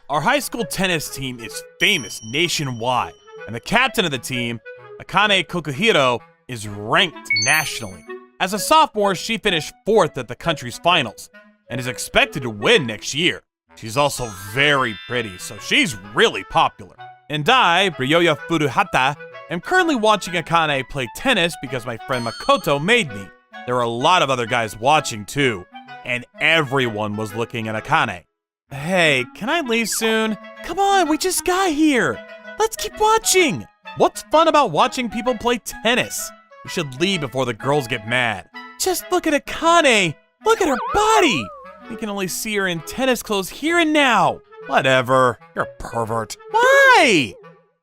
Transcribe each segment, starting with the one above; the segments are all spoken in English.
Our high school tennis team is famous nationwide, and the captain of the team, Akane Kokuhiro, is ranked nationally. As a sophomore, she finished 4th at the country's finals, and is expected to win next year. She's also very pretty, so she's really popular. And I, Ryoya Furuhata, am currently watching Akane play tennis because my friend Makoto made me. There are a lot of other guys watching too, and everyone was looking at Akane. Hey, can I leave soon? Come on, we just got here. Let's keep watching. What's fun about watching people play tennis? We should leave before the girls get mad. Just look at Akane. Look at her body. We can only see her in tennis clothes here and now. Whatever, you're a pervert. Why?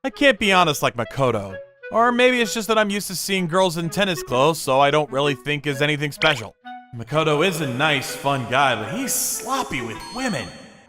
I can't be honest like Makoto. Or maybe it's just that I'm used to seeing girls in tennis clothes, so I don't really think is anything special. Makoto is a nice, fun guy, but he's sloppy with women.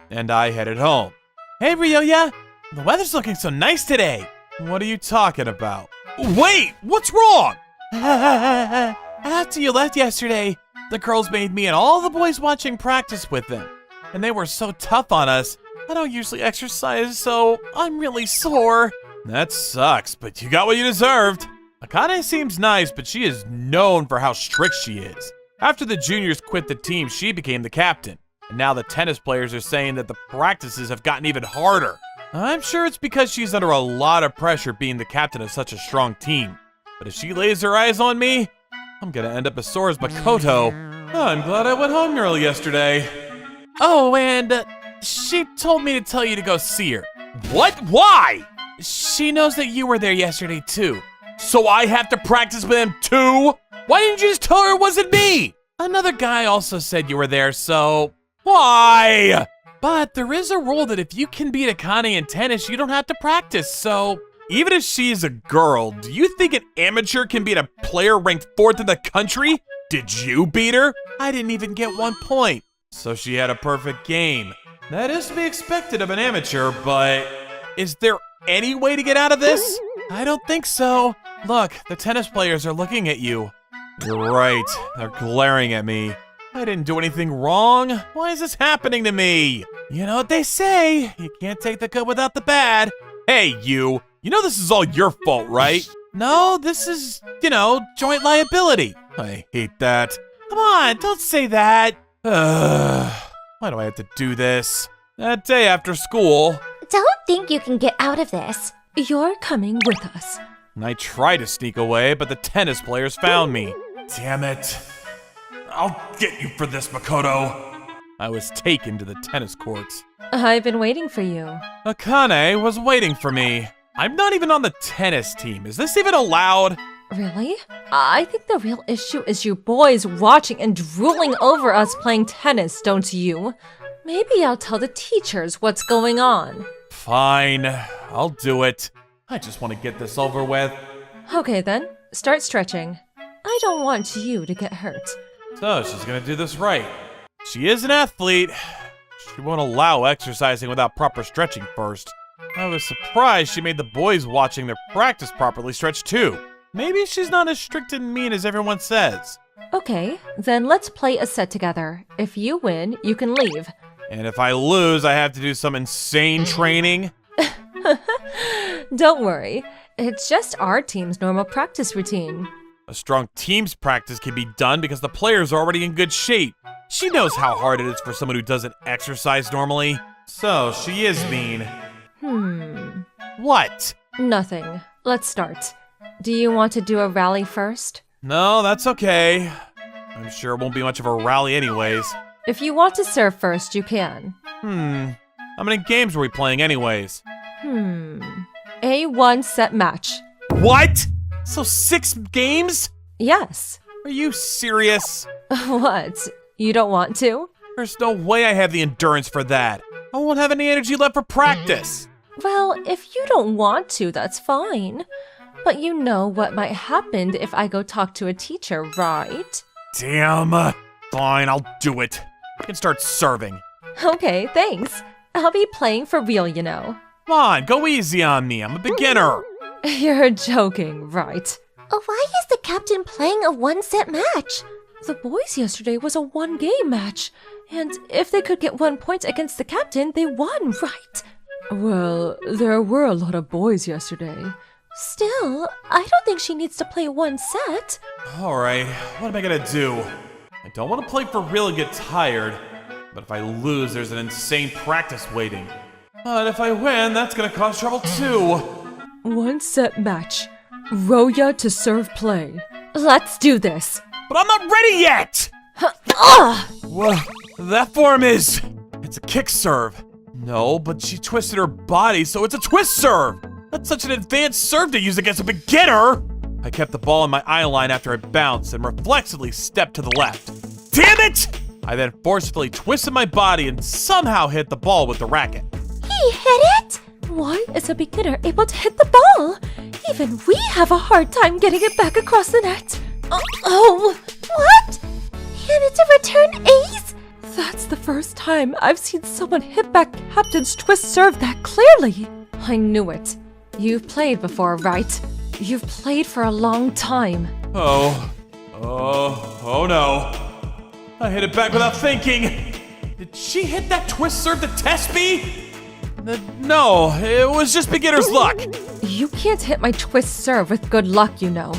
And I headed home. Hey, Ryoya, the weather's looking so nice today. What are you talking about? Wait, what's wrong? After you left yesterday, the girls made me and all the boys watching practice with them. And they were so tough on us. I don't usually exercise, so I'm really sore. That sucks, but you got what you deserved. Akane seems nice, but she is known for how strict she is. After the juniors quit the team, she became the captain. And now the tennis players are saying that the practices have gotten even harder. I'm sure it's because she's under a lot of pressure being the captain of such a strong team. But if she lays her eyes on me, I'm gonna end up as sore as Makoto. I'm glad I went home early yesterday. Oh, and she told me to tell you to go see her. What? Why? She knows that you were there yesterday too. So I have to practice with him too? Why didn't you just tell her it wasn't me? Another guy also said you were there, so why? But there is a rule that if you can beat Akane in tennis, you don't have to practice, so even if she's a girl, do you think an amateur can beat a player ranked 4th in the country? Did you beat her? I didn't even get 1 point. So she had a perfect game. That is to be expected of an amateur, but is there any way to get out of this? I don't think so. Look, the tennis players are looking at you. You're right, they're glaring at me. I didn't do anything wrong. Why is this happening to me? You know what they say, you can't take the good without the bad. Hey, you know this is all your fault, right? No, this is, joint liability. I hate that. Come on, don't say that. Why do I have to do this? That day after school. Don't think you can get out of this. You're coming with us. I tried to sneak away, but the tennis players found me. Damn it. I'll get you for this, Makoto. I was taken to the tennis courts. I've been waiting for you. Akane was waiting for me. I'm not even on the tennis team. Is this even allowed? Really? I think the real issue is you boys watching and drooling over us playing tennis, don't you? Maybe I'll tell the teachers what's going on. Fine, I'll do it. I just want to get this over with. Okay then, start stretching. I don't want you to get hurt. So she's gonna do this right. She is an athlete. She won't allow exercising without proper stretching first. I was surprised she made the boys watching their practice properly stretch too. Maybe she's not as strict and mean as everyone says. Okay, then let's play a set together. If you win, you can leave. And if I lose, I have to do some insane training? Don't worry, it's just our team's normal practice routine. A strong team's practice can be done because the players are already in good shape. She knows how hard it is for someone who doesn't exercise normally. So, she is mean. What? Nothing. Let's start. Do you want to do a rally first? No, that's okay. I'm sure it won't be much of a rally anyways. If you want to serve first, you can. How many games are we playing anyways? A 1-set match. What? So 6 games? Yes. Are you serious? What? You don't want to? There's no way I have the endurance for that. I won't have any energy left for practice. Well, if you don't want to, that's fine. But you know what might happen if I go talk to a teacher, right? Damn. Fine, I'll do it. I can start serving. Okay, thanks. I'll be playing for real, you know. Come on, go easy on me. I'm a beginner. You're joking, right? Why is the captain playing a 1-set match? The boys yesterday was a one-game match, and if they could get 1 point against the captain, they won, right? Well, there were a lot of boys yesterday. Still, I don't think she needs to play one set. Alright, what am I gonna do? I don't want to play for real and get tired, but if I lose, there's an insane practice waiting. But if I win, that's gonna cause trouble too. 1 set match. Roya to serve play. Let's do this. But I'm not ready yet! Well, that form is... It's a kick serve. No, but she twisted her body, so it's a twist serve! That's such an advanced serve to use against a beginner! I kept the ball in my eye line after it bounced and reflexively stepped to the left. Damn it! I then forcefully twisted my body and somehow hit the ball with the racket. He hit it? Why is a beginner able to hit the ball? Even we have a hard time getting it back across the net. Oh! What? And it's a return ace? That's the first time I've seen someone hit back captain's twist serve that clearly. I knew it. You've played before, right? You've played for a long time. Oh no. I hit it back without thinking. Did she hit that twist serve to test me? No, it was just beginner's luck. You can't hit my twist serve with good luck, you know.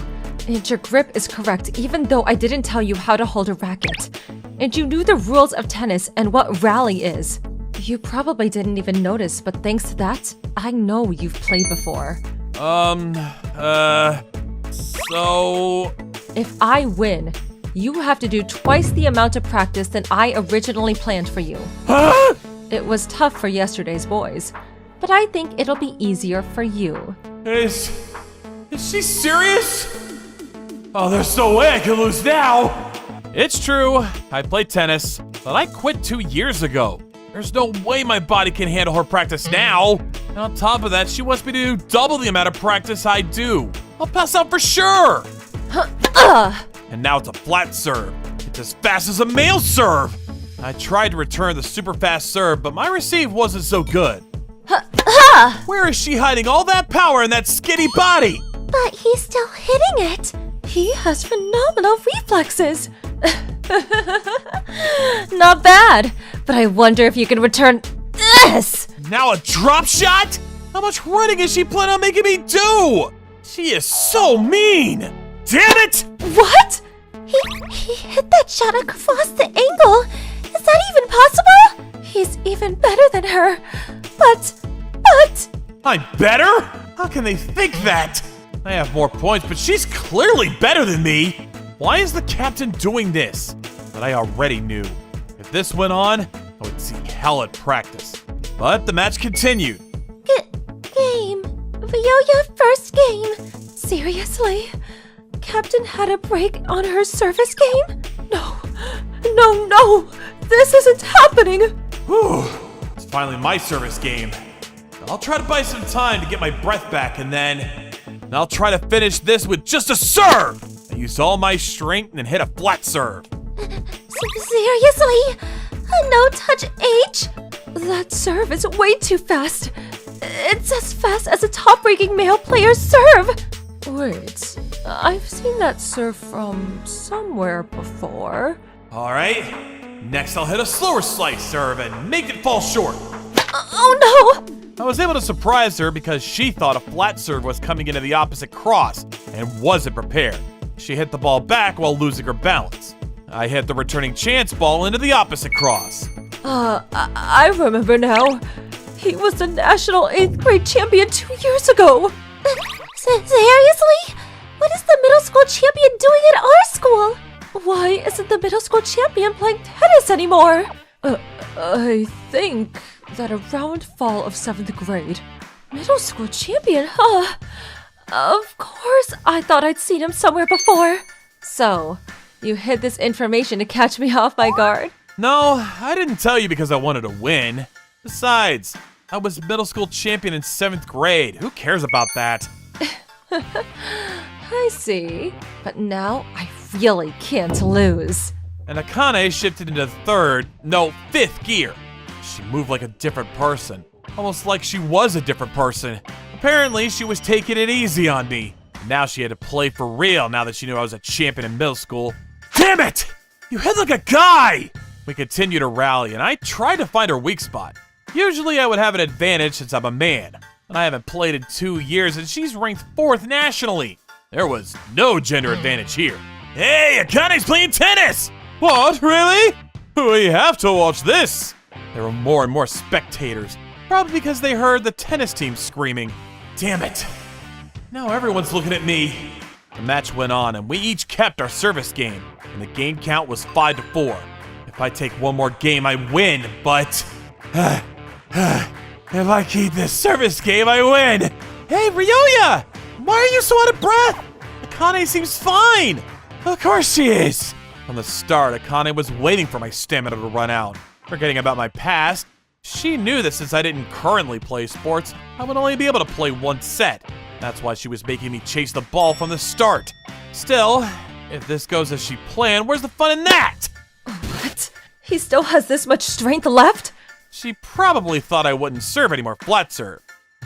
And your grip is correct even though I didn't tell you how to hold a racket. And you knew the rules of tennis and what rally is. You probably didn't even notice, but thanks to that, I know you've played before. So... If I win, you have to do twice the amount of practice than I originally planned for you. Huh? It was tough for yesterday's boys, but I think it'll be easier for you. Is she serious? Oh, there's no way I can lose now. It's true, I play tennis, but I quit 2 years ago. There's no way my body can handle her practice now. And on top of that, she wants me to do double the amount of practice I do. I'll pass out for sure. And now it's a flat serve. It's as fast as a male serve. I tried to return the super fast serve, but my receive wasn't so good. Where is she hiding all that power in that skinny body? But he's still hitting it. He has phenomenal reflexes. Not bad, but I wonder if you can return this. Now a drop shot? How much running is she planning on making me do? She is so mean. Damn it! What? He hit that shot across the angle. Is that even possible? He's even better than her. But... I'm better? How can they think that? I have more points, but she's clearly better than me. Why is the captain doing this? But I already knew. If this went on, I would see hell at practice. But the match continued. Game. Ryoya first game. Seriously? Captain had a break on her service game? No. This isn't happening. Whew. It's finally my service game. I'll try to buy some time to get my breath back, and then I'll try to finish this with just a serve. I used all my strength and hit a flat serve. Seriously? A no-touch H? That serve is way too fast. It's as fast as a top-ranking male player's serve. Wait, I've seen that serve from somewhere before. All right, next I'll hit a slower slice serve and make it fall short. Oh no! I was able to surprise her because she thought a flat serve was coming into the opposite cross and wasn't prepared. She hit the ball back while losing her balance. I hit the returning chance ball into the opposite cross. I remember now. He was the national 8th grade champion 2 years ago. Seriously? What is the middle school champion doing at our school? Why isn't the middle school champion playing tennis anymore? I think that around fall of 7th grade. Middle school champion, huh? Of course, I thought I'd seen him somewhere before. So, you hid this information to catch me off my guard? No, I didn't tell you because I wanted to win. Besides, I was middle school champion in 7th grade. Who cares about that? I see. But now I really can't lose. And Akane shifted into 5th gear. She moved like a different person. Almost like she was a different person. Apparently, she was taking it easy on me. Now she had to play for real now that she knew I was a champion in middle school. Damn it! You hit like a guy! We continue to rally, and I try to find her weak spot. Usually I would have an advantage since I'm a man, but I haven't played in 2 years and she's ranked 4th nationally. There was no gender advantage here. Hey, Akane's playing tennis! What, really? We have to watch this. There were more and more spectators, probably because they heard the tennis team screaming. Damn it. Now everyone's looking at me. The match went on and we each kept our service game, and the game count was 5-4. If I take one more game, I win, but if I keep this service game, I win. Hey, Ryoya! Why are you so out of breath? Akane seems fine. Of course she is. From the start, Akane was waiting for my stamina to run out. Forgetting about my past, she knew that since I didn't currently play sports, I would only be able to play one set. That's why she was making me chase the ball from the start. Still, if this goes as she planned, where's the fun in that? What? He still has this much strength left? She probably thought I wouldn't serve any more flat serve.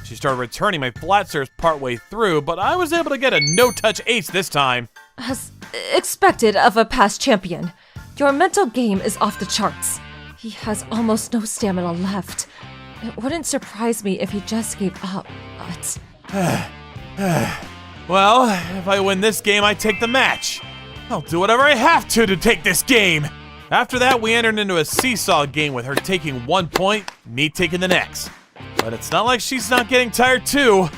She started returning my flat serves partway through, but I was able to get a no-touch ace this time. As expected of a past champion, your mental game is off the charts. He has almost no stamina left. It wouldn't surprise me if he just gave up, but... Well, if I win this game, I take the match. I'll do whatever I have to take this game. After that, we entered into a seesaw game with her taking 1 point, me taking the next. But it's not like she's not getting tired too.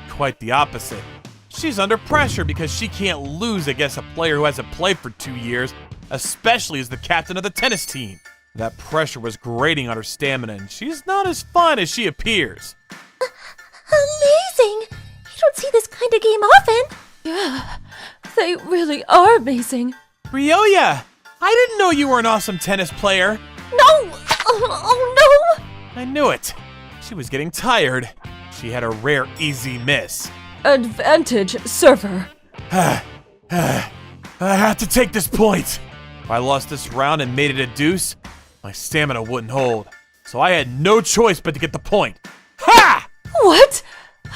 Quite the opposite. She's under pressure because she can't lose against a player who hasn't played for 2 years, especially as the captain of the tennis team. That pressure was grating on her stamina, and she's not as fun as she appears. Amazing! You don't see this kind of game often. yeah, they really are amazing. Ryoya! I didn't know you were an awesome tennis player. No! Oh no! I knew it. She was getting tired. She had a rare easy miss. Advantage server. I have to take this point. If I lost this round and made it a deuce, my stamina wouldn't hold. So I had no choice but to get the point. Ha! What?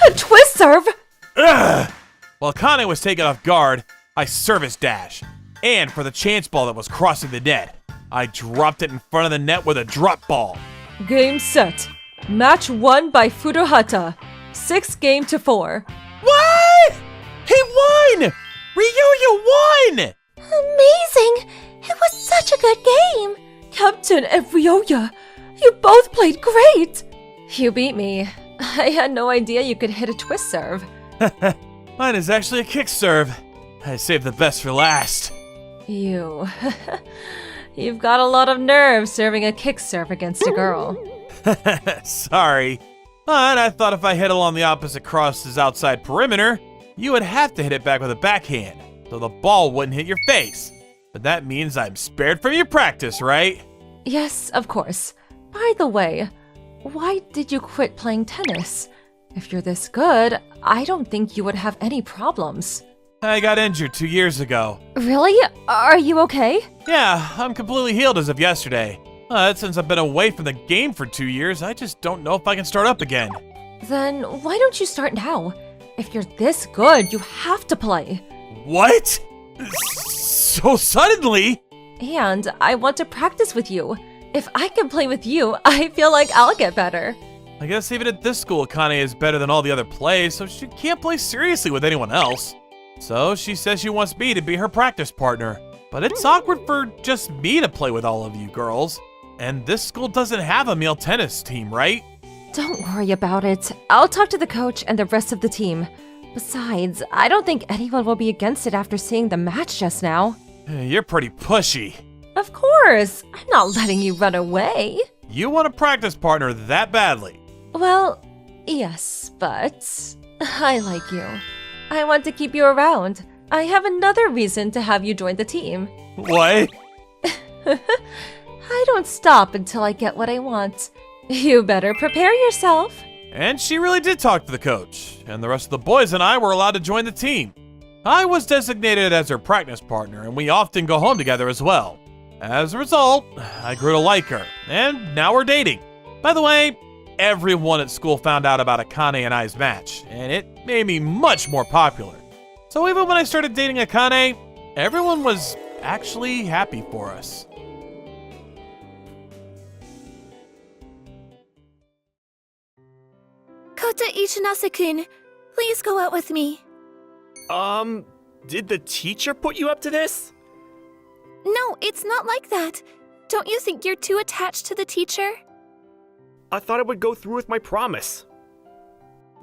A twist serve? Ugh! While Kane was taken off guard, I service dash. And for the chance ball that was crossing the net, I dropped it in front of the net with a drop ball. Game set. Match won by Furuhata. 6-4. What? He won! Ryoya won! Amazing! It was such a good game. Captain and Ryoya, you both played great. You beat me. I had no idea you could hit a twist serve. Mine is actually a kick serve. I saved the best for last. You've got a lot of nerve serving a kick serve against a girl. Sorry. But I thought if I hit along the opposite cross's outside perimeter, you would have to hit it back with a backhand, so the ball wouldn't hit your face. But that means I'm spared from your practice, right? Yes, of course. By the way, why did you quit playing tennis? If you're this good, I don't think you would have any problems. I got injured 2 years ago. Really? Are you okay? Yeah, I'm completely healed as of yesterday. Since I've been away from the game for 2 years, I just don't know if I can start up again. Then why don't you start now? If you're this good, you have to play. What? So suddenly? And I want to practice with you. If I can play with you, I feel like I'll get better. I guess even at this school, Akane is better than all the other plays, so she can't play seriously with anyone else. So she says she wants me to be her practice partner. But it's awkward for just me to play with all of you girls. And this school doesn't have a male tennis team, right? Don't worry about it. I'll talk to the coach and the rest of the team. Besides, I don't think anyone will be against it after seeing the match just now. You're pretty pushy. Of course. I'm not letting you run away. You want a practice partner that badly. Well, yes, but I like you. I want to keep you around. I have another reason to have you join the team. What? I don't stop until I get what I want. You better prepare yourself. And she really did talk to the coach, and the rest of the boys and I were allowed to join the team. I was designated as her practice partner, and we often go home together as well. As a result, I grew to like her, and now we're dating. By the way, everyone at school found out about Akane and I's match, and it made me much more popular. So even when I started dating Akane, everyone was actually happy for us. Kota Ichinase-kun, please go out with me. Did the teacher put you up to this? No, it's not like that. Don't you think you're too attached to the teacher? I thought I would go through with my promise.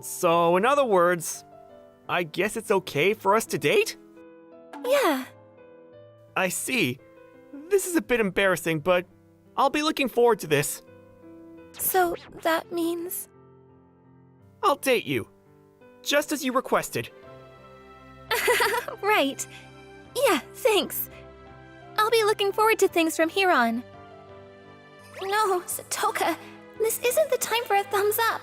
So, in other words, I guess it's okay for us to date? Yeah. I see. This is a bit embarrassing, but I'll be looking forward to this. So that means... I'll date you. Just as you requested. Right. Yeah, thanks. I'll be looking forward to things from here on. No, Satoka, this isn't the time for a thumbs up.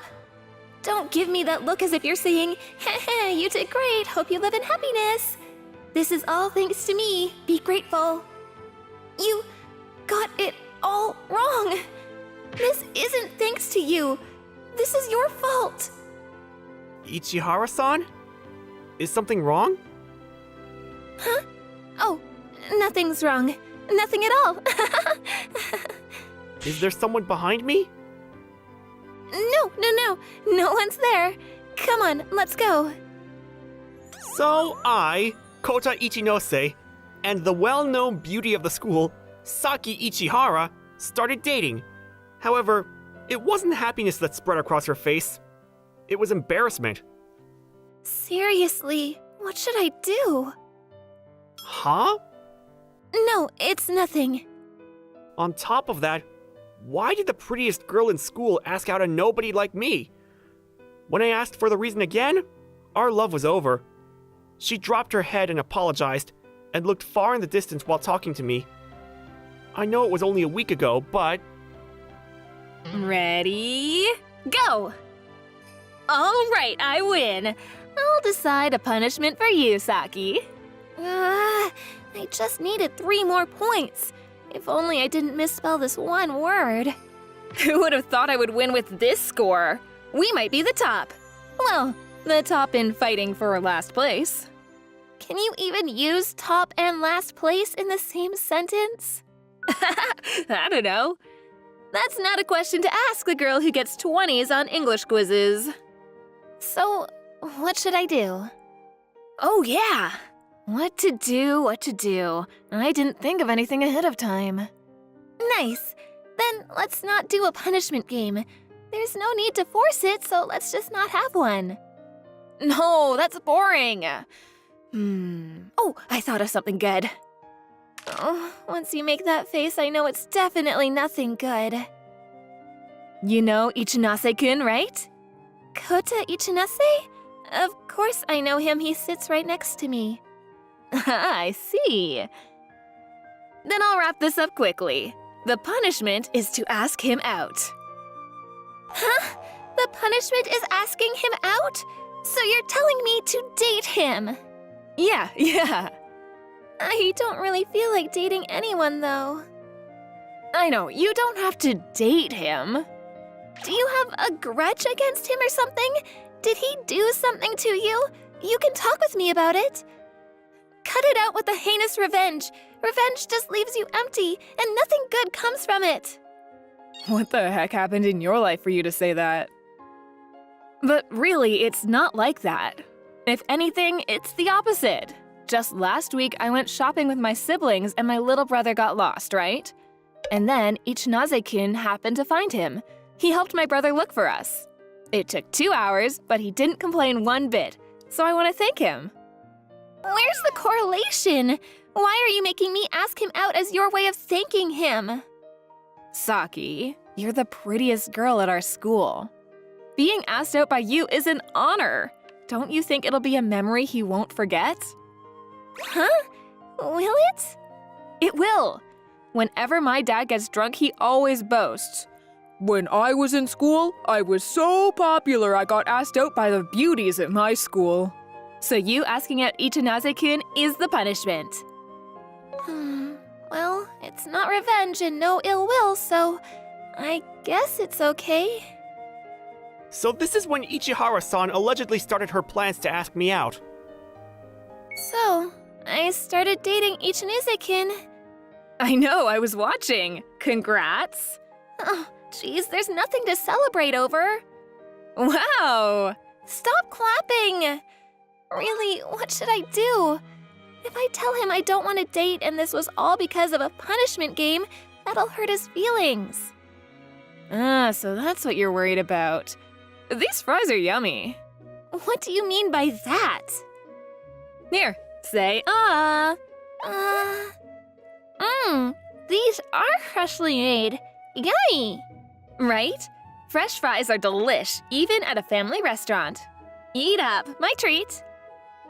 Don't give me that look as if you're saying, heh, you did great, hope you live in happiness. This is all thanks to me, be grateful. You got it all wrong. This isn't thanks to you. This is your fault. Ichihara-san? Is something wrong? Huh? Oh, nothing's wrong. Nothing at all. Is there someone behind me? No one's there. Come on, let's go. So I, Kota Ichinose, and the well-known beauty of the school, Saki Ichihara, started dating. However, it wasn't happiness that spread across her face. It was embarrassment. Seriously, what should I do? Huh? No, it's nothing. On top of that, why did the prettiest girl in school ask out a nobody like me? When I asked for the reason again, our love was over. She dropped her head and apologized, and looked far in the distance while talking to me. I know it was only a week ago, but... Ready? Go! Alright, I win. I'll decide a punishment for you, Saki. I just needed 3 more points. If only I didn't misspell this one word. Who would have thought I would win with this score? We might be the top. Well, the top in fighting for last place. Can you even use top and last place in the same sentence? I don't know. That's not a question to ask the girl who gets 20s on English quizzes. So, what should I do? Oh yeah! What to do. I didn't think of anything ahead of time. Nice. Then let's not do a punishment game. There's no need to force it, so let's just not have one. No, that's boring. Oh, I thought of something good. Oh, once you make that face, I know it's definitely nothing good. You know Ichinase-kun, right? Kota Ichinase? Of course I know him, he sits right next to me. I see. Then I'll wrap this up quickly. The punishment is to ask him out. Huh? The punishment is asking him out? So you're telling me to date him? Yeah. I don't really feel like dating anyone, though. I know, you don't have to date him. Do you have a grudge against him or something? Did he do something to you? You can talk with me about it. Cut it out with the heinous revenge. Revenge just leaves you empty, and nothing good comes from it. What the heck happened in your life for you to say that? But really, it's not like that. If anything, it's the opposite. Just last week, I went shopping with my siblings and my little brother got lost, right? And then Ichinase-kun happened to find him. He helped my brother look for us. It took 2 hours, but he didn't complain one bit, so I want to thank him. Where's the correlation? Why are you making me ask him out as your way of thanking him? Saki, you're the prettiest girl at our school. Being asked out by you is an honor. Don't you think it'll be a memory he won't forget? Huh? Will it? It will. Whenever my dad gets drunk, he always boasts. When I was in school, I was so popular I got asked out by the beauties at my school. So you asking out Ichinase-kun is the punishment. Well, it's not revenge and no ill will, so I guess it's okay. So this is when Ichihara-san allegedly started her plans to ask me out. So, I started dating Ichinuze-kin. I know, I was watching. Congrats. Oh, geez, there's nothing to celebrate over. Wow. Stop clapping! Really, what should I do? If I tell him I don't want to date and this was all because of a punishment game, that'll hurt his feelings. Ah, so that's what you're worried about. These fries are yummy. What do you mean by that? Here, say These are freshly made. Yummy! right? Fresh fries are delish, even at a family restaurant. Eat up, my treat.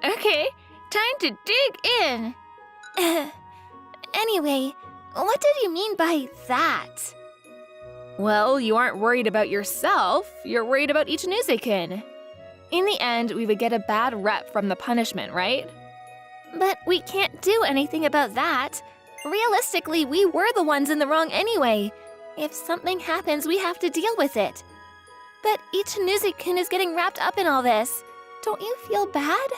Okay, time to dig in. Anyway, what did you mean by that? Well, you aren't worried about yourself, you're worried about Ichinuze-kin. In the end, we would get a bad rep from the punishment, right? But we can't do anything about that. Realistically, we were the ones in the wrong anyway. If something happens, we have to deal with it. But Ichinuze-kin is getting wrapped up in all this. Don't you feel bad?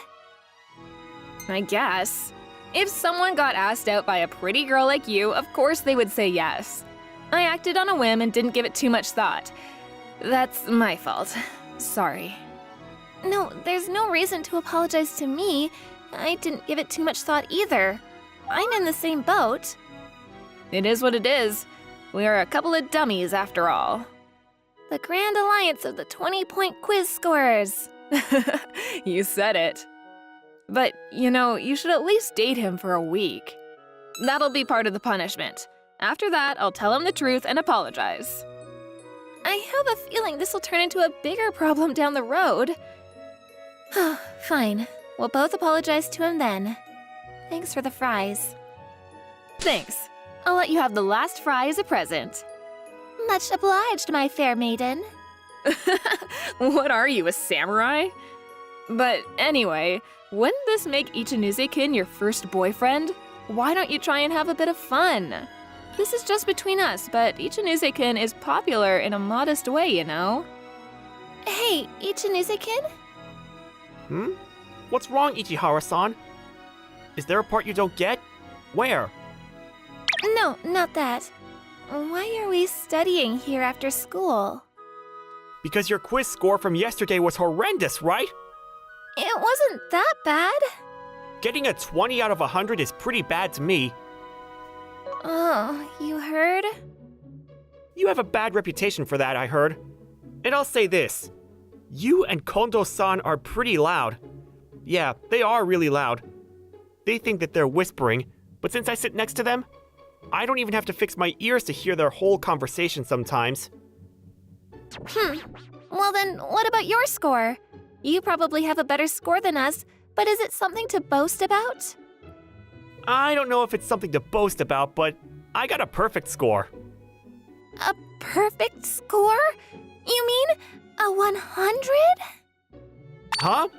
I guess. If someone got asked out by a pretty girl like you, of course they would say yes. I acted on a whim and didn't give it too much thought. That's my fault. Sorry. No, there's no reason to apologize to me. I didn't give it too much thought either. I'm in the same boat. It is what it is. We are a couple of dummies after all. The grand alliance of the 20-point quiz scorers. You said it. But, you should at least date him for a week. That'll be part of the punishment. After that, I'll tell him the truth and apologize. I have a feeling this will turn into a bigger problem down the road. Fine. We'll both apologize to him then. Thanks for the fries. Thanks. I'll let you have the last fry as a present. Much obliged, my fair maiden. What are you, a samurai? But anyway, wouldn't this make Ichinuze-kin your first boyfriend? Why don't you try and have a bit of fun? This is just between us, but Ichinuze-kin is popular in a modest way, you know? Hey, Ichinuze-kin? What's wrong, Ichihara-san? Is there a part you don't get? Where? No, not that. Why are we studying here after school? Because your quiz score from yesterday was horrendous, right? It wasn't that bad. Getting a 20 out of 100 is pretty bad to me. Oh, you heard? You have a bad reputation for that, I heard. And I'll say this. You and Kondo-san are pretty loud. Yeah, they are really loud. They think that they're whispering, but since I sit next to them, I don't even have to fix my ears to hear their whole conversation sometimes. Well then, what about your score? You probably have a better score than us, but is it something to boast about? I don't know if it's something to boast about, but I got a perfect score. A perfect score? You mean a 100? Huh?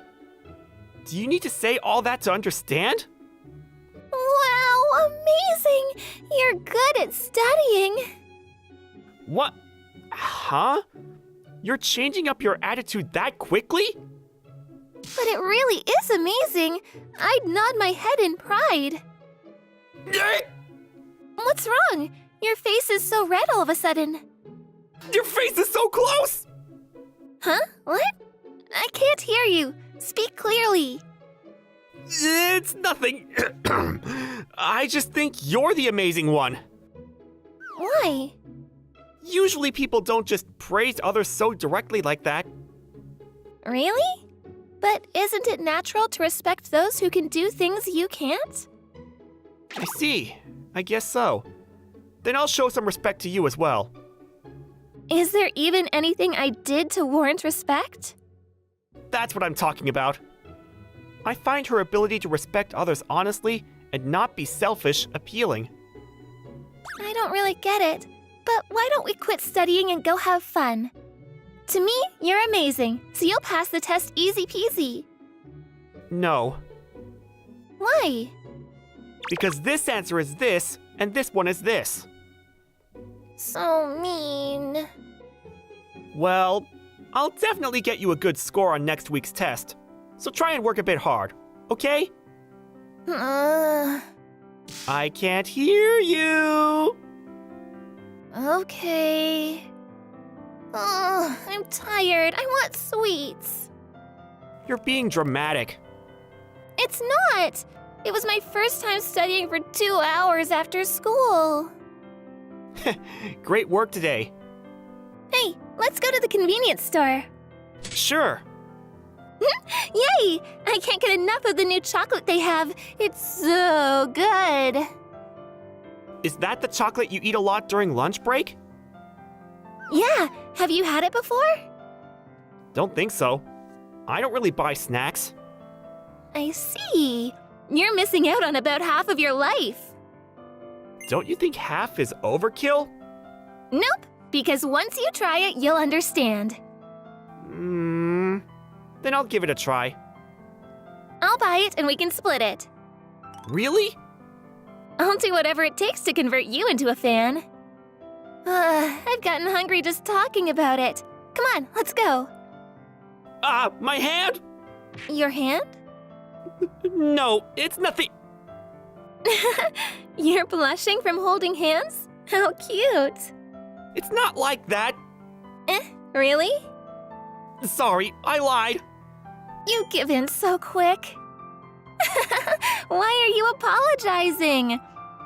Do you need to say all that to understand? Wow, amazing! You're good at studying. What? Huh? You're changing up your attitude that quickly? But it really is amazing. I'd nod my head in pride. What's wrong? Your face is so red all of a sudden. Your face is so close! Huh? What? I can't hear you. Speak clearly. It's nothing. I just think you're the amazing one. Why? Usually people don't just praise others so directly like that. Really? But isn't it natural to respect those who can do things you can't? I see. I guess so. Then I'll show some respect to you as well. Is there even anything I did to warrant respect? That's what I'm talking about. I find her ability to respect others honestly and not be selfish appealing. I don't really get it, but why don't we quit studying and go have fun? To me, you're amazing, so you'll pass the test easy peasy. No, Why? because this answer is this, and this one is this. So mean. Well, I'll definitely get you a good score on next week's test, so try and work a bit hard, okay? I can't hear you. Okay. I'm tired. I want sweets. You're being dramatic. It's not. It was my first time studying for 2 hours after school. Great work today. Hey, let's go to the convenience store. Sure. Yay! I can't get enough of the new chocolate they have. It's so good. Is that the chocolate you eat a lot during lunch break? Yeah, have you had it before? Don't think so. I don't really buy snacks. I see. You're missing out on about half of your life. Don't you think half is overkill? Nope, because once you try it, you'll understand. Then I'll give it a try. I'll buy it and we can split it. Really? I'll do whatever it takes to convert you into a fan. I've gotten hungry just talking about it. Come on, let's go. My hand? Your hand? No, it's nothing. You're blushing from holding hands? How cute. It's not like that. Really? Sorry, I lied. You give in so quick. Why are you apologizing?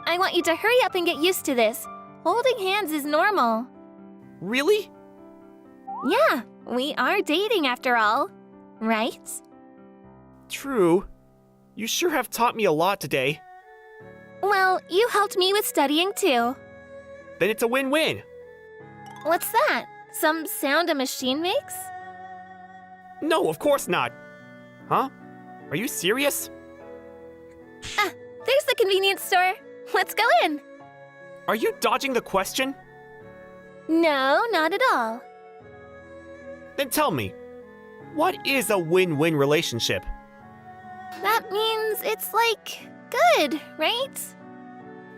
I want you to hurry up and get used to this. Holding hands is normal. Really? Yeah, we are dating after all, right? True. You sure have taught me a lot today. Well, you helped me with studying too. Then it's a win-win. What's that? Some sound a machine makes? No, of course not. Huh? Are you serious? There's the convenience store. Let's go in. Are you dodging the question? No, not at all. Then tell me, what is a win-win relationship? That means it's like good, right?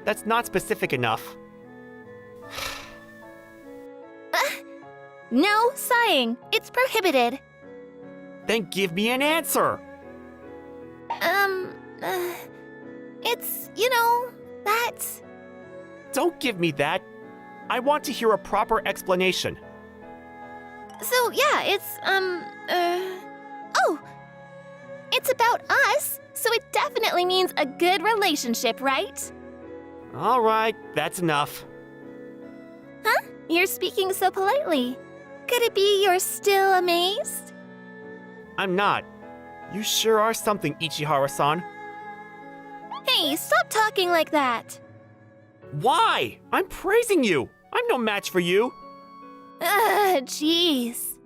That's not specific enough. No sighing. It's prohibited. Then give me an answer. It's, that. Don't give me that. I want to hear a proper explanation. So, yeah, it's, it's about us, so it definitely means a good relationship, right? All right, that's enough. Huh? You're speaking so politely. Could it be you're still amazed? I'm not. You sure are something, Ichihara-san. Hey, stop talking like that. Why? I'm praising you. I'm no match for you. Jeez.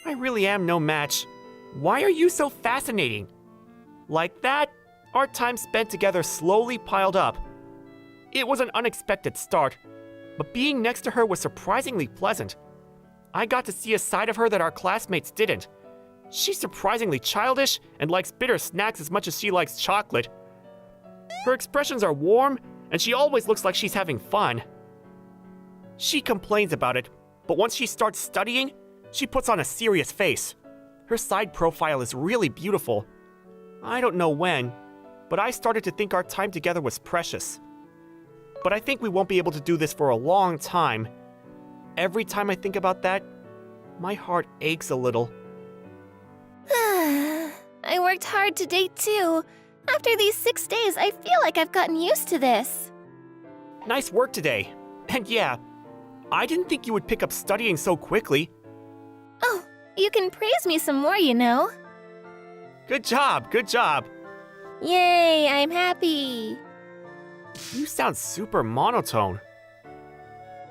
I really am no match. Why are you so fascinating? Like that, our time spent together slowly piled up. It was an unexpected start, but being next to her was surprisingly pleasant. I got to see a side of her that our classmates didn't. She's surprisingly childish and likes bitter snacks as much as she likes chocolate. Her expressions are warm, and she always looks like she's having fun. She complains about it, but once she starts studying, she puts on a serious face. Her side profile is really beautiful. I don't know when, but I started to think our time together was precious. But I think we won't be able to do this for a long time. Every time I think about that, my heart aches a little. I worked hard today too. After these 6 days, I feel like I've gotten used to this. Nice work today. And yeah, I didn't think you would pick up studying so quickly. Oh, you can praise me some more, Good job, good job. Yay, I'm happy. You sound super monotone.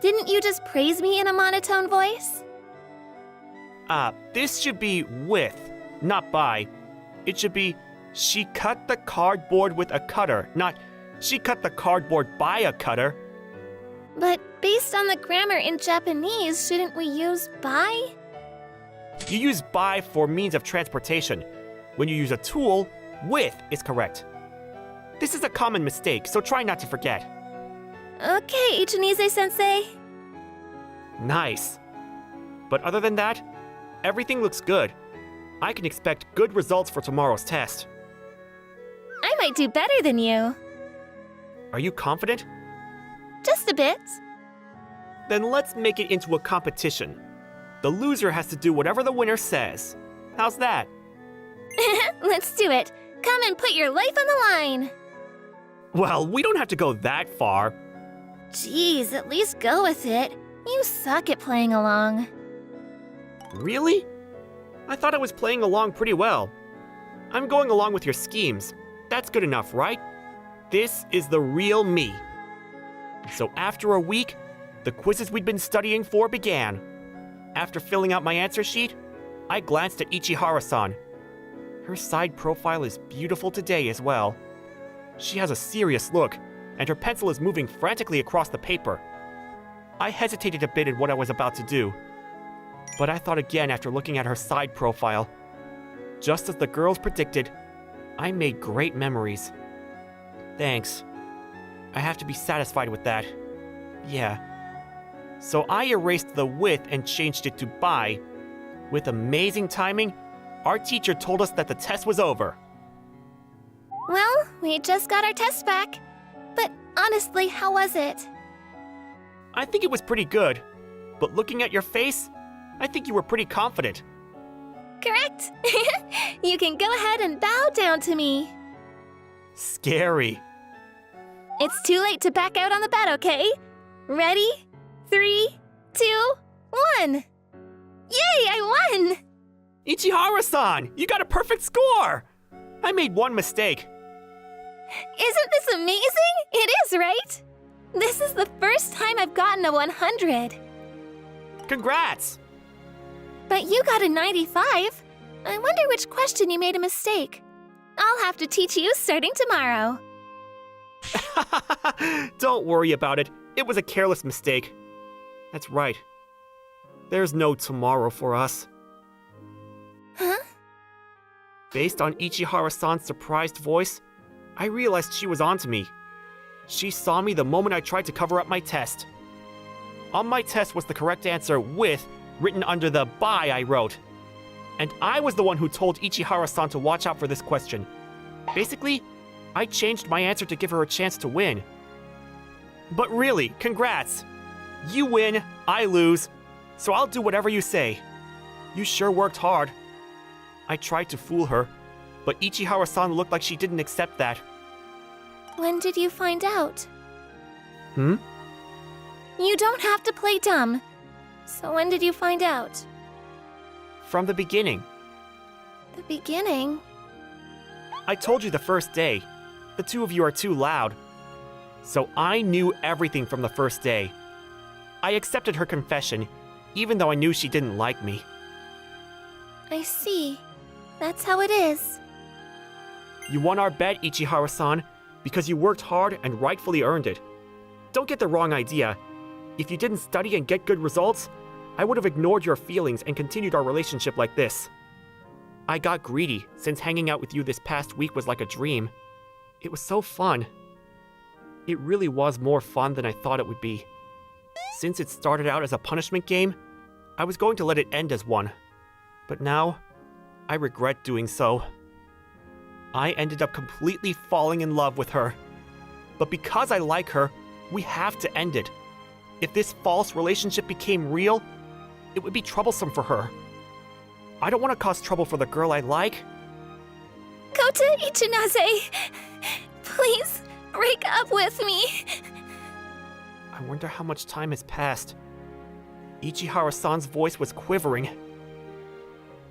Didn't you just praise me in a monotone voice? This should be with, not by. It should be, she cut the cardboard with a cutter, not, she cut the cardboard by a cutter. But based on the grammar in Japanese, shouldn't we use by? You use by for means of transportation. When you use a tool, with is correct. This is a common mistake, so try not to forget. Okay, Ichinise-sensei. Nice. But other than that, everything looks good. I can expect good results for tomorrow's test. I'm might do better than you. Are you confident? Just a bit. Then let's make it into a competition. The loser has to do whatever the winner says. How's that? Let's do it. Come and put your life on the line. Well, we don't have to go that far. Jeez, at least go with it. You suck at playing along. Really? I thought I was playing along pretty well. I'm going along with your schemes. That's good enough, right? This is the real me. So after a week, the quizzes we'd been studying for began. After filling out my answer sheet, I glanced at Ichihara-san. Her side profile is beautiful today as well. She has a serious look, and her pencil is moving frantically across the paper. I hesitated a bit in what I was about to do, but I thought again after looking at her side profile. Just as the girls predicted, I made great memories. Thanks. I have to be satisfied with that. Yeah. So I erased the with and changed it to by. With amazing timing, our teacher told us that the test was over. Well, we just got our test back. But honestly, how was it? I think it was pretty good, but looking at your face, I think you were pretty confident. Correct. You can go ahead and bow down to me. Scary. It's too late to back out on the bet, okay? Ready? 3, 2, 1. Yay, I won! Ichihara-san, you got a perfect score! I made one mistake. Isn't this amazing? It is, right? This is the first time I've gotten a 100. Congrats! But you got a 95. I wonder which question you made a mistake. I'll have to teach you starting tomorrow. Don't worry about it. It was a careless mistake. That's right. There's no tomorrow for us. Huh? Based on Ichihara-san's surprised voice, I realized she was onto me. She saw me the moment I tried to cover up my test. On my test was the correct answer with written under the by I wrote. And I was the one who told Ichihara-san to watch out for this question. Basically, I changed my answer to give her a chance to win. But really, congrats. You win, I lose, so I'll do whatever you say. You sure worked hard. I tried to fool her, but Ichihara-san looked like she didn't accept that. When did you find out? Hmm? You don't have to play dumb. So when did you find out? From the beginning. The beginning? I told you the first day. The two of you are too loud. So I knew everything from the first day. I accepted her confession, even though I knew she didn't like me. I see. That's how it is. You won our bet, Ichihara-san, because you worked hard and rightfully earned it. Don't get the wrong idea. If you didn't study and get good results, I would have ignored your feelings and continued our relationship like this. I got greedy, since hanging out with you this past week was like a dream. It was so fun. It really was more fun than I thought it would be. Since it started out as a punishment game, I was going to let it end as one. But now, I regret doing so. I ended up completely falling in love with her. But because I like her, we have to end it. If this false relationship became real, it would be troublesome for her. I don't want to cause trouble for the girl I like. Kota Ichinase, please break up with me. I wonder how much time has passed. Ichihara-san's voice was quivering.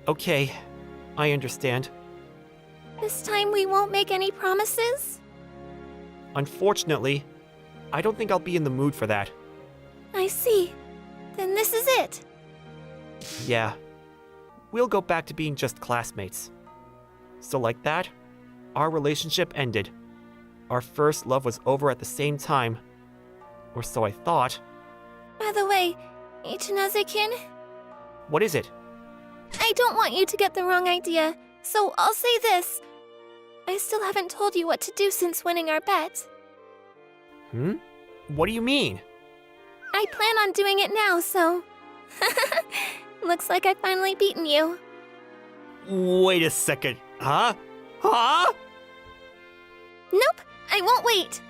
Okay, I understand. This time we won't make any promises? Unfortunately, I don't think I'll be in the mood for that. I see. Then this is it. Yeah, we'll go back to being just classmates. So like that, our relationship ended. Our first love was over at the same time. Or so I thought. By the way, Ichinase-kin, What is it? I don't want you to get the wrong idea, so I'll say this. I still haven't told you what to do since winning our bet. What do you mean? I plan on doing it now, so... Looks like I've finally beaten you. Wait a second. Huh? Huh? Nope, I won't wait.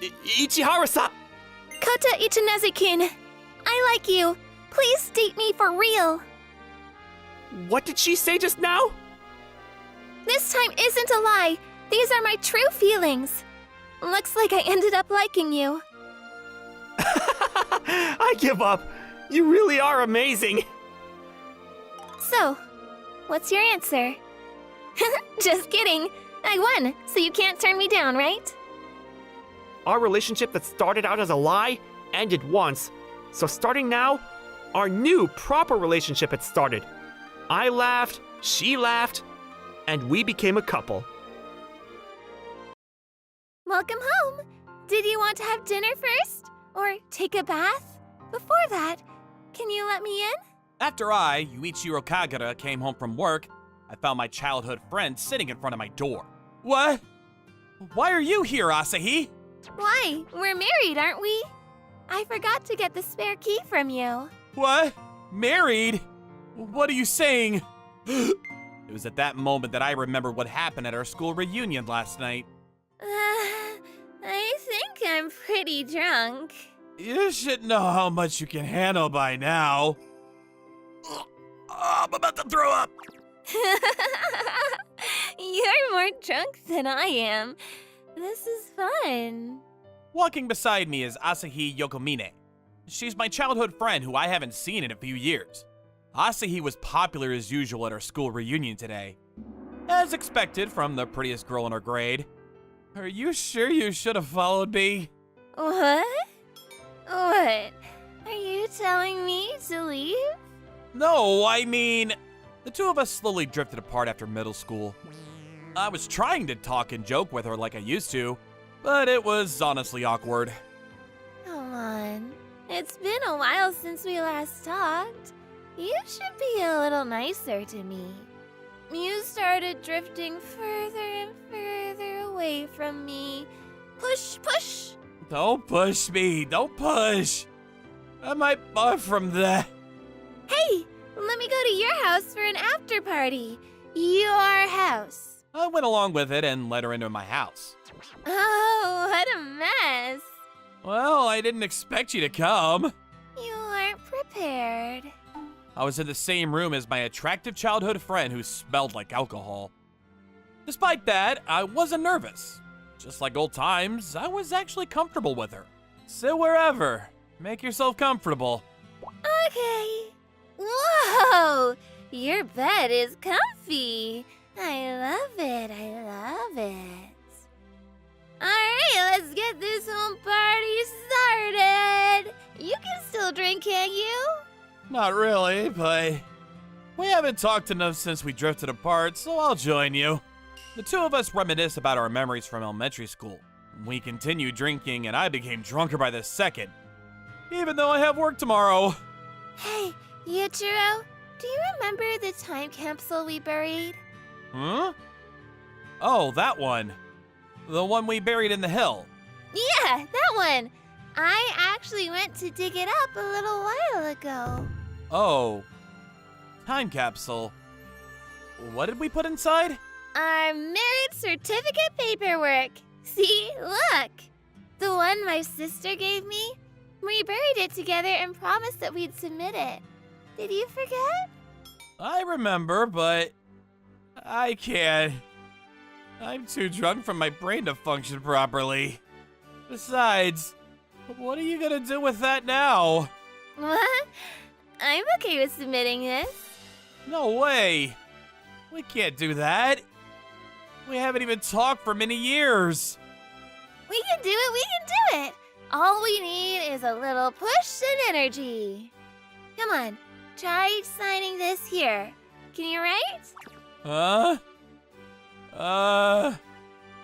Ichihara-san! Kota Ichinaze-kin, I like you. Please date me for real. What did she say just now? This time isn't a lie. These are my true feelings. Looks like I ended up liking you. I give up. You really are amazing. So, what's your answer? Just kidding. I won, so you can't turn me down, right? Our relationship that started out as a lie ended once. So starting now, our new proper relationship had started. I laughed, she laughed, and we became a couple. Welcome home. Did you want to have dinner first? Or take a bath? Before that, can you let me in? After I, Yuichiro Kagura, came home from work, I found my childhood friend sitting in front of my door. What? Why are you here, Asahi? Why? We're married, aren't we? I forgot to get the spare key from you. What? Married? What are you saying? It was at that moment that I remembered what happened at our school reunion last night. I think I'm pretty drunk. You should know how much you can handle by now. I'm about to throw up. You're more drunk than I am. This is fun. Walking beside me is Asahi Yokomine. She's my childhood friend who I haven't seen in a few years. Asahi was popular as usual at our school reunion today. As expected from the prettiest girl in her grade. Are you sure you should have followed me? What? What? Are you telling me to leave? No, I mean, the two of us slowly drifted apart after middle school. I was trying to talk and joke with her like I used to, but it was honestly awkward. Come on. It's been a while since we last talked. You should be a little nicer to me. You started drifting further and further away from me. Push, push! Don't push me, don't push. I might barf from that. Hey, let me go to your house for an after party. Your house. I went along with it and let her into my house. Oh, what a mess. Well, I didn't expect you to come. You weren't prepared. I was in the same room as my attractive childhood friend who smelled like alcohol. Despite that, I wasn't nervous. Just like old times, I was actually comfortable with her. Sit wherever. Make yourself comfortable. Okay. Whoa! Your bed is comfy. I love it. I love it. Alright, let's get this home party started. You can still drink, can't you? Not really, but we haven't talked enough since we drifted apart, so I'll join you. The two of us reminisce about our memories from elementary school. We continued drinking, and I became drunker by the second, even though I have work tomorrow. Hey, Yuichiro, do you remember the time capsule we buried? Huh? Oh, that one. The one we buried in the hill. Yeah, that one. I actually went to dig it up a little while ago. Oh. Time capsule. What did we put inside? Our marriage certificate paperwork. See, look. The one my sister gave me. We buried it together and promised that we'd submit it. Did you forget? I remember, but I can't. I'm too drunk for my brain to function properly. Besides, what are you gonna do with that now? What? I'm okay with submitting this. No way. We can't do that. We haven't even talked for many years. We can do it, we can do it. All we need is a little push and energy. Come on, try signing this here. Can you write? Huh?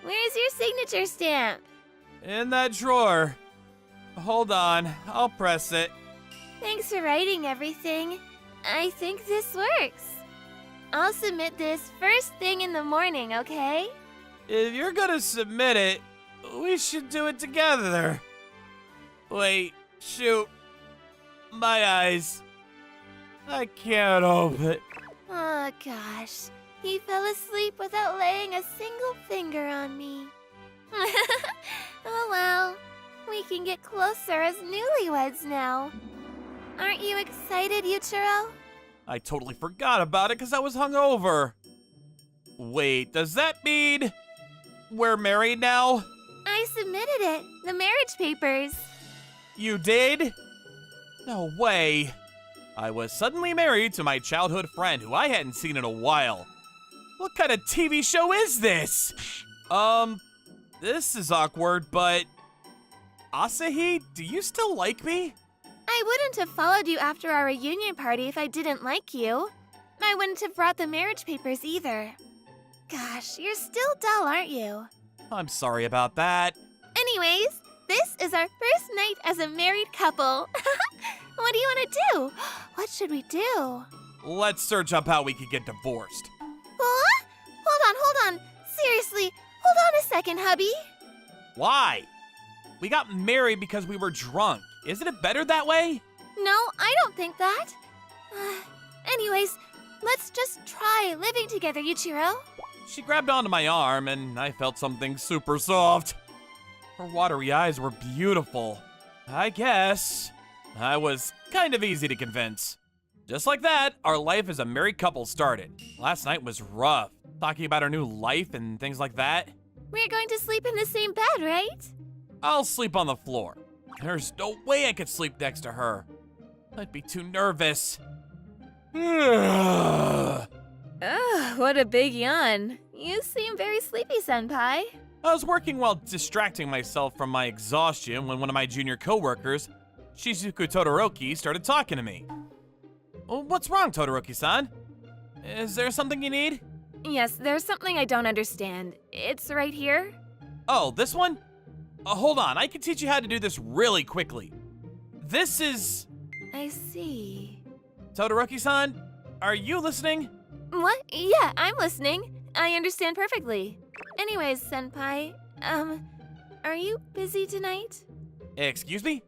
Where's your signature stamp? In that drawer. Hold on, I'll press it. Thanks for writing everything. I think this works. I'll submit this first thing in the morning, okay? If you're gonna submit it, we should do it together. Wait, shoot. My eyes. I can't open. Oh gosh, he fell asleep without laying a single finger on me. Oh well, we can get closer as newlyweds now. Aren't you excited, Yuichiro? I totally forgot about it because I was hungover. Wait, does that mean we're married now? I submitted it, the marriage papers. You did? No way. I was suddenly married to my childhood friend who I hadn't seen in a while. What kind of TV show is this? This is awkward, but... Asahi, do you still like me? I wouldn't have followed you after our reunion party if I didn't like you. I wouldn't have brought the marriage papers either. Gosh, you're still dull, aren't you? I'm sorry about that. Anyways, this is our first night as a married couple. What do you want to do? What should we do? Let's search up how we could get divorced. What? Hold on. Seriously, hold on a second, hubby. Why? We got married because we were drunk. Isn't it better that way? No, I don't think that. Anyways, let's just try living together, Yuichiro. She grabbed onto my arm and I felt something super soft. Her watery eyes were beautiful. I guess I was kind of easy to convince. Just like that, our life as a married couple started. Last night was rough, talking about our new life and things like that. We're going to sleep in the same bed, right? I'll sleep on the floor. There's no way I could sleep next to her. I'd be too nervous. Ugh, what a big yawn. You seem very sleepy, Senpai. I was working while distracting myself from my exhaustion when one of my junior coworkers, Shizuku Todoroki, started talking to me. Well, what's wrong, Todoroki-san? Is there something you need? Yes, there's something I don't understand. It's right here. Oh, this one? Hold on, I can teach you how to do this really quickly. This is... I see. Todoroki-san, are you listening? What? Yeah, I'm listening. I understand perfectly. Anyways, Senpai, are you busy tonight? Excuse me?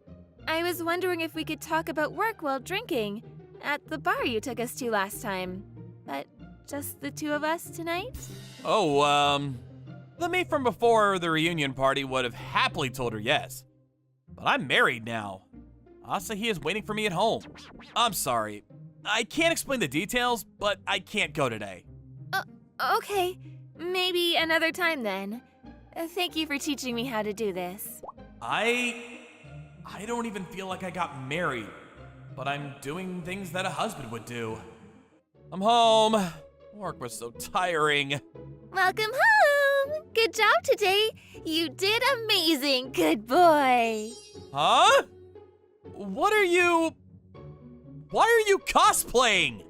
I was wondering if we could talk about work while drinking at the bar you took us to last time. But just the two of us tonight? Oh, the me from before the reunion party would have happily told her yes. But I'm married now. Asahi is waiting for me at home. I'm sorry. I can't explain the details, but I can't go today. Okay. Maybe another time then. Thank you for teaching me how to do this. I don't even feel like I got married, but I'm doing things that a husband would do. I'm home. Work was so tiring. Welcome home. Good job today. You did amazing. Good boy. Huh? Why are you cosplaying?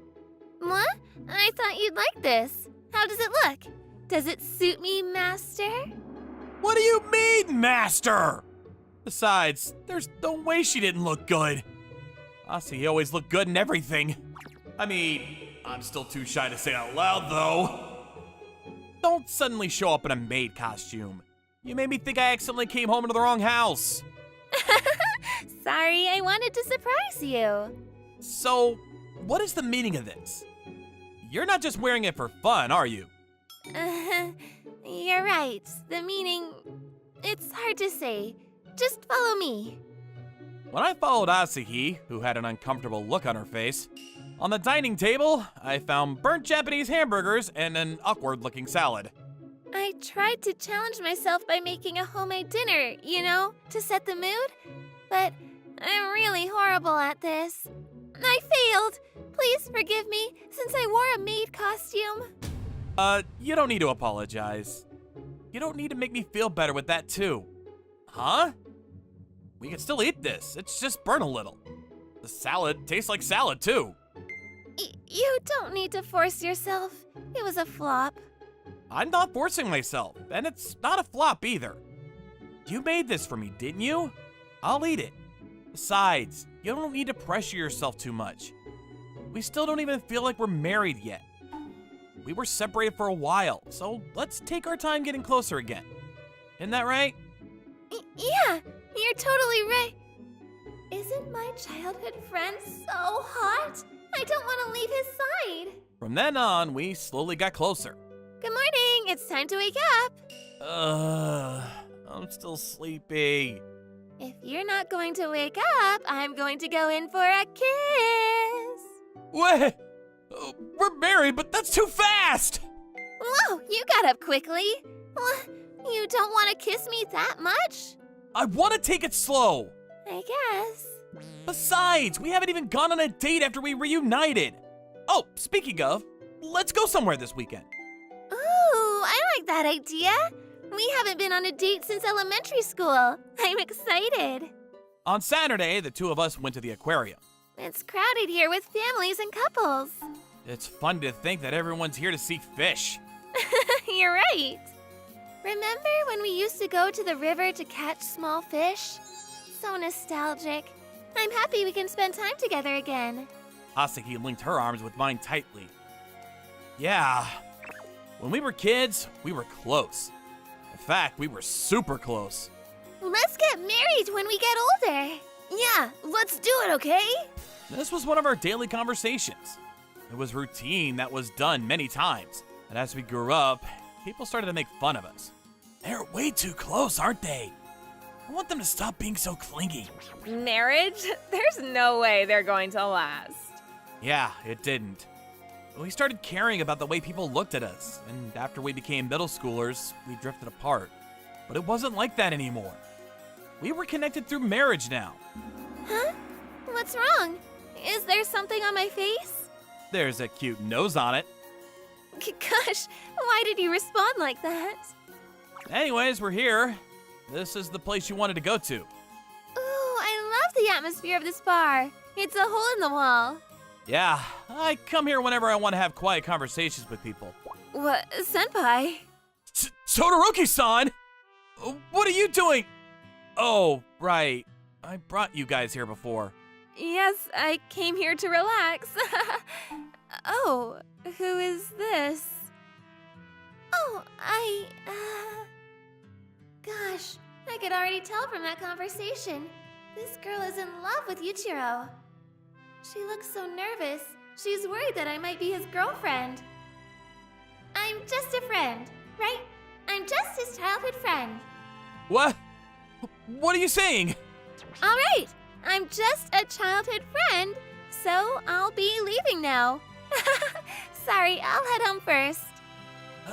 What? I thought you'd like this. How does it look? Does it suit me, Master? What do you mean, Master? Besides, there's no way she didn't look good. Asahi always looked good in everything. I mean, I'm still too shy to say it out loud, though. Don't suddenly show up in a maid costume. You made me think I accidentally came home to the wrong house. Sorry, I wanted to surprise you. So, what is the meaning of this? You're not just wearing it for fun, are you? You're right. The meaning... It's hard to say. Just follow me. When I followed Asahi, who had an uncomfortable look on her face, on the dining table, I found burnt Japanese hamburgers and an awkward-looking salad. I tried to challenge myself by making a homemade dinner, to set the mood. But I'm really horrible at this. I failed. Please forgive me, since I wore a maid costume. You don't need to apologize. You don't need to make me feel better with that, too. Huh? We can still eat this. It's just burnt a little. The salad tastes like salad, too. You don't need to force yourself. It was a flop. I'm not forcing myself, and it's not a flop either. You made this for me, didn't you? I'll eat it. Besides, you don't need to pressure yourself too much. We still don't even feel like we're married yet. We were separated for a while, so let's take our time getting closer again. Isn't that right? Yeah, you're totally right. Isn't my childhood friend so hot? I don't want to leave his side. From then on, we slowly got closer. Good morning. It's time to wake up. I'm still sleepy. If you're not going to wake up, I'm going to go in for a kiss. What? We're married, but that's too fast! Whoa, you got up quickly. You don't want to kiss me that much? I want to take it slow. I guess. Besides, we haven't even gone on a date after we reunited. Oh, speaking of, let's go somewhere this weekend. Ooh, I like that idea. We haven't been on a date since elementary school. I'm excited. On Saturday, the two of us went to the aquarium. It's crowded here with families and couples. It's fun to think that everyone's here to see fish. You're right. Remember when we used to go to the river to catch small fish? So nostalgic. I'm happy we can spend time together again. Asahi linked her arms with mine tightly. Yeah, when we were kids, we were close. In fact, we were super close. Let's get married when we get older. Yeah, let's do it, okay? This was one of our daily conversations. It was routine that was done many times. And as we grew up, people started to make fun of us. They're way too close, aren't they? I want them to stop being so clingy. Marriage? There's no way they're going to last. Yeah, it didn't. We started caring about the way people looked at us, and after we became middle schoolers, we drifted apart. But it wasn't like that anymore. We were connected through marriage now. Huh? What's wrong? Is there something on my face? There's a cute nose on it. Gosh, why did you respond like that? Anyways, we're here. This is the place you wanted to go to. Ooh, I love the atmosphere of this bar. It's a hole in the wall. Yeah, I come here whenever I want to have quiet conversations with people. What, senpai? Todoroki-san! What are you doing? Oh, right. I brought you guys here before. Yes, I came here to relax. Oh, who is this? Oh, Gosh, I could already tell from that conversation. This girl is in love with Yuichiro. She looks so nervous. She's worried that I might be his girlfriend. I'm just a friend, right? I'm just his childhood friend. What? What are you saying? All right, I'm just a childhood friend, so I'll be leaving now. Sorry, I'll head home first.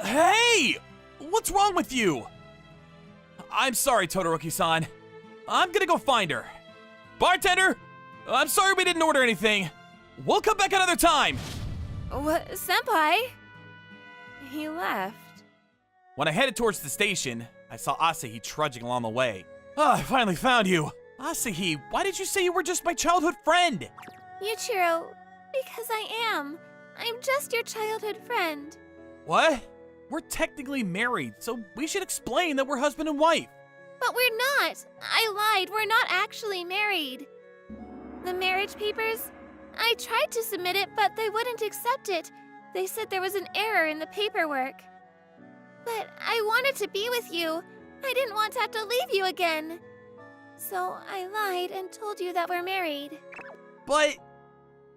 Hey! What's wrong with you? I'm sorry, Todoroki-san. I'm gonna go find her. Bartender! I'm sorry we didn't order anything. We'll come back another time. What, senpai? He left. When I headed towards the station, I saw Asahi trudging along the way. Oh, I finally found you. Asahi, why did you say you were just my childhood friend? Yuichiro, because I am. I'm just your childhood friend. What? We're technically married, so we should explain that we're husband and wife. But we're not. I lied. We're not actually married. The marriage papers? I tried to submit it, but they wouldn't accept it. They said there was an error in the paperwork. But I wanted to be with you. I didn't want to have to leave you again. So I lied and told you that we're married. But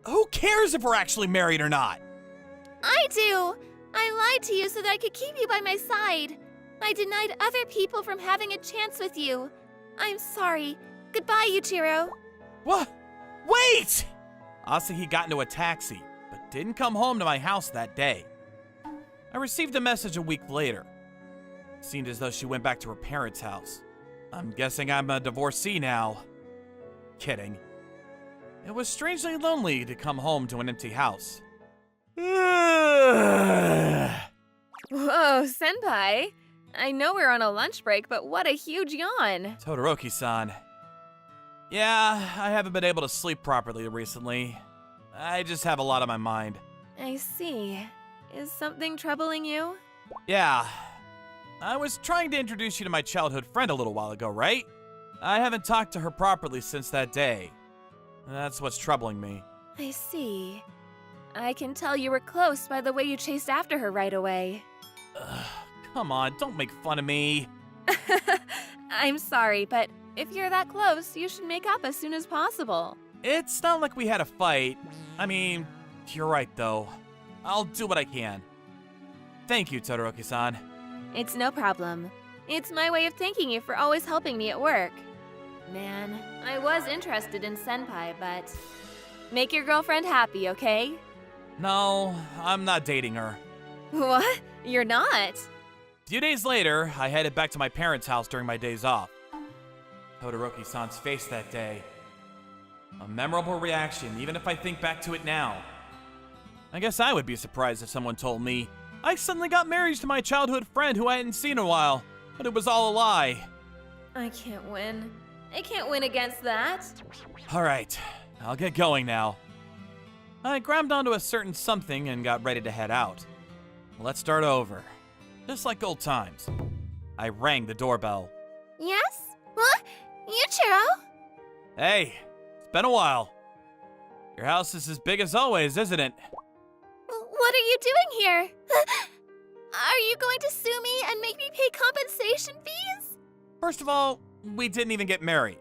who cares if we're actually married or not? I do! I lied to you so that I could keep you by my side. I denied other people from having a chance with you. I'm sorry. Goodbye, Yuichiro. What? Wait! Asahi got into a taxi, but didn't come home to my house that day. I received a message a week later. It seemed as though she went back to her parents' house. I'm guessing I'm a divorcee now. Kidding. It was strangely lonely to come home to an empty house. Whoa, senpai. I know we're on a lunch break, but what a huge yawn. Todoroki-san. Yeah, I haven't been able to sleep properly recently. I just have a lot on my mind. I see. Is something troubling you? Yeah. I was trying to introduce you to my childhood friend a little while ago, right? I haven't talked to her properly since that day. That's what's troubling me. I see. I can tell you were close by the way you chased after her right away. Ugh, come on, don't make fun of me. I'm sorry, but if you're that close, you should make up as soon as possible. It's not like we had a fight. I mean, you're right though. I'll do what I can. Thank you, Todoroki-san. It's no problem. It's my way of thanking you for always helping me at work. Man, I was interested in senpai, but make your girlfriend happy, okay? No, I'm not dating her. What? You're not? A few days later, I headed back to my parents' house during my days off. Todoroki-san's face that day. A memorable reaction, even if I think back to it now. I guess I would be surprised if someone told me I suddenly got married to my childhood friend who I hadn't seen in a while, but it was all a lie. I can't win. I can't win against that. Alright, I'll get going now. I grabbed onto a certain something and got ready to head out. Let's start over. Just like old times. I rang the doorbell. Yes? What? Yuichiro? Hey, it's been a while. Your house is as big as always, isn't it? What are you doing here? Are you going to sue me and make me pay compensation fees? First of all, we didn't even get married.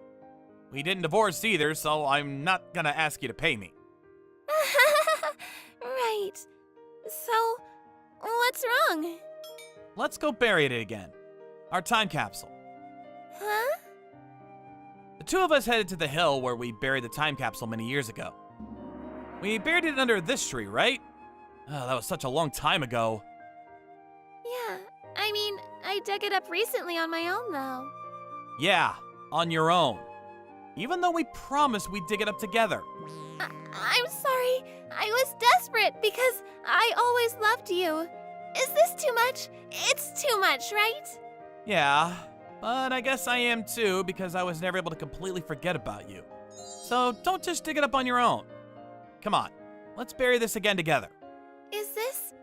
We didn't divorce either, so I'm not gonna ask you to pay me. Right. So, what's wrong? Let's go bury it again. Our time capsule. Huh? The two of us headed to the hill where we buried the time capsule many years ago. We buried it under this tree, right? Oh, that was such a long time ago. Yeah. I mean, I dug it up recently on my own, though. Yeah, on your own. Even though we promised we'd dig it up together. I'm sorry. I was desperate because I always loved you. Is this too much? It's too much, right? Yeah, but I guess I am too because I was never able to completely forget about you. So don't just dig it up on your own. Come on, let's bury this again together. Is this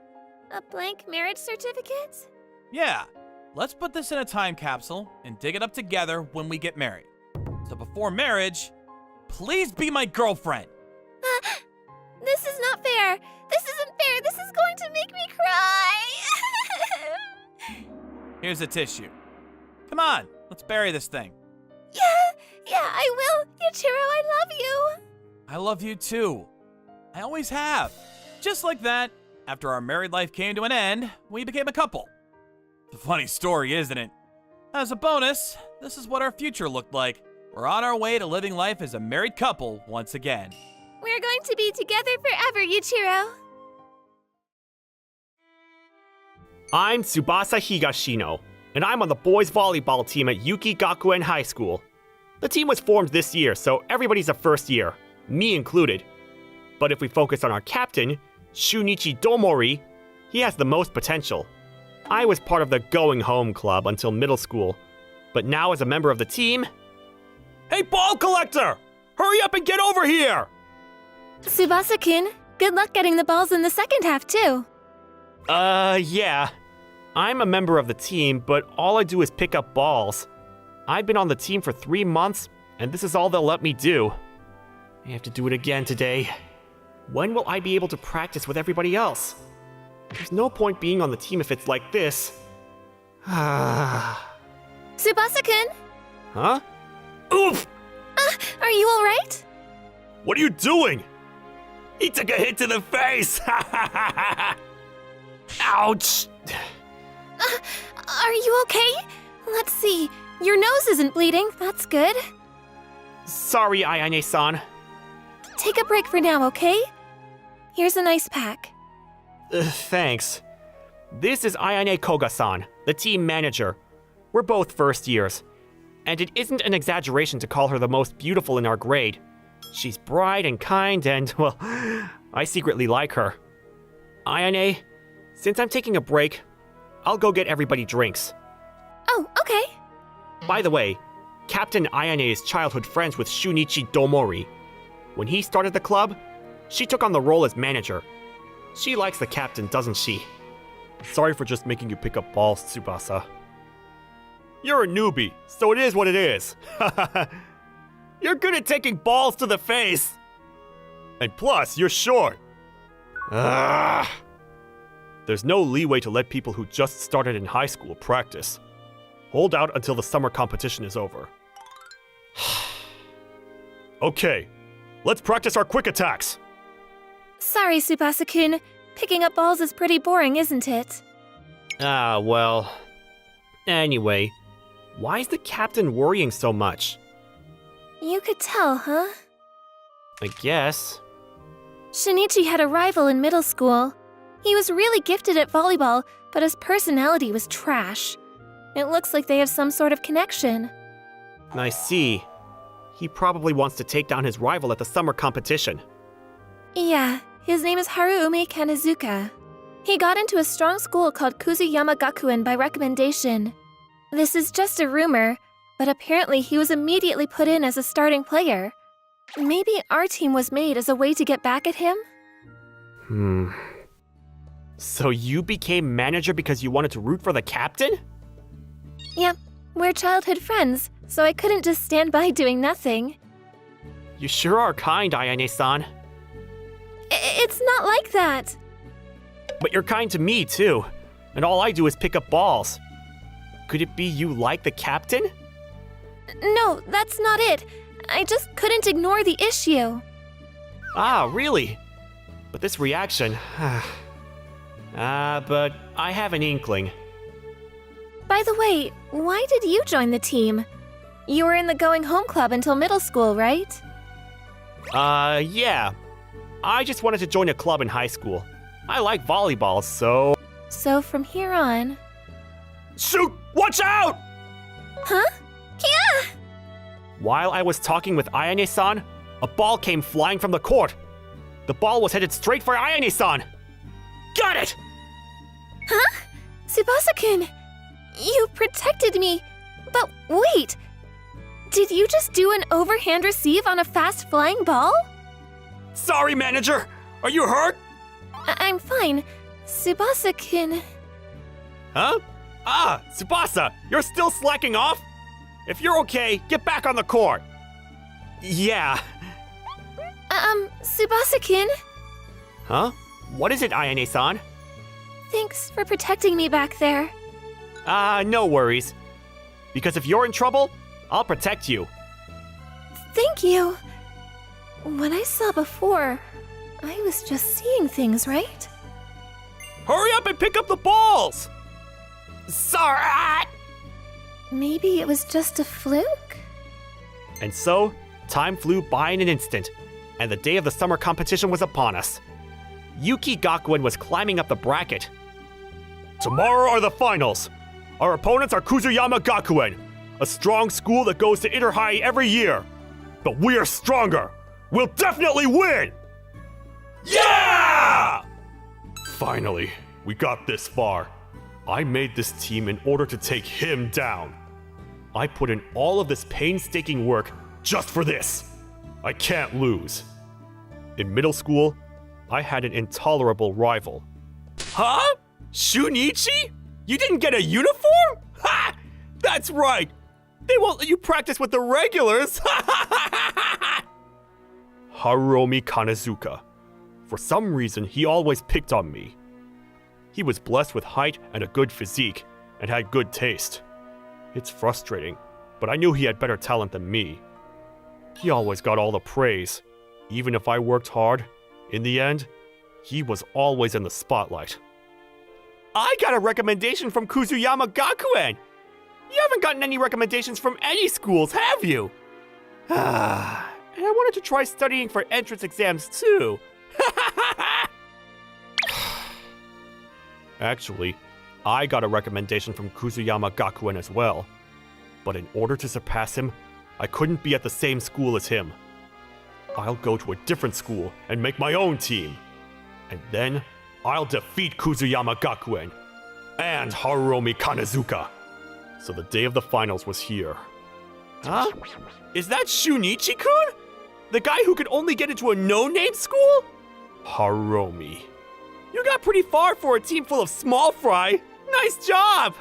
a blank marriage certificate? Yeah, let's put this in a time capsule and dig it up together when we get married. So before marriage, please be my girlfriend. This is not fair. This isn't fair. This is going to make me cry. Here's a tissue. Come on, let's bury this thing. Yeah, I will. Yuichiro, I love you. I love you too. I always have. Just like that, after our married life came to an end, we became a couple. It's a funny story, isn't it? As a bonus, this is what our future looked like. We're on our way to living life as a married couple once again. We're going to be together forever, Yuichiro. I'm Tsubasa Higashino, and I'm on the boys' volleyball team at Yuki Gakuen High School. The team was formed this year, so everybody's a first year, me included. But if we focus on our captain, Shunichi Domori, he has the most potential. I was part of the Going Home Club until middle school, but now as a member of the team... Hey, ball collector! Hurry up and get over here! Tsubasa-kun, good luck getting the balls in the second half, too. Yeah. I'm a member of the team, but all I do is pick up balls. I've been on the team for 3 months, and this is all they'll let me do. I have to do it again today. When will I be able to practice with everybody else? There's no point being on the team if it's like this. Tsubasa-kun, Huh? Oof! are you all right? What are you doing? He took a hit to the face! Ouch! Are you okay? Let's see. Your nose isn't bleeding. That's good. Sorry, Ayane-san. Take a break for now, okay? Here's an ice pack. Thanks. This is Ayane Koga-san, the team manager. We're both first years. And it isn't an exaggeration to call her the most beautiful in our grade. She's bright and kind and, well, I secretly like her. Ayane, since I'm taking a break, I'll go get everybody drinks. Oh, okay. By the way, Captain Ayane is childhood friends with Shunichi Domori. When he started the club, she took on the role as manager. She likes the captain, doesn't she? Sorry for just making you pick up balls, Tsubasa. You're a newbie, so it is what it is. You're good at taking balls to the face. And plus, you're short. There's no leeway to let people who just started in high school practice. Hold out until the summer competition is over. Okay, let's practice our quick attacks. Sorry, Tsubasa-kun. Picking up balls is pretty boring, isn't it? Well... Anyway, why is the captain worrying so much? You could tell, huh? I guess. Shinichi had a rival in middle school. He was really gifted at volleyball, but his personality was trash. It looks like they have some sort of connection. I see. He probably wants to take down his rival at the summer competition. Yeah, his name is Haruumi Kanazuka. He got into a strong school called Kuzuyama Gakuen by recommendation. This is just a rumor, but apparently he was immediately put in as a starting player. Maybe our team was made as a way to get back at him? So you became manager because you wanted to root for the captain? Yep, we're childhood friends, so I couldn't just stand by doing nothing. You sure are kind, Ayane-san. It's not like that. But you're kind to me, too. And all I do is pick up balls. Could it be you like the captain? No, that's not it. I just couldn't ignore the issue. Ah, really? But this reaction... but I have an inkling. By the way, why did you join the team? You were in the Going Home Club until middle school, right? Yeah. I just wanted to join a club in high school. I like volleyball, so... So from here on... Shoot! Watch out! Huh? Yeah! While I was talking with Ayane-san, a ball came flying from the court. The ball was headed straight for Ayane-san. Got it! Huh? Tsubasa-kun, you protected me. But wait, did you just do an overhand receive on a fast-flying ball? Sorry, manager. Are you hurt? I'm fine. Tsubasa-kun... Huh? Ah, Tsubasa, you're still slacking off? If you're okay, get back on the court. Yeah. Tsubasa-kun? Huh? What is it, Ayane-san? Thanks for protecting me back there. No worries. Because if you're in trouble, I'll protect you. Thank you. What I saw before, I was just seeing things, right? Hurry up and pick up the balls! Sorry! Maybe it was just a fluke? And so, time flew by in an instant, and the day of the summer competition was upon us. Yuki Gakuen was climbing up the bracket. Tomorrow are the finals. Our opponents are Kuzuyama Gakuen, a strong school that goes to Inter-High every year. But we are stronger. We'll definitely win! Yeah! Finally, we got this far. I made this team in order to take him down. I put in all of this painstaking work just for this. I can't lose. In middle school, I had an intolerable rival. Huh? Shunichi? You didn't get a uniform? Ha! That's right. They won't let you practice with the regulars. Haruomi Kanazuka. For some reason, he always picked on me. He was blessed with height and a good physique, and had good taste. It's frustrating, but I knew he had better talent than me. He always got all the praise. Even if I worked hard, in the end, he was always in the spotlight. I got a recommendation from Kuzuyama Gakuen! You haven't gotten any recommendations from any schools, have you? And I wanted to try studying for entrance exams too. Actually, I got a recommendation from Kuzuyama Gakuen as well. But in order to surpass him, I couldn't be at the same school as him. I'll go to a different school and make my own team. And then, I'll defeat Kuzuyama Gakuen and Haruomi Kanazuka. So the day of the finals was here. Huh? Is that Shunichi-kun? The guy who could only get into a no-name school? Haruomi. You got pretty far for a team full of small fry. Nice job!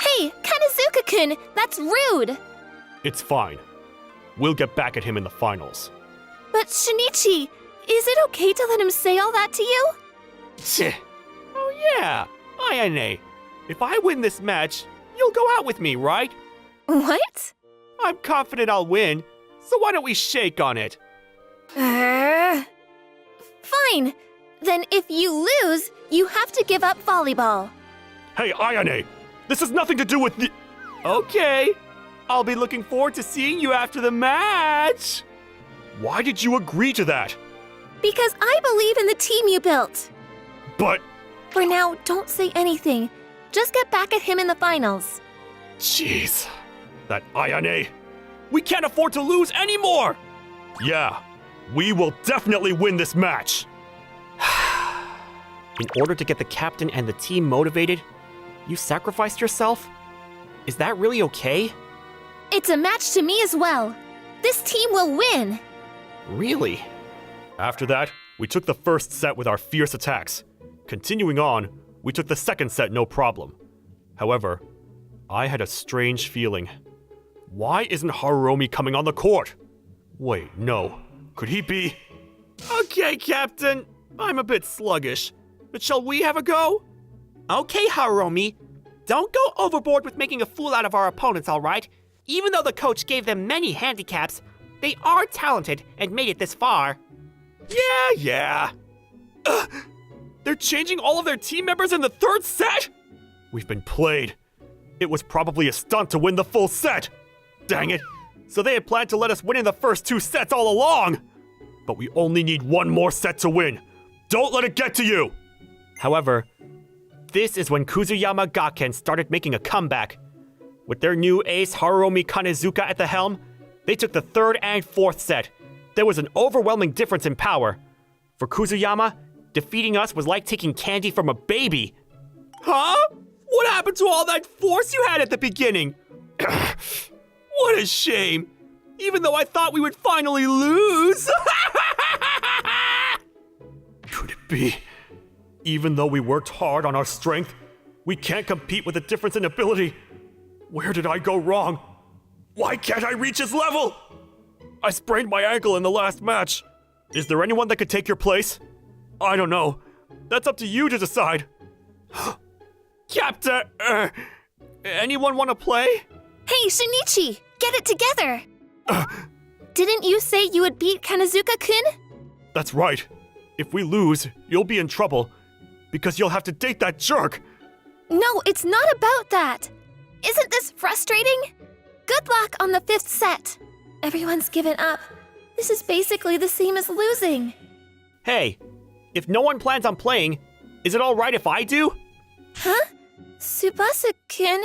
Hey, Kanazuka-kun, that's rude! It's fine. We'll get back at him in the finals. But Shinichi, is it okay to let him say all that to you? Tch. Oh yeah, Ayane. If I win this match, you'll go out with me, right? What? I'm confident I'll win, so why don't we shake on it? Fine. Then if you lose, you have to give up volleyball. Hey, Ayane! This has nothing to do with the... Okay. I'll be looking forward to seeing you after the match. Why did you agree to that? Because I believe in the team you built. But... For now, don't say anything. Just get back at him in the finals. Jeez. That Ayane. We can't afford to lose anymore! Yeah, we will definitely win this match. In order to get the captain and the team motivated, you sacrificed yourself? Is that really okay? It's a match to me as well. This team will win. Really? After that, we took the first set with our fierce attacks. Continuing on, we took the second set no problem. However, I had a strange feeling. Why isn't Haruomi coming on the court? Wait, no. Could he be... Okay, Captain. I'm a bit sluggish. But shall we have a go? Okay, Haruomi. Don't go overboard with making a fool out of our opponents, alright? Even though the coach gave them many handicaps, they are talented and made it this far. Yeah. They're changing all of their team members in the third set? We've been played. It was probably a stunt to win the full set. Dang it. So they had planned to let us win in the first 2 sets all along. But we only need 1 more set to win. Don't let it get to you. However, this is when Kuzuyama Gakken started making a comeback. With their new ace Haruomi Kanezuka at the helm, they took the 3rd and 4th set. There was an overwhelming difference in power. For Kuzuyama, defeating us was like taking candy from a baby. Huh? What happened to all that force you had at the beginning? What a shame. Even though I thought we would finally lose. Could it be? Even though we worked hard on our strength, we can't compete with the difference in ability. Where did I go wrong? Why can't I reach his level? I sprained my ankle in the last match. Is there anyone that could take your place? I don't know. That's up to you to decide. Captain, anyone want to play? Hey, Shinichi, get it together. Didn't you say you would beat Kanazuka-kun? That's right. If we lose, you'll be in trouble. Because you'll have to date that jerk. No, it's not about that. Isn't this frustrating? Good luck on the 5th set. Everyone's given up. This is basically the same as losing. Hey, if no one plans on playing, is it alright if I do? Huh? Tsubasa-kun?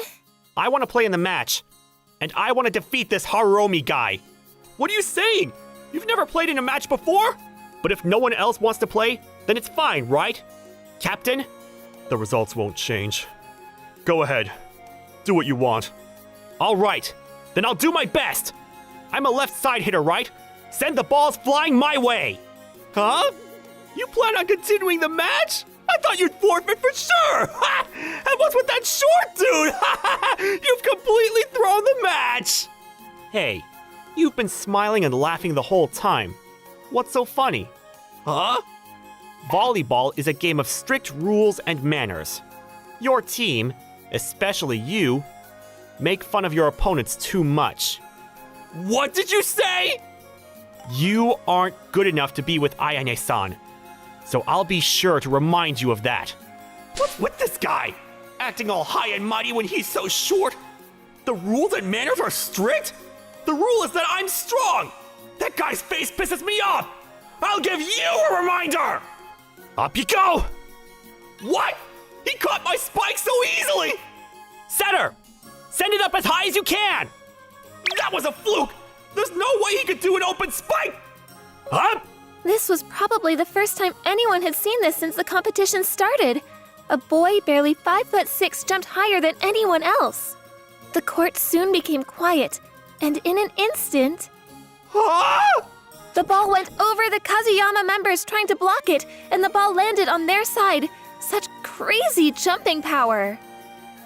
I want to play in the match. And I want to defeat this Haruomi guy. What are you saying? You've never played in a match before? But if no one else wants to play, then it's fine, right? Captain? The results won't change. Go ahead. Do what you want. All right. Then I'll do my best. I'm a left side hitter, right? Send the balls flying my way. Huh? You plan on continuing the match? I thought you'd forfeit for sure. And what's with that short dude? You've completely thrown the match. Hey, you've been smiling and laughing the whole time. What's so funny? Huh? Volleyball is a game of strict rules and manners. Your team, especially you, make fun of your opponents too much. What did you say? You aren't good enough to be with Ayane-san, so I'll be sure to remind you of that. What's with this guy? Acting all high and mighty when he's so short? The rules and manners are strict? The rule is that I'm strong! That guy's face pisses me off! I'll give you a reminder! Up you go! What? He caught my spike so easily! Setter! Send it up as high as you can! That was a fluke! There's no way he could do an open spike! Huh? This was probably the first time anyone had seen this since the competition started. A boy barely 5'6" jumped higher than anyone else. The court soon became quiet, and in an instant... Huh? The ball went over the Kazuyama members trying to block it, and the ball landed on their side. Such crazy jumping power.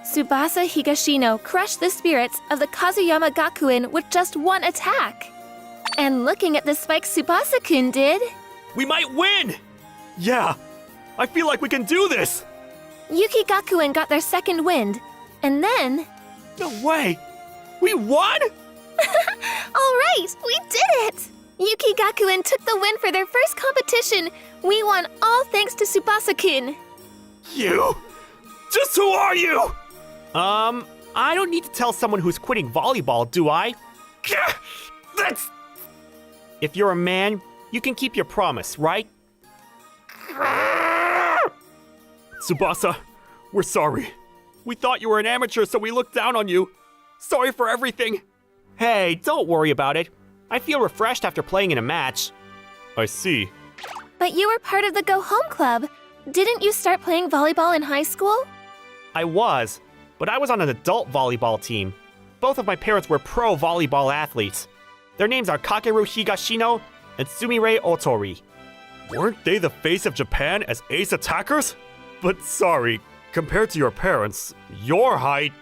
Tsubasa Higashino crushed the spirits of the Kazuyama Gakuen with just one attack. And looking at the spike Tsubasa-kun did... We might win! Yeah, I feel like we can do this! Yuki Gakuen got their second wind, and then... No way! We won?! All right, we did it! Yuki Gakuen took the win for their first competition. We won all thanks to Tsubasa-kun. You? Just who are you? I don't need to tell someone who's quitting volleyball, do I? That's... If you're a man, you can keep your promise, right? Tsubasa, we're sorry. We thought you were an amateur, so we looked down on you. Sorry for everything. Hey, don't worry about it. I feel refreshed after playing in a match. I see. But you were part of the Go Home Club. Didn't you start playing volleyball in high school? I was, but I was on an adult volleyball team. Both of my parents were pro volleyball athletes. Their names are Kakeru Higashino and Sumire Otori. Weren't they the face of Japan as ace attackers? But sorry, compared to your parents, your height...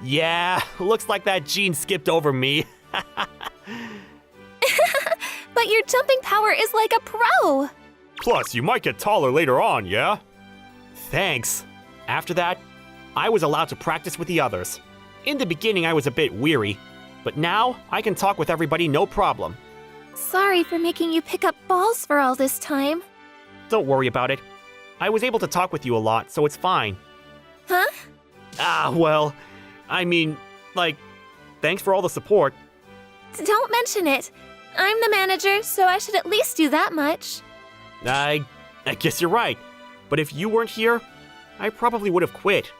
Yeah, looks like that gene skipped over me. But your jumping power is like a pro! Plus, you might get taller later on, yeah? Thanks. After that, I was allowed to practice with the others. In the beginning, I was a bit weary, but now I can talk with everybody no problem. Sorry for making you pick up balls for all this time. Don't worry about it. I was able to talk with you a lot, so it's fine. Huh? Well, I mean, like, thanks for all the support. Don't mention it. I'm the manager, so I should at least do that much. I guess you're right. But if you weren't here, I probably would have quit.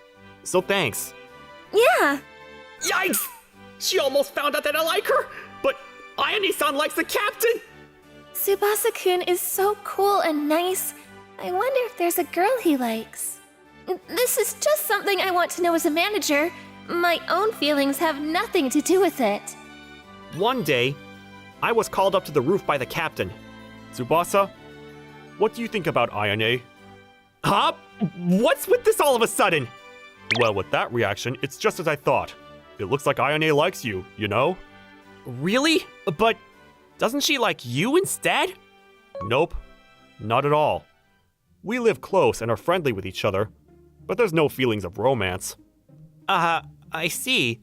So thanks. Yeah. Yikes! She almost found out that I like her, but Ayane-san likes the captain! Tsubasa-kun is so cool and nice. I wonder if there's a girl he likes. This is just something I want to know as a manager. My own feelings have nothing to do with it. One day, I was called up to the roof by the captain. Tsubasa, what do you think about Ayane? Huh? What's with this all of a sudden? Well, with that reaction, it's just as I thought. It looks like Ayane likes you, you know? Really? But doesn't she like you instead? Nope, not at all. We live close and are friendly with each other, but there's no feelings of romance. I see.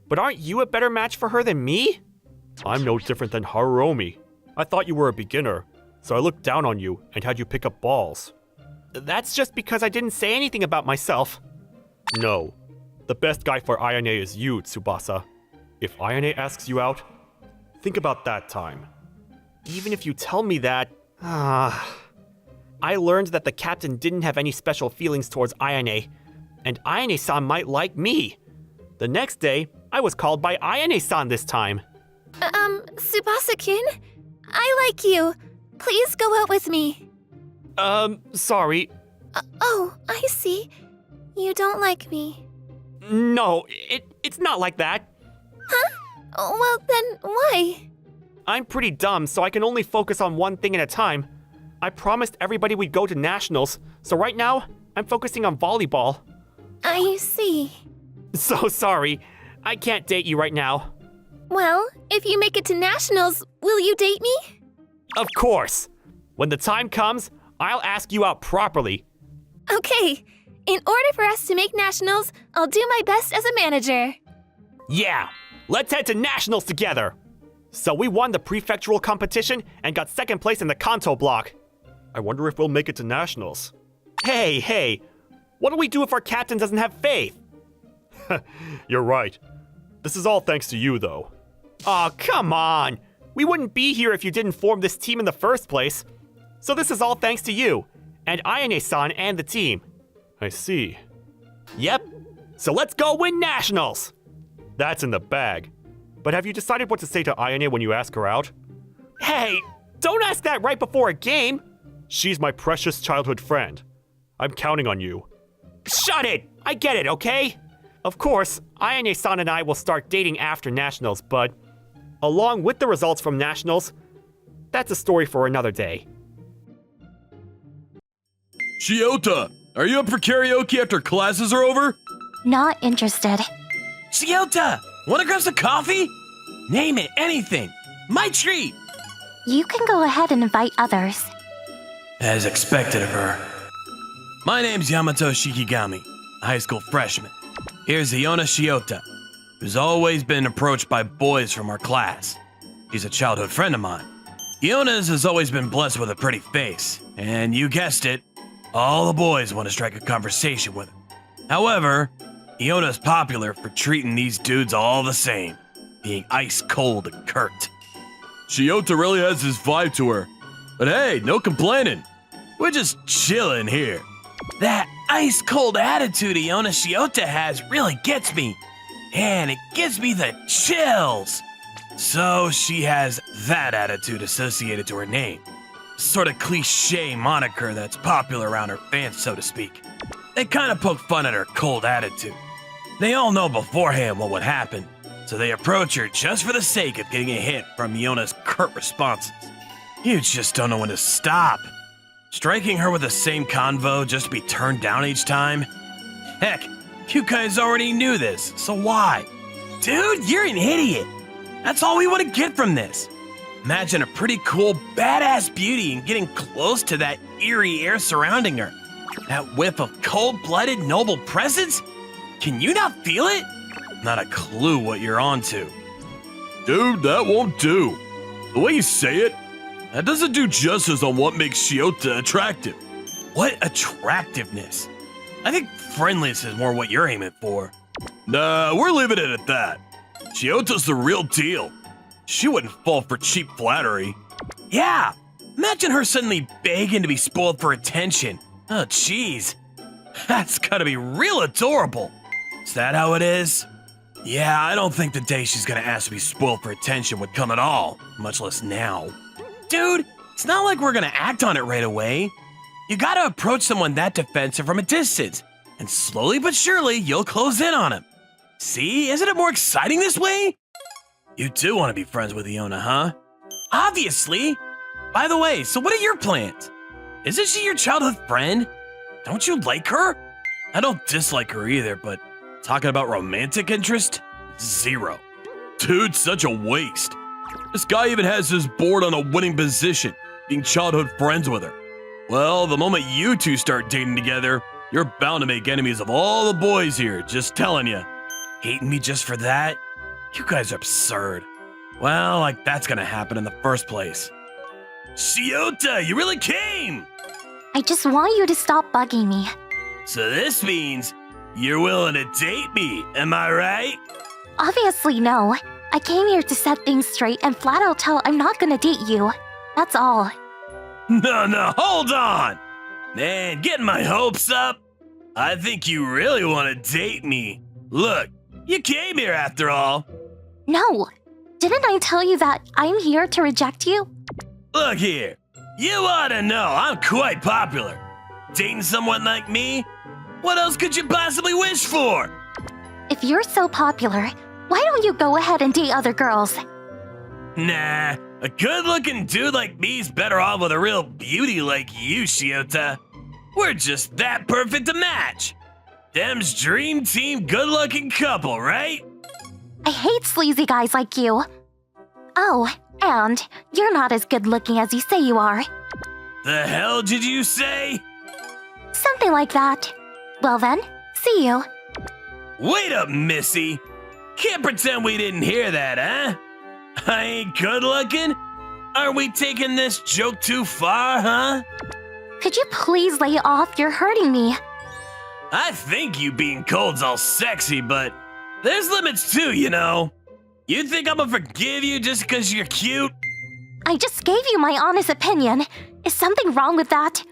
But aren't you a better match for her than me? I'm no different than Haruomi. I thought you were a beginner, so I looked down on you and had you pick up balls. That's just because I didn't say anything about myself. No. The best guy for Ayane is you, Tsubasa. If Ayane asks you out, think about that time. Even if you tell me that... I learned that the captain didn't have any special feelings towards Ayane, and Ayane-san might like me. The next day, I was called by Ayane-san this time. Tsubasa-kun? I like you. Please go out with me. Sorry. Oh, I see. You don't like me. No, it's not like that. Huh? Well, then why? I'm pretty dumb, so I can only focus on one thing at a time. I promised everybody we'd go to nationals, so right now, I'm focusing on volleyball. I see. So sorry. I can't date you right now. Well, if you make it to nationals, will you date me? Of course. When the time comes, I'll ask you out properly. Okay. In order for us to make nationals, I'll do my best as a manager. Yeah, let's head to nationals together. So we won the prefectural competition and got second place in the Kanto block. I wonder if we'll make it to nationals. Hey, what do we do if our captain doesn't have faith? You're right. This is all thanks to you, though. Aw, come on. We wouldn't be here if you didn't form this team in the first place. So this is all thanks to you, and Ayane-san and the team. I see. Yep. So let's go win nationals! That's in the bag. But have you decided what to say to Ayane when you ask her out? Hey, don't ask that right before a game! She's my precious childhood friend. I'm counting on you. Shut it! I get it, okay? Of course, Ayane-san and I will start dating after nationals, but along with the results from nationals, that's a story for another day. Shiota, are you up for karaoke after classes are over? Not interested. Shiota, wanna grab some coffee? Name it, anything. My treat. You can go ahead and invite others. As expected of her. My name's Yamato Shikigami, a high school freshman. Here's Iona Shiota, who's always been approached by boys from our class. She's a childhood friend of mine. Iona's has always been blessed with a pretty face, and you guessed it, all the boys want to strike a conversation with her. However, Iona's popular for treating these dudes all the same, being ice cold and curt. Shiota really has this vibe to her. But hey, no complaining. We're just chilling here. That ice cold attitude Iona Shiota has really gets me, and it gives me the chills. So she has that attitude associated to her name. Sort of cliche moniker that's popular around her fans, so to speak. They kind of poke fun at her cold attitude. They all know beforehand what would happen, so they approach her just for the sake of getting a hit from Iona's curt responses. You just don't know when to stop. Striking her with the same convo just to be turned down each time? Heck, you guys already knew this, so why? Dude, you're an idiot. That's all we want to get from this. Imagine a pretty cool, badass beauty and getting close to that eerie air surrounding her. That whiff of cold-blooded, noble presence? Can you not feel it? Not a clue what you're onto. Dude, that won't do. The way you say it, that doesn't do justice on what makes Shiota attractive. What attractiveness? I think friendliness is more what you're aiming for. Nah, we're leaving it at that. Shiota's the real deal. She wouldn't fall for cheap flattery. Yeah, imagine her suddenly begging to be spoiled for attention. Oh, jeez. That's gotta be real adorable. Is that how it is? Yeah, I don't think the day she's gonna ask to be spoiled for attention would come at all, much less now. Dude, it's not like we're gonna act on it right away. You gotta approach someone that defensive from a distance, and slowly but surely, you'll close in on him. See, isn't it more exciting this way? You do want to be friends with Iona, huh? Obviously. By the way, so what are your plans? Isn't she your childhood friend? Don't you like her? I don't dislike her either, but talking about romantic interest? Zero. Dude, such a waste. This guy even has his board on a winning position, being childhood friends with her. Well, the moment you two start dating together, you're bound to make enemies of all the boys here, just telling you. Hating me just for that? You guys are absurd. Well, like that's gonna happen in the first place. Shiota, you really came! I just want you to stop bugging me. So this means you're willing to date me, am I right? Obviously, no. I came here to set things straight and flat out tell I'm not gonna date you. That's all. No, hold on! Man, getting my hopes up? I think you really want to date me. Look, you came here after all. No. Didn't I tell you that I'm here to reject you? Look here, you ought to know I'm quite popular. Dating someone like me? What else could you possibly wish for? If you're so popular, why don't you go ahead and date other girls? Nah, a good-looking dude like me's better off with a real beauty like you, Shiota. We're just that perfect a match. Them's dream team good-looking couple, right? I hate sleazy guys like you. Oh, and you're not as good looking as you say you are. The hell did you say? Something like that. Well then, see you. Wait up, Missy. Can't pretend we didn't hear that, huh? I ain't good looking? Are we taking this joke too far, huh? Could you please lay off? You're hurting me. I think you being cold's all sexy, but there's limits too, you know. You think I'm gonna forgive you just because you're cute? I just gave you my honest opinion. Is something wrong with that?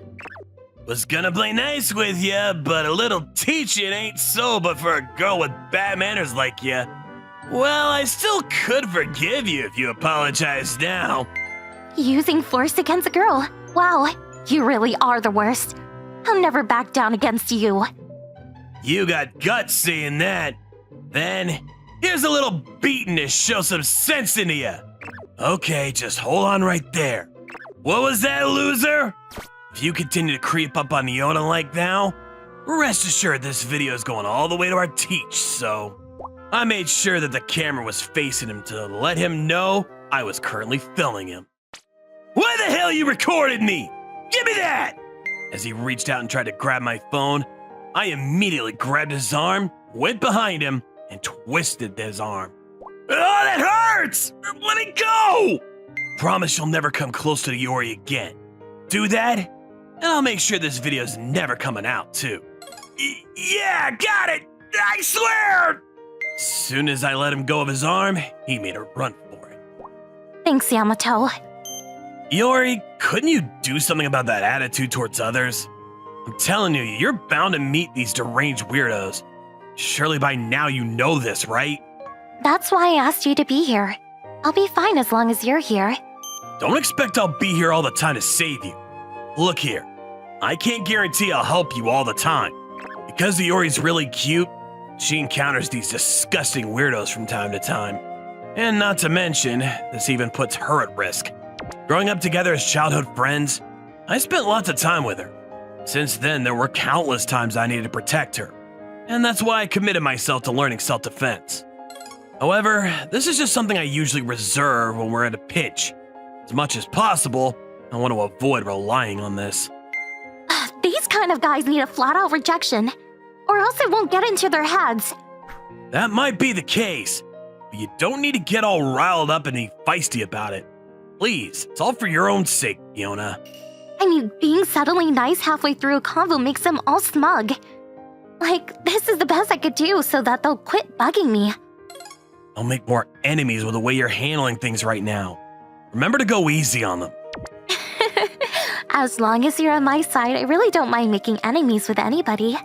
Was gonna play nice with ya, but a little teaching ain't so but for a girl with bad manners like ya. Well, I still could forgive you if you apologize now. Using force against a girl. Wow, you really are the worst. I'll never back down against you. You got guts saying that. Then, here's a little beating to show some sense into you. Okay, just hold on right there. What was that, loser? If you continue to creep up on Iona like now, rest assured this video is going all the way to our teach, so... I made sure that the camera was facing him to let him know I was currently filming him. Why the hell you recorded me? Give me that! As he reached out and tried to grab my phone, I immediately grabbed his arm, went behind him, and twisted his arm. Oh, that hurts! Let me go! Promise you'll never come close to the Yori again. Do that, and I'll make sure this video's never coming out, too. Yeah, got it! I swear! Soon as I let him go of his arm, he made a run for it. Thanks, Yamato. Iori, couldn't you do something about that attitude towards others? I'm telling you, you're bound to meet these deranged weirdos. Surely by now you know this, right? That's why I asked you to be here. I'll be fine as long as you're here. Don't expect I'll be here all the time to save you. Look here, I can't guarantee I'll help you all the time. Because Iori's really cute, she encounters these disgusting weirdos from time to time. And not to mention, this even puts her at risk. Growing up together as childhood friends, I spent lots of time with her. Since then, there were countless times I needed to protect her. And that's why I committed myself to learning self-defense. However, this is just something I usually reserve when we're at a pinch. As much as possible, I want to avoid relying on this. These kind of guys need a flat-out rejection, or else it won't get into their heads. That might be the case, but you don't need to get all riled up and be feisty about it. Please, it's all for your own sake, Fiona. I mean, being subtly nice halfway through a convo makes them all smug. Like, this is the best I could do so that they'll quit bugging me. I'll make more enemies with the way you're handling things right now. Remember to go easy on them. As long as you're on my side, I really don't mind making enemies with anybody.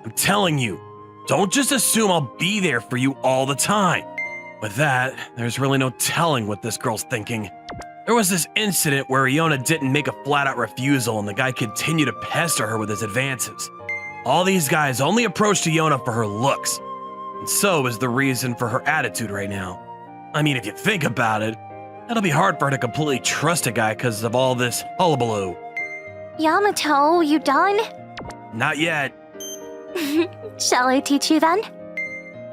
I'm telling you, don't just assume I'll be there for you all the time. With that, there's really no telling what this girl's thinking. There was this incident where Iona didn't make a flat-out refusal and the guy continued to pester her with his advances. All these guys only approached Iona for her looks, and so is the reason for her attitude right now. I mean, if you think about it, it'll be hard for her to completely trust a guy because of all this hullabaloo. Yamato, you done? Not yet. Shall I teach you then?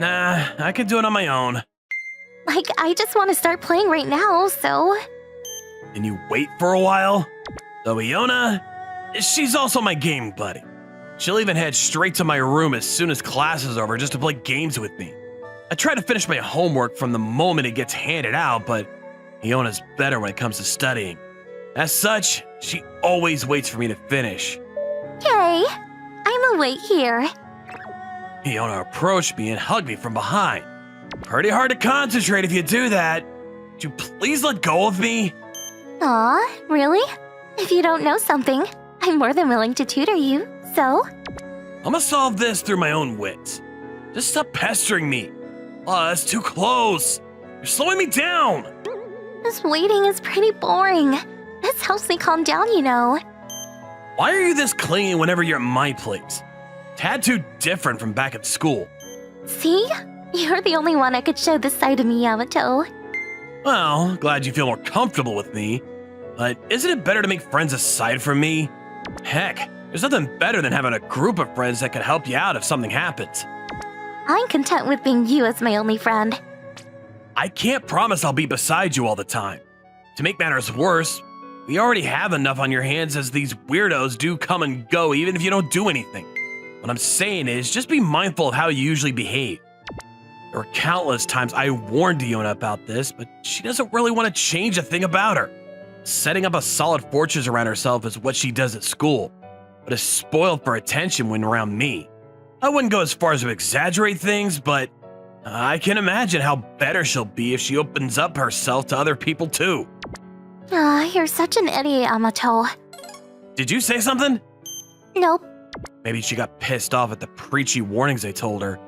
Nah, I can do it on my own. Like, I just want to start playing right now, so... Can you wait for a while? So Iona, she's also my gaming buddy. She'll even head straight to my room as soon as class is over just to play games with me. I try to finish my homework from the moment it gets handed out, but Iona's better when it comes to studying. As such, she always waits for me to finish. Yay! I'ma wait here. Iona approached me and hugged me from behind. Pretty hard to concentrate if you do that. Would you please let go of me? Aw, really? If you don't know something, I'm more than willing to tutor you, so? I'm gonna solve this through my own wits. Just stop pestering me. That's too close. You're slowing me down. This waiting is pretty boring. This helps me calm down, you know. Why are you this clingy whenever you're at my place? Tad too different from back at school. See? You're the only one I could show this side of me, Yamato. Well, glad you feel more comfortable with me. But isn't it better to make friends aside from me? Heck, there's nothing better than having a group of friends that can help you out if something happens. I'm content with being you as my only friend. I can't promise I'll be beside you all the time. To make matters worse, we already have enough on your hands as these weirdos do come and go even if you don't do anything. What I'm saying is just be mindful of how you usually behave. There were countless times I warned Iona about this, but she doesn't really want to change a thing about her. Setting up a solid fortress around herself is what she does at school, but is spoiled for attention when around me. I wouldn't go as far as to exaggerate things, but I can imagine how better she'll be if she opens up herself to other people too. You're such an idiot, Yamato. Did you say something? Nope. Maybe she got pissed off at the preachy warnings I told her.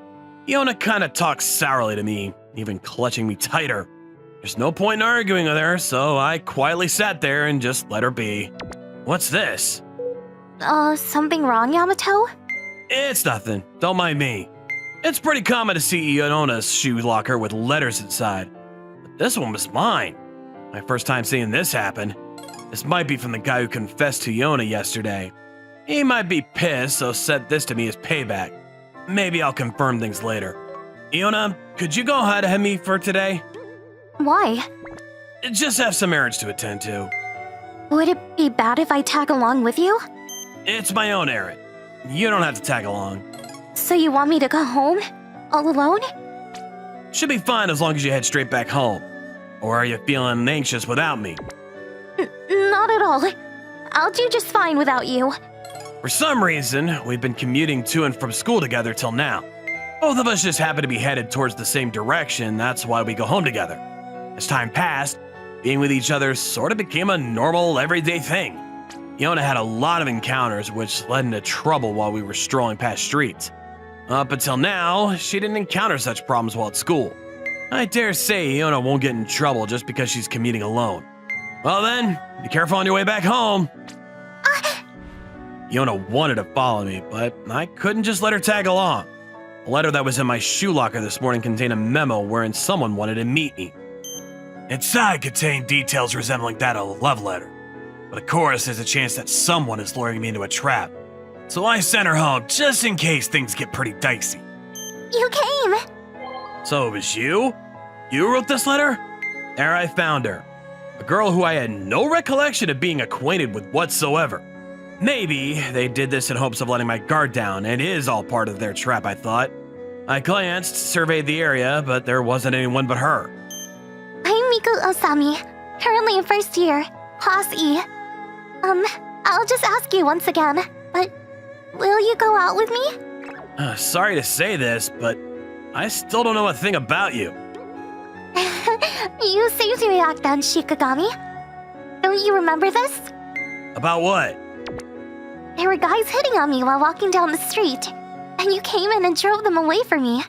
Iona kinda talks sourly to me, even clutching me tighter. There's no point in arguing with her, so I quietly sat there and just let her be. What's this? Something wrong, Yamato? It's nothing. Don't mind me. It's pretty common to see Iona's shoe locker with letters inside. But this one was mine. My first time seeing this happen. This might be from the guy who confessed to Iona yesterday. He might be pissed, so sent this to me as payback. Maybe I'll confirm things later. Iona, could you go ahead of me for today? Why? Just have some errands to attend to. Would it be bad if I tag along with you? It's my own errand. You don't have to tag along. So you want me to go home? All alone? Should be fine as long as you head straight back home. Or are you feeling anxious without me? Not at all. I'll do just fine without you. For some reason, we've been commuting to and from school together till now. Both of us just happened to be headed towards the same direction, that's why we go home together. As time passed, being with each other sort of became a normal, everyday thing. Yona had a lot of encounters which led into trouble while we were strolling past streets. Up until now, she didn't encounter such problems while at school. I dare say Yona won't get in trouble just because she's commuting alone. Well then, be careful on your way back home. Yona wanted to follow me, but I couldn't just let her tag along. The letter that was in my shoe locker this morning contained a memo wherein someone wanted to meet me. Inside contained details resembling that of a love letter, but of course there's a chance that someone is luring me into a trap. So I sent her home just in case things get pretty dicey. You came! So it was you? You wrote this letter? There I found her. A girl who I had no recollection of being acquainted with whatsoever. Maybe they did this in hopes of letting my guard down, and it is all part of their trap, I thought. I glanced, surveyed the area, but there wasn't anyone but her. I'm Miku Osami, currently in first year, Class E. I'll just ask you once again, but will you go out with me? Sorry to say this, but I still don't know a thing about you. You saved me back then, Shikigami. Don't you remember this? About what? There were guys hitting on me while walking down the street, and you came in and drove them away from me.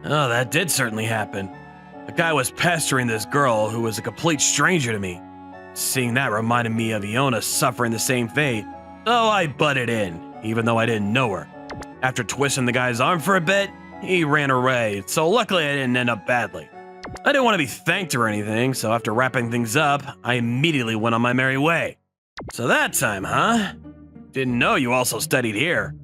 Oh, that did certainly happen. A guy was pestering this girl who was a complete stranger to me. Seeing that reminded me of Iona suffering the same fate, so I butted in, even though I didn't know her. After twisting the guy's arm for a bit, he ran away, so luckily I didn't end up badly. I didn't want to be thanked or anything, so after wrapping things up, I immediately went on my merry way. So that time, huh? Didn't know you also studied here.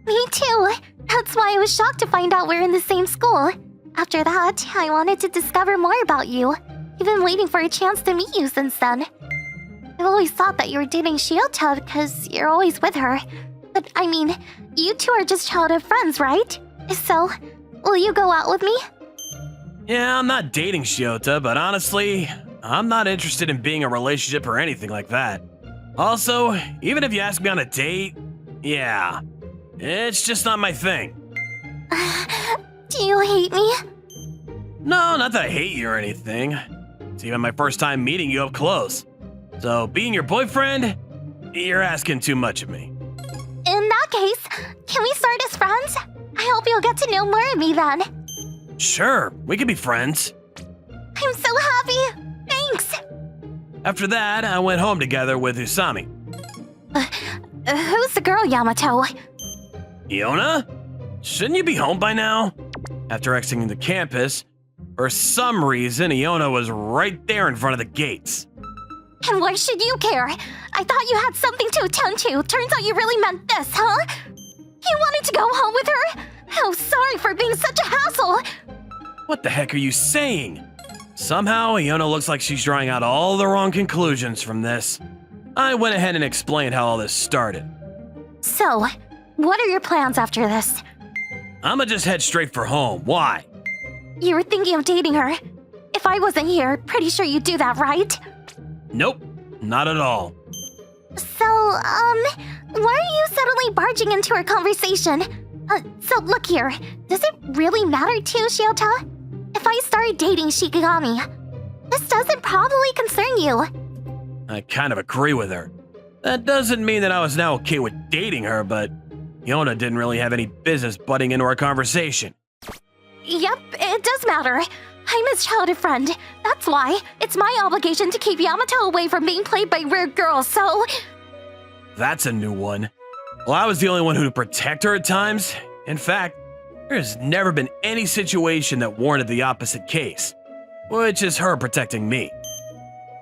Me too. That's why I was shocked to find out we're in the same school. After that, I wanted to discover more about you. I've been waiting for a chance to meet you since then. I've always thought that you were dating Shiota because you're always with her. But I mean, you two are just childhood friends, right? So, will you go out with me? Yeah, I'm not dating Shiota, but honestly, I'm not interested in being in a relationship or anything like that. Also, even if you ask me on a date, yeah, it's just not my thing. Do you hate me? No, not that I hate you or anything. It's even my first time meeting you up close. So being your boyfriend, you're asking too much of me. In that case, can we start as friends? I hope you'll get to know more of me then. Sure, we could be friends. I'm so happy. Thanks. After that, I went home together with Usami. Who's the girl, Yamato? Iona? Shouldn't you be home by now? After exiting the campus, for some reason, Iona was right there in front of the gates. And why should you care? I thought you had something to attend to. Turns out you really meant this, huh? You wanted to go home with her? Oh, sorry for being such a hassle. What the heck are you saying? Somehow, Iona looks like she's drawing out all the wrong conclusions from this. I went ahead and explained how all this started. So, what are your plans after this? I'ma just head straight for home. Why? You were thinking of dating her. If I wasn't here, pretty sure you'd do that, right? Nope, not at all. So, why are you suddenly barging into our conversation? So look here, does it really matter to you, Shiota? If I started dating Shikigami, this doesn't probably concern you. I kind of agree with her. That doesn't mean that I was now okay with dating her, but Iona didn't really have any business butting into our conversation. Yep, it does matter. I'm his childhood friend. That's why. It's my obligation to keep Yamato away from being played by weird girls, so... That's a new one. Well, I was the only one who would protect her at times. In fact, there's never been any situation that warranted the opposite case, which is her protecting me.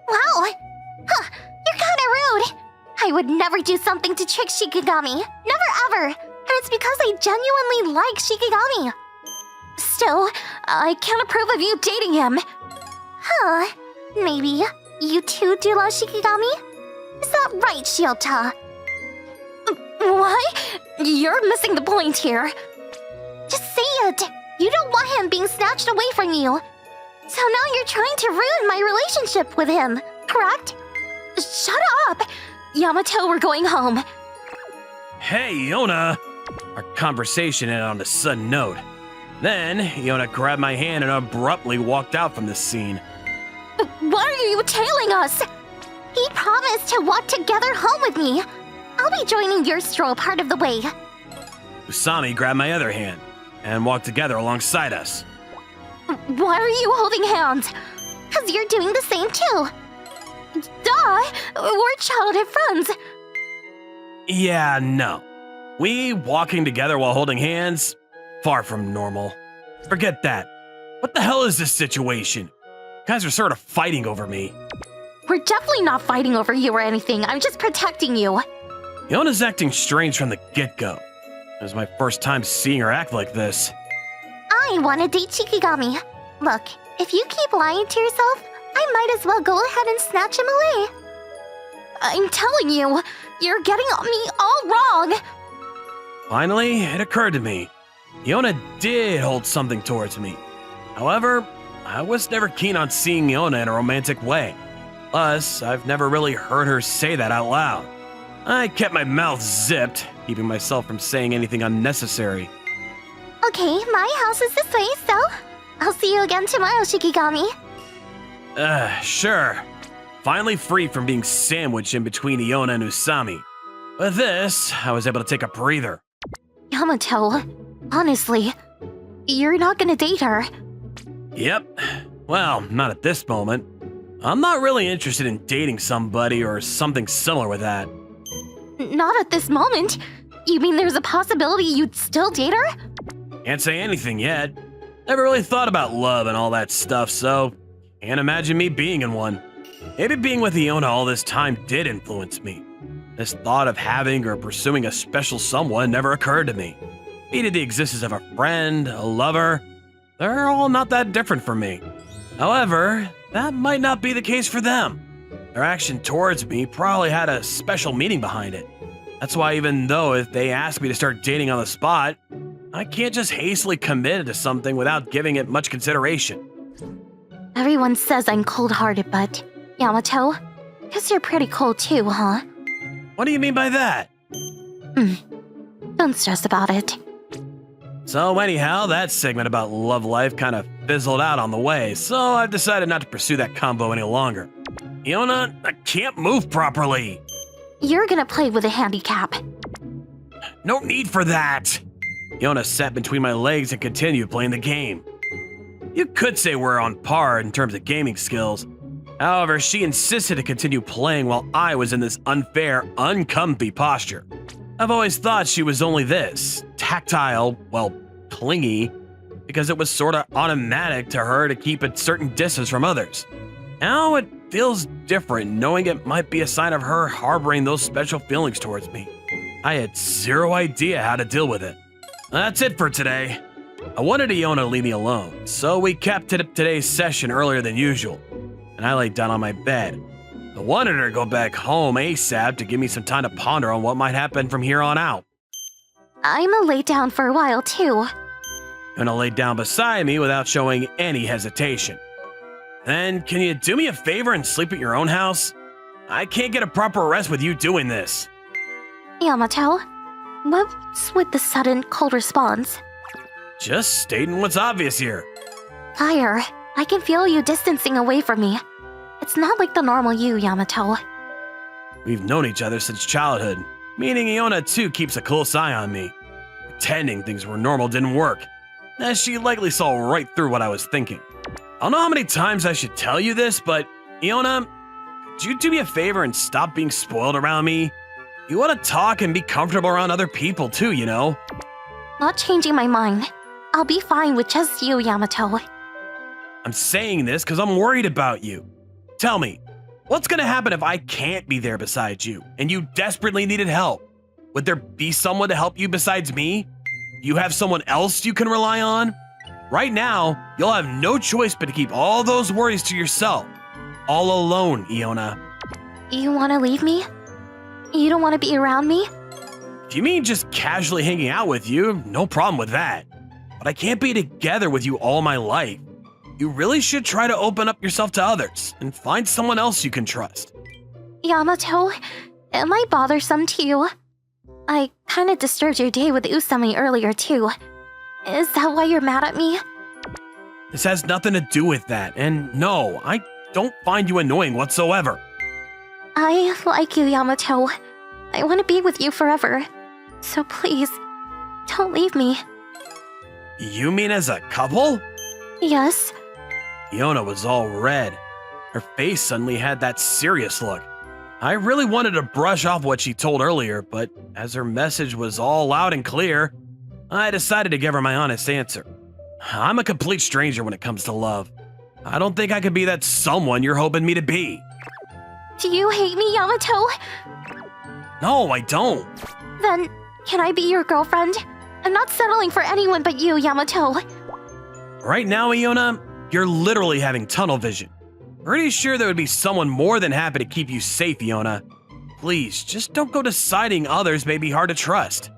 Wow! Huh, you're kinda rude. I would never do something to trick Shikigami. Never ever. And it's because I genuinely like Shikigami. Still, I can't approve of you dating him. Huh. Maybe you too do love Shikigami? Is that right, Shiota? What? You're missing the point here. Just say it. You don't want him being snatched away from you. So now you're trying to ruin my relationship with him, correct? Shut up! Yamato, we're going home. Hey, Iona! Our conversation ended on a sudden note. Then, Iona grabbed my hand and abruptly walked out from the scene. Why are you tailing us? He promised to walk together home with me. I'll be joining your stroll part of the way. Usami grabbed my other hand and walked together alongside us. Why are you holding hands? Because you're doing the same too. Duh, we're childhood friends. Yeah, no. We walking together while holding hands? Far from normal. Forget that. What the hell is this situation? You guys are sort of fighting over me. We're definitely not fighting over you or anything. I'm just protecting you. Iona's acting strange from the get-go. It was my first time seeing her act like this. I want to date Shikigami. Look, if you keep lying to yourself, I might as well go ahead and snatch him away. I'm telling you, you're getting me all wrong. Finally, it occurred to me. Iona did hold something towards me. However, I was never keen on seeing Iona in a romantic way. Plus, I've never really heard her say that out loud. I kept my mouth zipped, keeping myself from saying anything unnecessary. Okay, my house is this way, so I'll see you again tomorrow, Shikigami. Sure. Finally free from being sandwiched in between Iona and Usami. With this, I was able to take a breather. Yamato, honestly, you're not gonna date her. Yep. Well, not at this moment. I'm not really interested in dating somebody or something similar with that. Not at this moment. You mean there's a possibility you'd still date her? Can't say anything yet. Never really thought about love and all that stuff, so can't imagine me being in one. Maybe being with Iona all this time did influence me. This thought of having or pursuing a special someone never occurred to me. Be it the existence of a friend, a lover, they're all not that different from me. However, that might not be the case for them. Their action towards me probably had a special meaning behind it. That's why even though if they ask me to start dating on the spot, I can't just hastily commit to something without giving it much consideration. Everyone says I'm cold-hearted, but Yamato, guess you're pretty cold too, huh? What do you mean by that? Don't stress about it. So anyhow, that segment about love life kind of fizzled out on the way, so I've decided not to pursue that combo any longer. Iona, I can't move properly. You're gonna play with a handicap. No need for that. Iona sat between my legs and continued playing the game. You could say we're on par in terms of gaming skills. However, she insisted to continue playing while I was in this unfair, uncomfy posture. I've always thought she was only this, tactile, well, clingy, because it was sorta automatic to her to keep a certain distance from others. Now it feels different knowing it might be a sign of her harboring those special feelings towards me. I had zero idea how to deal with it. That's it for today. I wanted Iona to leave me alone, so we kept today's session earlier than usual, and I laid down on my bed. I wanted her to go back home ASAP to give me some time to ponder on what might happen from here on out. I'ma lay down for a while too. Iona laid down beside me without showing any hesitation. Then, can you do me a favor and sleep at your own house? I can't get a proper rest with you doing this. Yamato, what's with the sudden cold response? Just stating what's obvious here. Fire, I can feel you distancing away from me. It's not like the normal you, Yamato. We've known each other since childhood, meaning Iona too keeps a close eye on me. Pretending things were normal didn't work, as she likely saw right through what I was thinking. I don't know how many times I should tell you this, but Iona, could you do me a favor and stop being spoiled around me? You want to talk and be comfortable around other people too, you know? Not changing my mind. I'll be fine with just you, Yamato. I'm saying this because I'm worried about you. Tell me, what's gonna happen if I can't be there beside you and you desperately needed help? Would there be someone to help you besides me? You have someone else you can rely on? Right now, you'll have no choice but to keep all those worries to yourself. All alone, Iona. You wanna leave me? You don't wanna be around me? If you mean just casually hanging out with you, no problem with that. But I can't be together with you all my life. You really should try to open up yourself to others and find someone else you can trust. Yamato, am I bothersome to you? I kinda disturbed your day with Usami earlier too. Is that why you're mad at me? This has nothing to do with that, and no, I don't find you annoying whatsoever. I like you, Yamato. I want to be with you forever. So please, don't leave me. You mean as a couple? Yes. Yona was all red. Her face suddenly had that serious look. I really wanted to brush off what she told earlier, but as her message was all loud and clear, I decided to give her my honest answer. I'm a complete stranger when it comes to love. I don't think I could be that someone you're hoping me to be. Do you hate me, Yamato? No, I don't. Then, can I be your girlfriend? I'm not settling for anyone but you, Yamato. Right now, Iona, you're literally having tunnel vision. Pretty sure there would be someone more than happy to keep you safe, Iona. Please, just don't go deciding others may be hard to trust.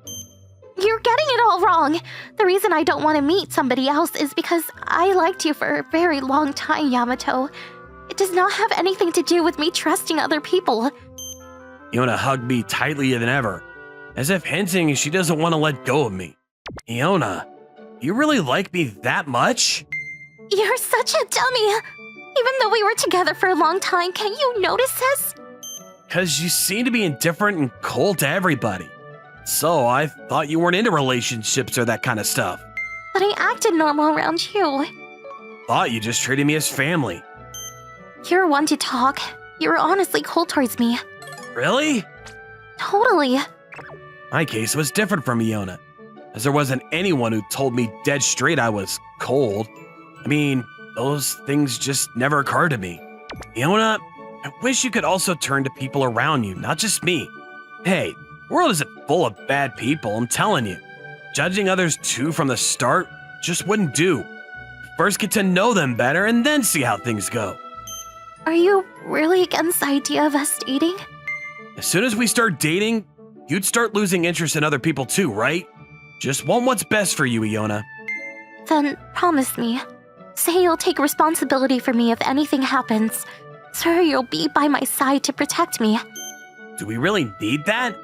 You're getting it all wrong. The reason I don't want to meet somebody else is because I liked you for a very long time, Yamato. It does not have anything to do with me trusting other people. Iona hugged me tightly than ever, as if hinting she doesn't want to let go of me. Iona, you really like me that much? You're such a dummy. Even though we were together for a long time, can't you notice this? Because you seem to be indifferent and cold to everybody. So I thought you weren't into relationships or that kind of stuff. But I acted normal around you. Thought you just treated me as family. You're one to talk. You're honestly cold towards me. Really? Totally. My case was different from Iona, as there wasn't anyone who told me dead straight I was cold. I mean, those things just never occurred to me. Iona, I wish you could also turn to people around you, not just me. Hey, the world isn't full of bad people, I'm telling you. Judging others too from the start just wouldn't do. First get to know them better and then see how things go. Are you really against the idea of us dating? As soon as we start dating, you'd start losing interest in other people too, right? Just want what's best for you, Iona. Then promise me. Say you'll take responsibility for me if anything happens. Sir, you'll be by my side to protect me. Do we really need that?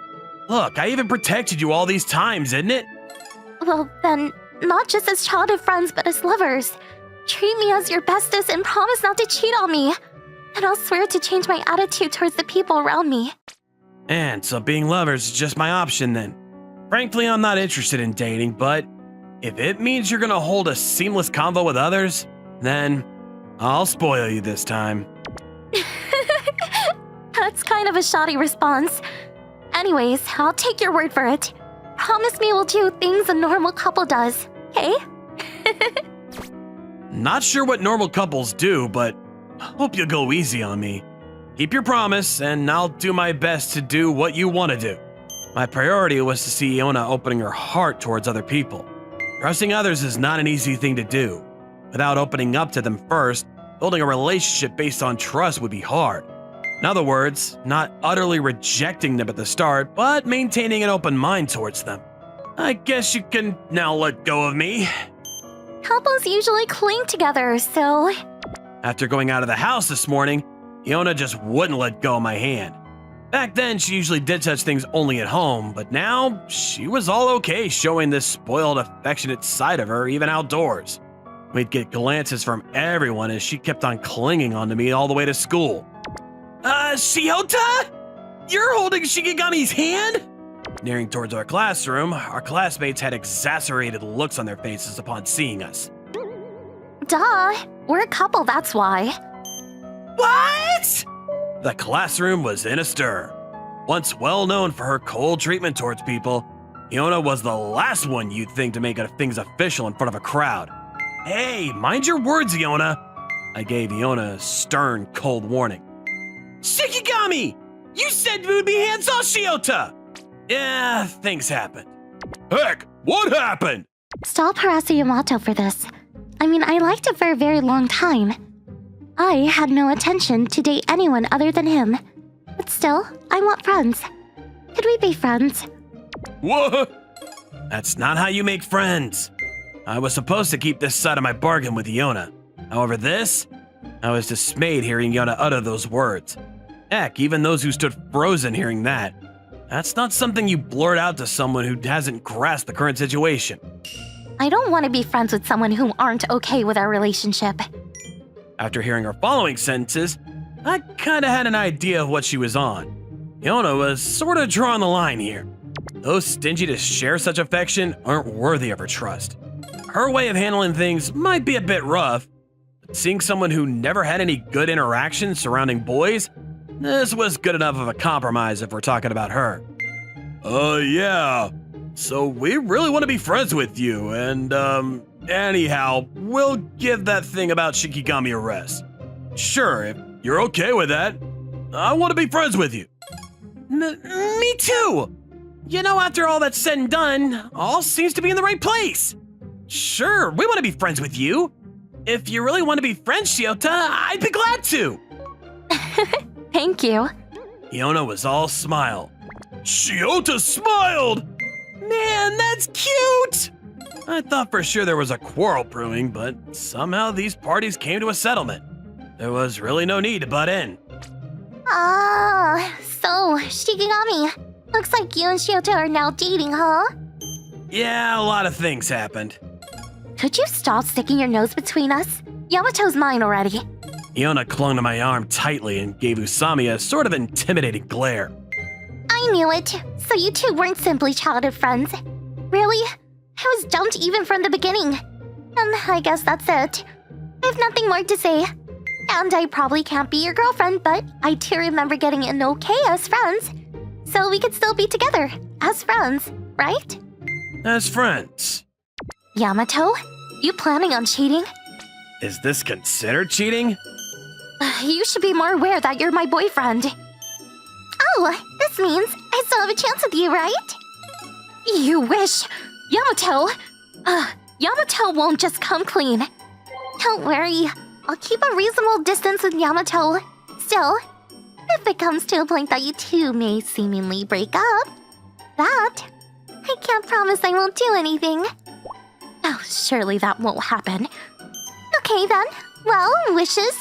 Look, I even protected you all these times, isn't it? Well, then, not just as childhood friends, but as lovers. Treat me as your bestest and promise not to cheat on me. And I'll swear to change my attitude towards the people around me. And so being lovers is just my option then. Frankly, I'm not interested in dating, but if it means you're gonna hold a seamless convo with others, then I'll spoil you this time. That's kind of a shoddy response. Anyways, I'll take your word for it. Promise me we'll do things a normal couple does, okay? Not sure what normal couples do, but hope you'll go easy on me. Keep your promise, and I'll do my best to do what you want to do. My priority was to see Iona opening her heart towards other people. Trusting others is not an easy thing to do. Without opening up to them first, building a relationship based on trust would be hard. In other words, not utterly rejecting them at the start, but maintaining an open mind towards them. I guess you can now let go of me. Couples usually cling together, so... After going out of the house this morning, Iona just wouldn't let go of my hand. Back then, she usually did such things only at home, but now she was all okay showing this spoiled, affectionate side of her even outdoors. We'd get glances from everyone as she kept on clinging onto me all the way to school. Shiota? You're holding Shikigami's hand? Nearing towards our classroom, our classmates had exasperated looks on their faces upon seeing us. Duh, we're a couple, that's why. What? The classroom was in a stir. Once well known for her cold treatment towards people, Iona was the last one you'd think to make things official in front of a crowd. Hey, mind your words, Iona. I gave Iona a stern, cold warning. Shikigami! You said we would be hands-off, Shiota! Yeah, things happened. Heck, what happened? Stop harassing Yamato for this. I mean, I liked him for a very long time. I had no intention to date anyone other than him. But still, I want friends. Could we be friends? What? That's not how you make friends. I was supposed to keep this side of my bargain with Iona. However, I was dismayed hearing Iona utter those words. Heck, even those who stood frozen hearing that's not something you blurt out to someone who hasn't grasped the current situation. I don't want to be friends with someone who aren't okay with our relationship. After hearing her following sentences, I kinda had an idea of what she was on. Iona was sorta drawing the line here. Those stingy to share such affection aren't worthy of her trust. Her way of handling things might be a bit rough, but seeing someone who never had any good interactions surrounding boys, this was good enough of a compromise if we're talking about her. Yeah. So we really want to be friends with you, and, anyhow, we'll give that thing about Shikigami a rest. Sure, if you're okay with that, I want to be friends with you. Me too! You know, after all that's said and done, all seems to be in the right place. Sure, we want to be friends with you. If you really want to be friends, Shiota, I'd be glad to. Thank you. Iona was all smile. Shiota smiled! Man, that's cute! I thought for sure there was a quarrel brewing, but somehow these parties came to a settlement. There was really no need to butt in. So, Shikigami, looks like you and Shiota are now dating, huh? Yeah, a lot of things happened. Could you stop sticking your nose between us? Yamato's mine already. Iona clung to my arm tightly and gave Usami a sort of intimidating glare. I knew it. So you two weren't simply childhood friends. Really? I was dumped even from the beginning. And I guess that's it. I have nothing more to say. And I probably can't be your girlfriend, but I do remember getting an okay as friends. So we could still be together, as friends, right? As friends. Yamato, you planning on cheating? Is this considered cheating? You should be more aware that you're my boyfriend. Oh, this means I still have a chance with you, right? You wish. Yamato! Yamato won't just come clean. Don't worry, I'll keep a reasonable distance with Yamato. Still, if it comes to a point that you two may seemingly break up, that, I can't promise I won't do anything. Oh, surely that won't happen. Okay then, well, wishes.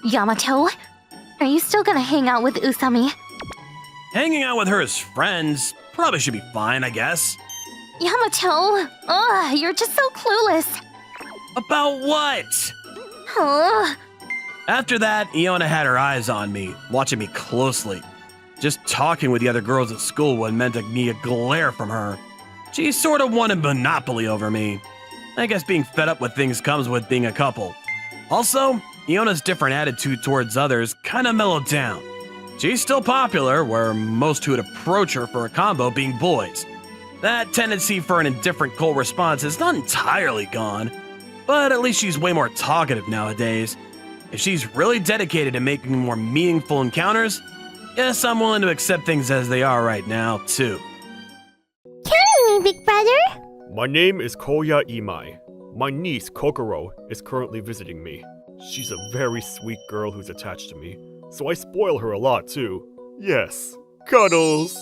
Yamato, are you still gonna hang out with Usami? Hanging out with her as friends probably should be fine, I guess. Yamato, you're just so clueless. About what? After that, Iona had her eyes on me, watching me closely. Just talking with the other girls at school would meant to me a glare from her. She sort of wanted monopoly over me. I guess being fed up with things comes with being a couple. Also, Iona's different attitude towards others kind of mellowed down. She's still popular, where most who would approach her for a combo being boys. That tendency for an indifferent cold response is not entirely gone, but at least she's way more talkative nowadays. If she's really dedicated to making more meaningful encounters, yes, I'm willing to accept things as they are right now, too. Carry me, big brother. My name is Koya Imai. My niece, Kokoro, is currently visiting me. She's a very sweet girl who's attached to me, so I spoil her a lot too. Yes, cuddles!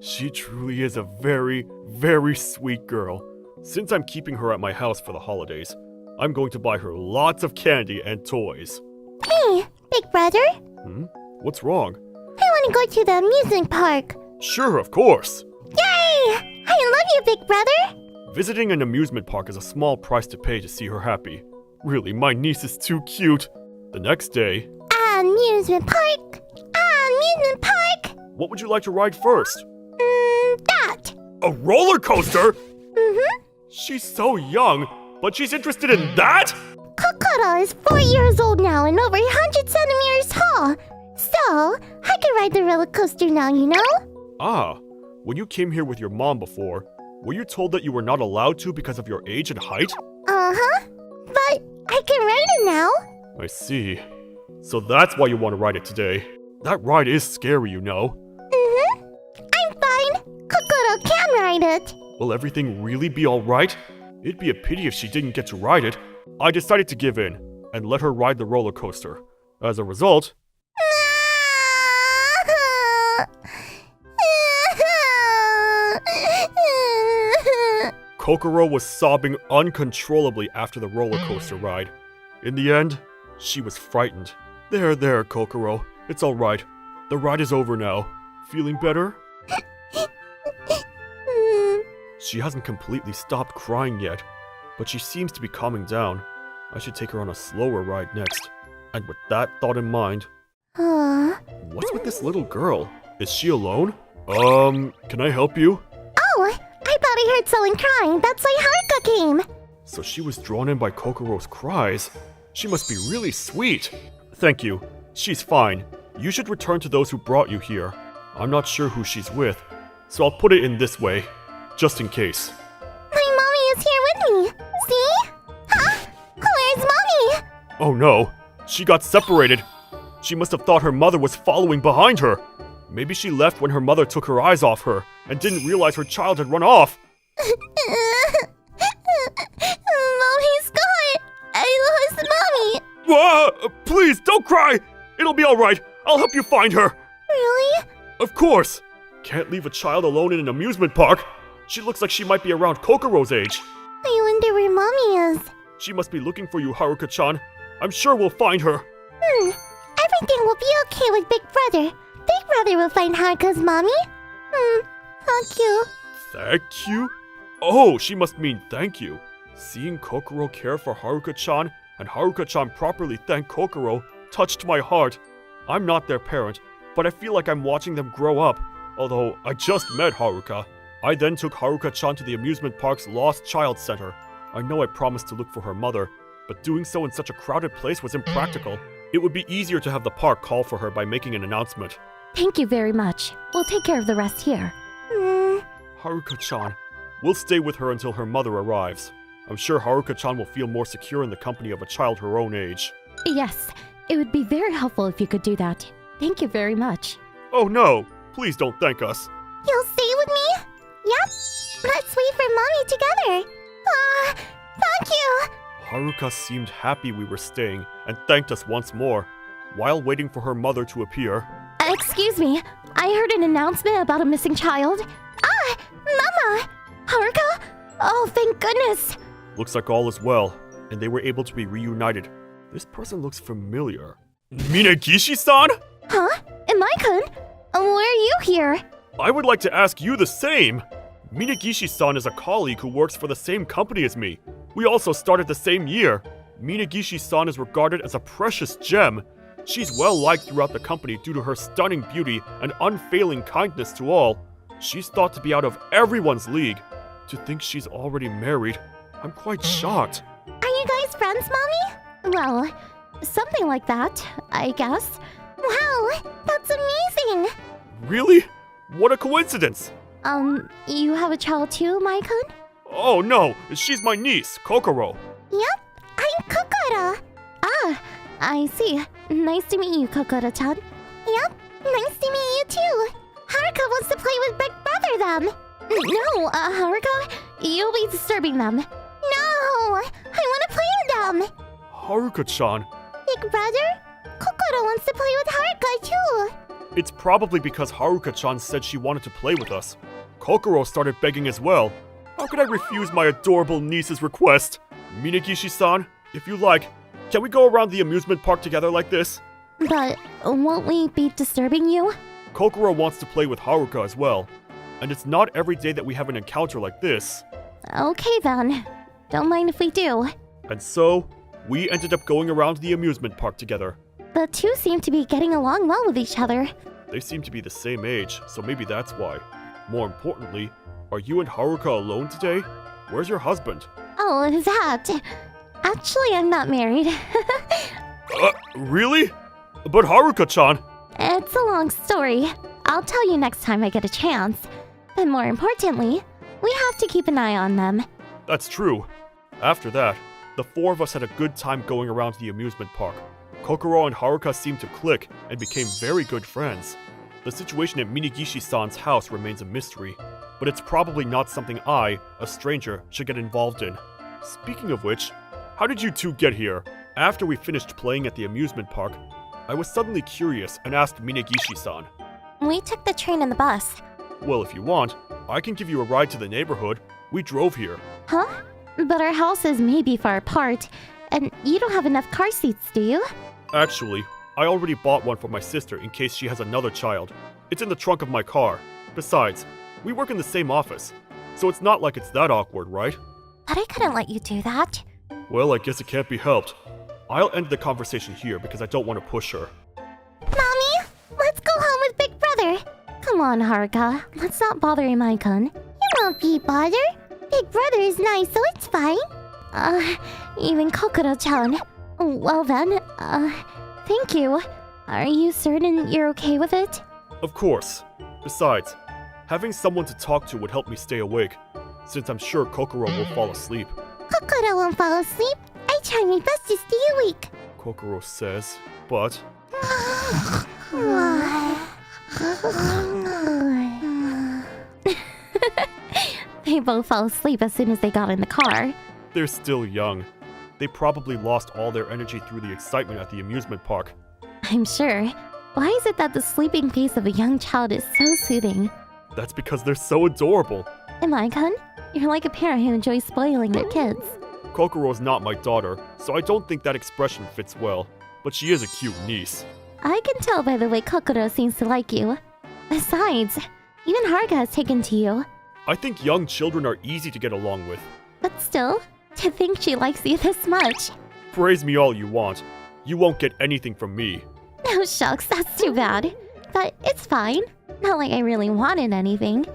She truly is a very, very sweet girl. Since I'm keeping her at my house for the holidays, I'm going to buy her lots of candy and toys. Hey, big brother. What's wrong? I want to go to the amusement park. Sure, of course! Yay! I love you, big brother. Visiting an amusement park is a small price to pay to see her happy. Really, my niece is too cute. The next day... Amusement park! Amusement park! What would you like to ride first? That! A roller coaster? Mm-hmm. She's so young, but she's interested in that? Kokoro is 4 years old now and over 100 centimeters tall. So, I can ride the roller coaster now, you know? Ah, when you came here with your mom before, were you told that you were not allowed to because of your age and height? Uh-huh. But I can ride it now. I see. So that's why you want to ride it today. That ride is scary, you know. Mm-hmm. I'm fine. Kokoro can ride it. Will everything really be alright? It'd be a pity if she didn't get to ride it. I decided to give in and let her ride the roller coaster. As a result... Kokoro was sobbing uncontrollably after the roller coaster ride. In the end, she was frightened. There, Kokoro. It's alright. The ride is over now. Feeling better? She hasn't completely stopped crying yet, but she seems to be calming down. I should take her on a slower ride next. And with that thought in mind... What's with this little girl? Is she alone? Can I help you? Oh, I thought I heard someone crying. That's why Haruka came. So she was drawn in by Kokoro's cries. She must be really sweet. Thank you. She's fine. You should return to those who brought you here. I'm not sure who she's with, so I'll put it in this way, just in case. My mommy is here with me. See? Huh? Where's mommy? Oh no, she got separated. She must have thought her mother was following behind her. Maybe she left when her mother took her eyes off her and didn't realize her child had run off. Mommy's gone. I lost mommy. Please, don't cry! It'll be alright. I'll help you find her. Really? Of course. Can't leave a child alone in an amusement park. She looks like she might be around Kokoro's age. I wonder where mommy is. She must be looking for you, Haruka-chan. I'm sure we'll find her. Everything will be okay with Big Brother. Big Brother will find Haruka's mommy. Thank you. Thank you? Oh, she must mean thank you. Seeing Kokoro care for Haruka-chan and Haruka-chan properly thank Kokoro touched my heart. I'm not their parent, but I feel like I'm watching them grow up. Although I just met Haruka. I then took Haruka-chan to the amusement park's Lost Child Center. I know I promised to look for her mother, but doing so in such a crowded place was impractical. It would be easier to have the park call for her by making an announcement. Thank you very much. We'll take care of the rest here. Haruka-chan, we'll stay with her until her mother arrives. I'm sure Haruka-chan will feel more secure in the company of a child her own age. Yes, it would be very helpful if you could do that. Thank you very much. Oh no! Please don't thank us. You'll stay with me? Yep. Let's wait for mommy together. Thank you. Haruka seemed happy we were staying and thanked us once more, while waiting for her mother to appear. Excuse me, I heard an announcement about a missing child. Mama! Haruka? Oh, thank goodness. Looks like all is well, and they were able to be reunited. This person looks familiar. Minagishi-san? Huh? Mai-kun? Why are you here? I would like to ask you the same. Minagishi-san is a colleague who works for the same company as me. We also started the same year. Minagishi-san is regarded as a precious gem. She's well liked throughout the company due to her stunning beauty and unfailing kindness to all. She's thought to be out of everyone's league. To think she's already married, I'm quite shocked. Are you guys friends, mommy? Well, something like that, I guess. Wow, that's amazing. Really? What a coincidence! You have a child too, Mai-kun? Oh no, she's my niece, Kokoro. Yep, I'm Kokoro. I see. Nice to meet you, Kokoro-chan. Yep, nice to meet you too. Haruka wants to play with Big Brother them. No, Haruka, you'll be disturbing them. No, I want to play with them. Haruka-chan. Big Brother? Kokoro wants to play with Haruka too. It's probably because Haruka-chan said she wanted to play with us. Kokoro started begging as well. How could I refuse my adorable niece's request? Minagishi-san, if you like, can we go around the amusement park together like this? But won't we be disturbing you? Kokoro wants to play with Haruka as well. And it's not every day that we have an encounter like this. Okay then. Don't mind if we do. And so, we ended up going around the amusement park together. The two seem to be getting along well with each other. They seem to be the same age, so maybe that's why. More importantly, are you and Haruka alone today? Where's your husband? Oh, that. Actually, I'm not married. Really? But Haruka-chan! It's a long story. I'll tell you next time I get a chance. But more importantly, we have to keep an eye on them. That's true. After that, the four of us had a good time going around the amusement park. Kokoro and Haruka seemed to click and became very good friends. The situation at Minagishi-san's house remains a mystery, but it's probably not something I, a stranger, should get involved in. Speaking of which, how did you two get here? After we finished playing at the amusement park, I was suddenly curious and asked Minagishi-san. We took the train and the bus. Well, if you want, I can give you a ride to the neighborhood. We drove here. Huh? But our houses may be far apart, and you don't have enough car seats, do you? Actually, I already bought one for my sister in case she has another child. It's in the trunk of my car. Besides, we work in the same office. so it's not like it's that awkward, right? But I couldn't let you do that. Well, I guess it can't be helped. I'll end the conversation here because I don't want to push her. Mommy, let's go home with Big Brother. Come on, Haruka. Let's not bother Imai-kun. You won't be bothered. Big Brother is nice, so it's fine. Even Kokoro-chan. Well then, thank you. Are you certain you're okay with it? Of course. Besides, having someone to talk to would help me stay awake, since I'm sure Kokoro will fall asleep. Kokoro won't fall asleep. I try my best to stay awake. Kokoro says, but... They both fell asleep as soon as they got in the car. They're still young. They probably lost all their energy through the excitement at the amusement park. I'm sure. Why is it that the sleeping face of a young child is so soothing? That's because they're so adorable. Imai-kun, you're like a parent who enjoys spoiling their kids. Kokoro's not my daughter, so I don't think that expression fits well. But she is a cute niece. I can tell by the way Kokoro seems to like you. Besides, even Haruka has taken to you. I think young children are easy to get along with. But still, to think she likes you this much. Praise me all you want. You won't get anything from me. No shucks, that's too bad. But it's fine. Not like I really wanted anything.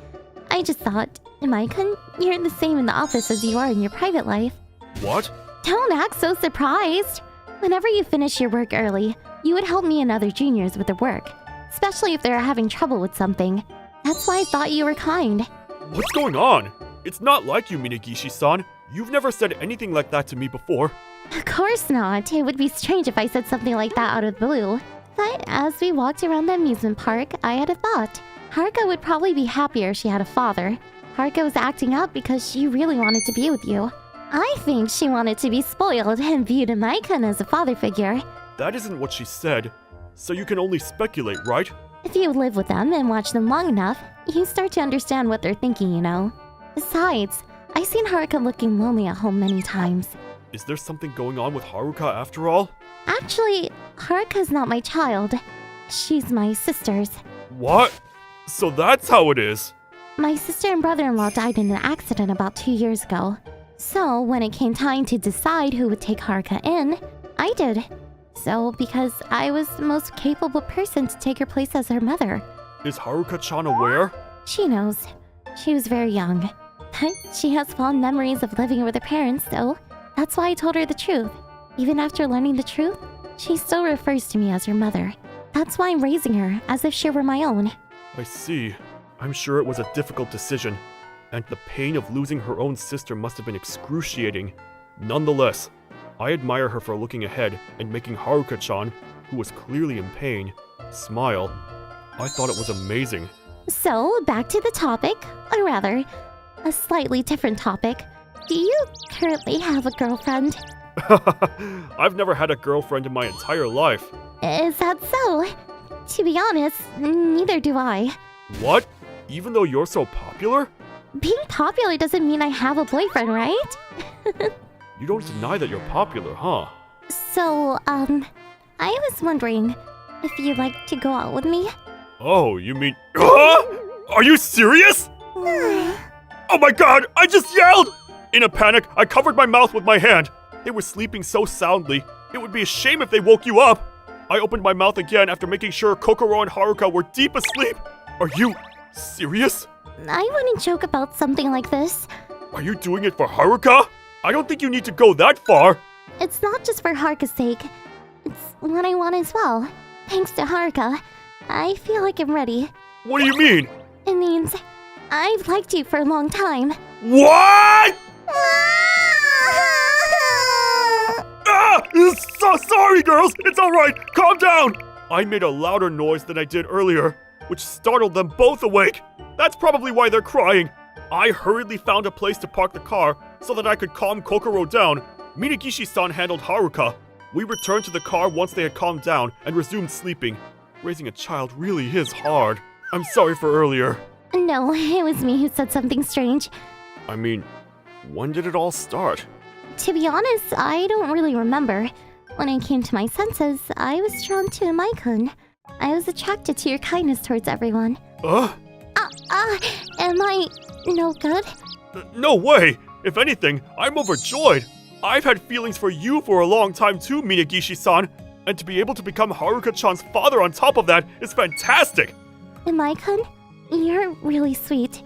I just thought, Imai-kun, you're the same in the office as you are in your private life. What? Don't act so surprised. Whenever you finish your work early, you would help me and other juniors with their work. Especially if they're having trouble with something. That's why I thought you were kind. What's going on? It's not like you, Minagishi-san. You've never said anything like that to me before. Of course not. It would be strange if I said something like that out of the blue. But as we walked around the amusement park, I had a thought. Haruka would probably be happier if she had a father. Haruka was acting up because she really wanted to be with you. I think she wanted to be spoiled and viewed Imai-kun as a father figure. That isn't what she said. So you can only speculate, right? If you live with them and watch them long enough, you start to understand what they're thinking, you know. Besides, I've seen Haruka looking lonely at home many times. Is there something going on with Haruka after all? Actually, Haruka's not my child. She's my sister's. What? So that's how it is. My sister and brother-in-law died in an accident about 2 years ago. So when it came time to decide who would take Haruka in, I did. So because I was the most capable person to take her place as her mother. Is Haruka-chan aware? She knows. She was very young. But she has fond memories of living with her parents, though. That's why I told her the truth. Even after learning the truth, she still refers to me as her mother. That's why I'm raising her, as if she were my own. I see. I'm sure it was a difficult decision, and the pain of losing her own sister must have been excruciating. Nonetheless, I admire her for looking ahead and making Haruka-chan, who was clearly in pain, smile. I thought it was amazing. So, back to the topic, or rather, a slightly different topic. Do you currently have a girlfriend? I've never had a girlfriend in my entire life. Is that so? To be honest, neither do I. What? Even though you're so popular? Being popular doesn't mean I have a boyfriend, right? You don't deny that you're popular, huh? So, I was wondering if you'd like to go out with me? Oh, you mean... Are you serious? Oh my god, I just yelled! In a panic, I covered my mouth with my hand. They were sleeping so soundly. It would be a shame if they woke you up. I opened my mouth again after making sure Kokoro and Haruka were deep asleep. Are you serious? I wouldn't joke about something like this. Are you doing it for Haruka? I don't think you need to go that far. It's not just for Haruka's sake. It's what I want as well. Thanks to Haruka, I feel like I'm ready. What do you mean? It means I've liked you for a long time. What? So sorry, girls. It's all right. Calm down. I made a louder noise than I did earlier, which startled them both awake. That's probably why they're crying. I hurriedly found a place to park the car so that I could calm Kokoro down. Minagishi-san handled Haruka. We returned to the car once they had calmed down and resumed sleeping. Raising a child really is hard. I'm sorry for earlier. No, it was me who said something strange. I mean, when did it all start? To be honest, I don't really remember. When I came to my senses, I was drawn to Imai-kun. I was attracted to your kindness towards everyone. Am I no good? No way! If anything, I'm overjoyed! I've had feelings for you for a long time too, Miyagishi-san! And to be able to become Haruka-chan's father on top of that is fantastic! Mai-kun, you're really sweet.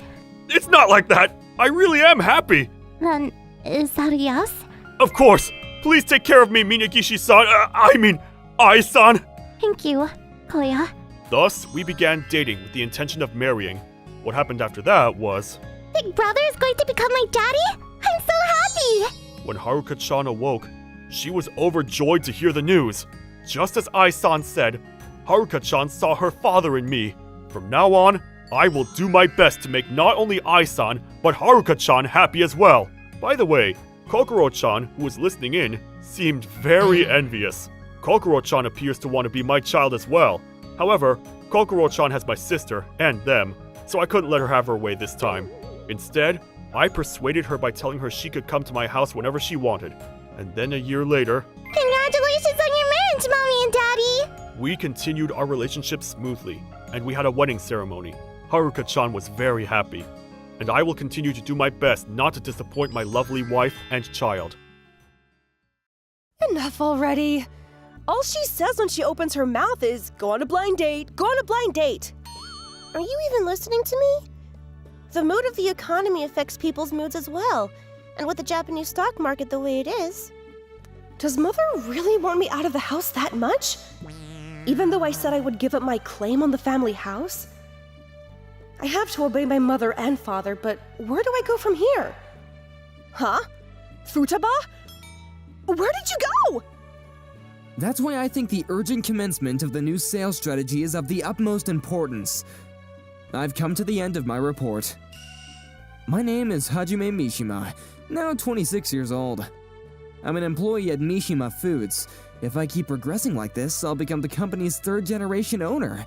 It's not like that! I really am happy! Then, is that a yes? Of course! Please take care of me, Miyagishi-san! Ai-san! Thank you, Koya. Thus, we began dating with the intention of marrying. What happened after that was... Big brother is going to become my daddy? I'm so happy! When Haruka-chan awoke, she was overjoyed to hear the news. Just as Ai-san said, Haruka-chan saw her father in me. From now on, I will do my best to make not only Ai-san, but Haruka-chan happy as well. By the way, Kokoro-chan, who was listening in, seemed very envious. Kokoro-chan appears to want to be my child as well. However, Kokoro-chan has my sister, and them, so I couldn't let her have her way this time. Instead, I persuaded her by telling her she could come to my house whenever she wanted. And then a year later... Congratulations on your marriage, Mommy and Daddy! We continued our relationship smoothly, and we had a wedding ceremony. Haruka-chan was very happy. And I will continue to do my best not to disappoint my lovely wife and child. Enough already. All she says when she opens her mouth is, go on a blind date, go on a blind date. Are you even listening to me? The mood of the economy affects people's moods as well, and with the Japanese stock market the way it is. Does Mother really want me out of the house that much? Even though I said I would give up my claim on the family house? I have to obey my mother and father, but where do I go from here? Huh? Futaba? Where did you go? That's why I think the urgent commencement of the new sales strategy is of the utmost importance. I've come to the end of my report. My name is Hajime Mishima, now 26 years old. I'm an employee at Mishima Foods. If I keep progressing like this, I'll become the company's third-generation owner.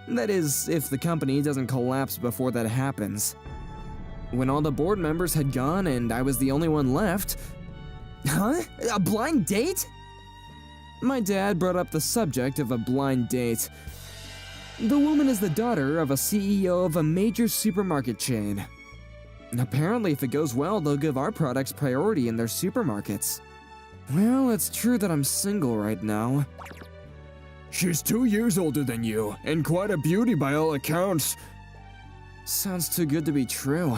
That is, if the company doesn't collapse before that happens. When all the board members had gone and I was the only one left... Huh? A blind date? My dad brought up the subject of a blind date. The woman is the daughter of a CEO of a major supermarket chain. Apparently, if it goes well, they'll give our products priority in their supermarkets. Well, it's true that I'm single right now. She's 2 years older than you, and quite a beauty by all accounts. Sounds too good to be true.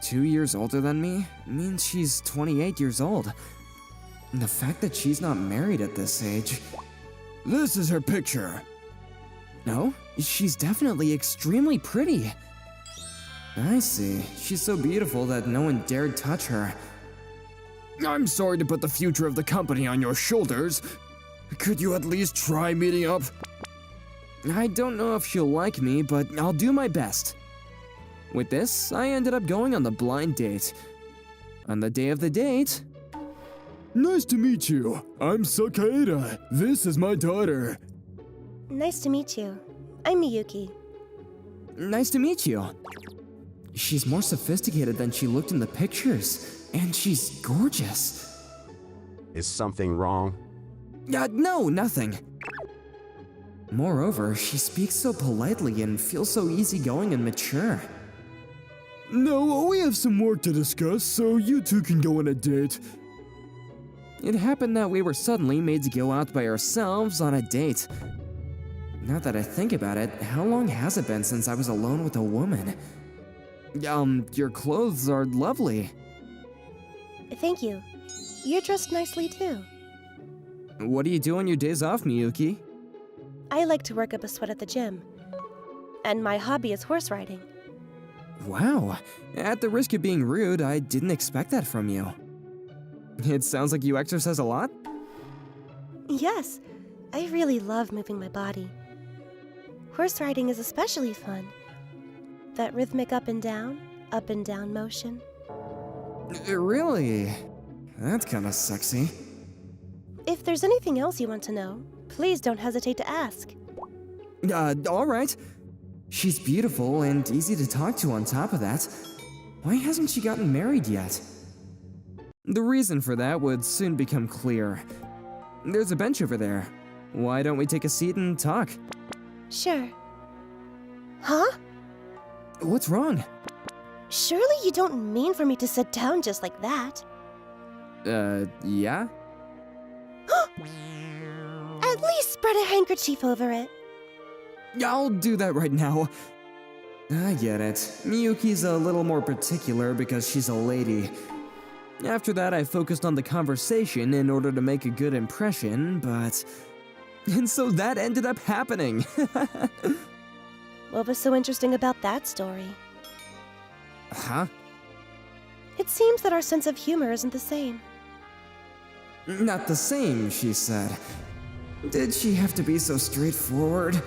2 years older than me means she's 28 years old. And the fact that she's not married at this age... This is her picture. No, she's definitely extremely pretty. I see. She's so beautiful that no one dared touch her. I'm sorry to put the future of the company on your shoulders. Could you at least try meeting up? I don't know if she'll like me, but I'll do my best. With this, I ended up going on the blind date. On the day of the date... Nice to meet you. I'm Sakaeda. This is my daughter. Nice to meet you. I'm Miyuki. Nice to meet you. She's more sophisticated than she looked in the pictures, and she's gorgeous. Is something wrong? No, nothing. Moreover, she speaks so politely and feels so easygoing and mature. No, we have some work to discuss, so you two can go on a date. It happened that we were suddenly made to go out by ourselves on a date. Now that I think about it, how long has it been since I was alone with a woman? Your clothes are lovely. Thank you. You're dressed nicely too. What do you do on your days off, Miyuki? I like to work up a sweat at the gym. And my hobby is horse riding. Wow. At the risk of being rude, I didn't expect that from you. It sounds like you exercise a lot? Yes, I really love moving my body. Horse riding is especially fun. That rhythmic up and down motion. Really? That's kinda sexy. If there's anything else you want to know, please don't hesitate to ask. Alright. She's beautiful and easy to talk to on top of that. Why hasn't she gotten married yet? The reason for that would soon become clear. There's a bench over there. Why don't we take a seat and talk? Sure. Huh? What's wrong? Surely you don't mean for me to sit down just like that. Yeah? At least spread a handkerchief over it. I'll do that right now. I get it. Miyuki's a little more particular because she's a lady. After that, I focused on the conversation in order to make a good impression, but... And so that ended up happening. What was so interesting about that story? Huh? It seems that our sense of humor isn't the same. Not the same, she said. Did she have to be so straightforward?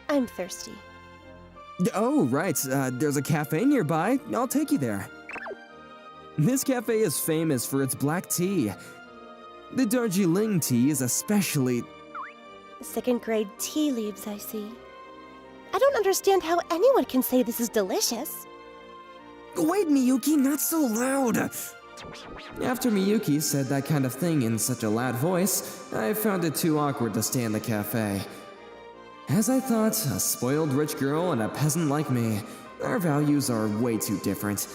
I'm thirsty. Oh, right. There's a cafe nearby. I'll take you there. This cafe is famous for its black tea. The Darjeeling tea is especially... Second grade tea leaves, I see. I don't understand how anyone can say this is delicious. Wait, Miyuki, not so loud! After Miyuki said that kind of thing in such a loud voice, I found it too awkward to stay in the cafe. As I thought, a spoiled rich girl and a peasant like me, our values are way too different.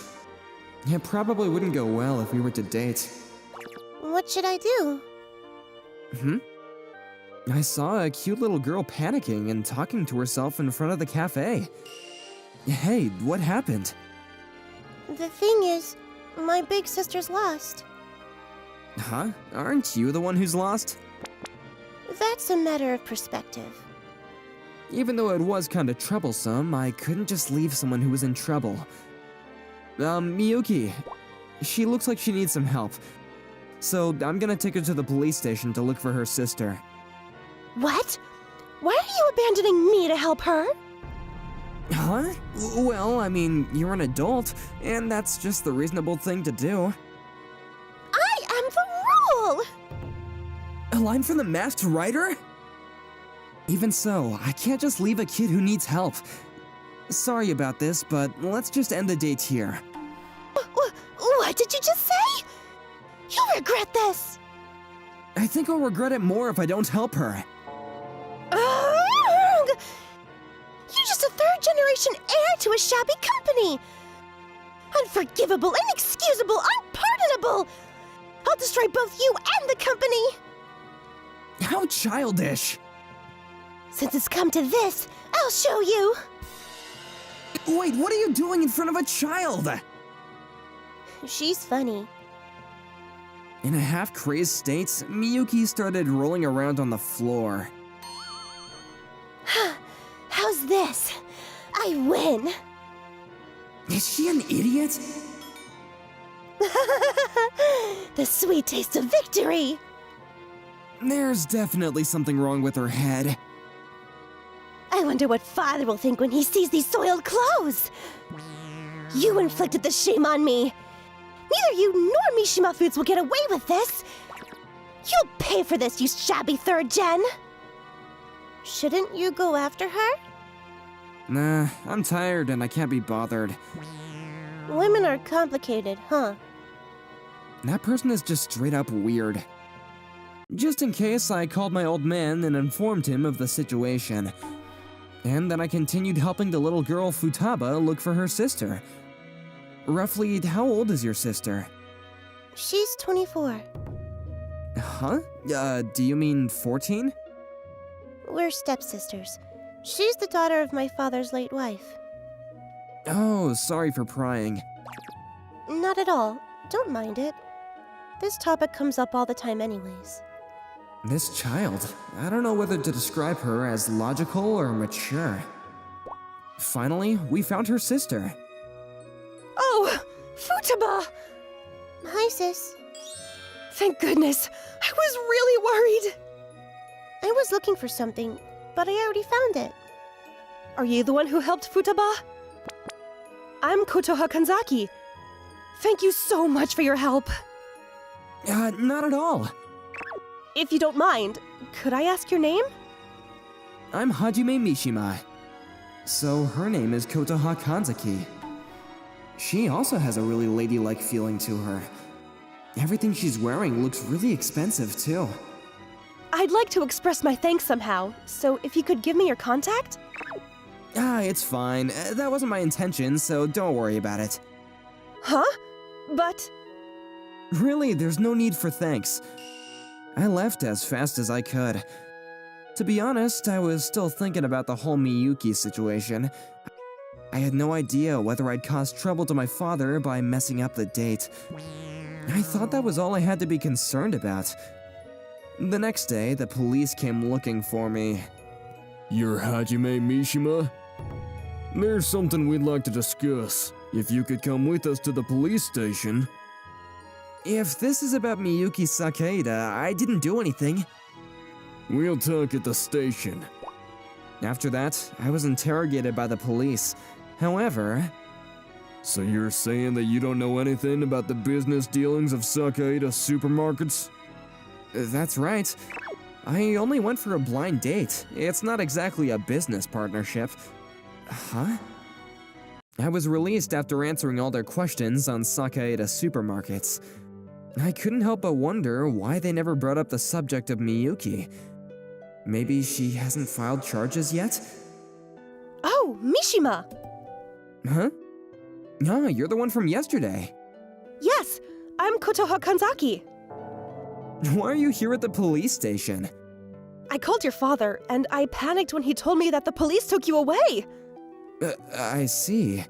It probably wouldn't go well if we were to date. What should I do? I saw a cute little girl panicking and talking to herself in front of the cafe. Hey, what happened? The thing is, my big sister's lost. Huh? Aren't you the one who's lost? That's a matter of perspective. Even though it was kinda troublesome, I couldn't just leave someone who was in trouble. Miyuki. She looks like she needs some help. So I'm gonna take her to the police station to look for her sister. What? Why are you abandoning me to help her? Huh? Well, I mean, you're an adult, and that's just the reasonable thing to do. I am the rule! A line from the Masked Rider? Even so, I can't just leave a kid who needs help. Sorry about this, but let's just end the date here. What did you just say? You'll regret this! I think I'll regret it more if I don't help her. Ugh! You're just a third-generation heir to a shabby company! Unforgivable, inexcusable, unpardonable! I'll destroy both you and the company! How childish! Since it's come to this, I'll show you! Wait, what are you doing in front of a child? She's funny. In a half-crazed state, Miyuki started rolling around on the floor. How's this? I win! Is she an idiot? The sweet taste of victory! There's definitely something wrong with her head. I wonder what Father will think when he sees these soiled clothes! You inflicted the shame on me! Neither you nor Mishima Foods will get away with this! You'll pay for this, you shabby third gen! Shouldn't you go after her? Nah, I'm tired and I can't be bothered. Women are complicated, huh? That person is just straight up weird. Just in case, I called my old man and informed him of the situation. And then I continued helping the little girl Futaba look for her sister. Roughly, how old is your sister? She's 24. Huh? Do you mean 14? We're stepsisters. She's the daughter of my father's late wife. Oh, sorry for prying. Not at all. Don't mind it. This topic comes up all the time anyways. This child, I don't know whether to describe her as logical or mature. Finally, we found her sister. Oh! Futaba! Hi, sis. Thank goodness. I was really worried. I was looking for something, but I already found it. Are you the one who helped Futaba? I'm Kotoha Kanzaki. Thank you so much for your help. Not at all. If you don't mind, could I ask your name? I'm Hajime Mishima. So her name is Kotoha Kanzaki. She also has a really ladylike feeling to her. Everything she's wearing looks really expensive too. I'd like to express my thanks somehow, so if you could give me your contact? It's fine. That wasn't my intention, so don't worry about it. Huh? But... Really, there's no need for thanks. I left as fast as I could. To be honest, I was still thinking about the whole Miyuki situation. I had no idea whether I'd caused trouble to my father by messing up the date. I thought that was all I had to be concerned about. The next day, the police came looking for me. You're Hajime Mishima? There's something we'd like to discuss. If you could come with us to the police station. If this is about Miyuki Sakaeda, I didn't do anything. We'll talk at the station. After that, I was interrogated by the police. However... So you're saying that you don't know anything about the business dealings of Sakaeda supermarkets? That's right. I only went for a blind date. It's not exactly a business partnership. Huh? I was released after answering all their questions on Sakaeda supermarkets. I couldn't help but wonder why they never brought up the subject of Miyuki. Maybe she hasn't filed charges yet? Oh, Mishima! Huh? No, you're the one from yesterday. Yes, I'm Kotoha Kanzaki. Why are you here at the police station? I called your father, and I panicked when he told me that the police took you away. I see.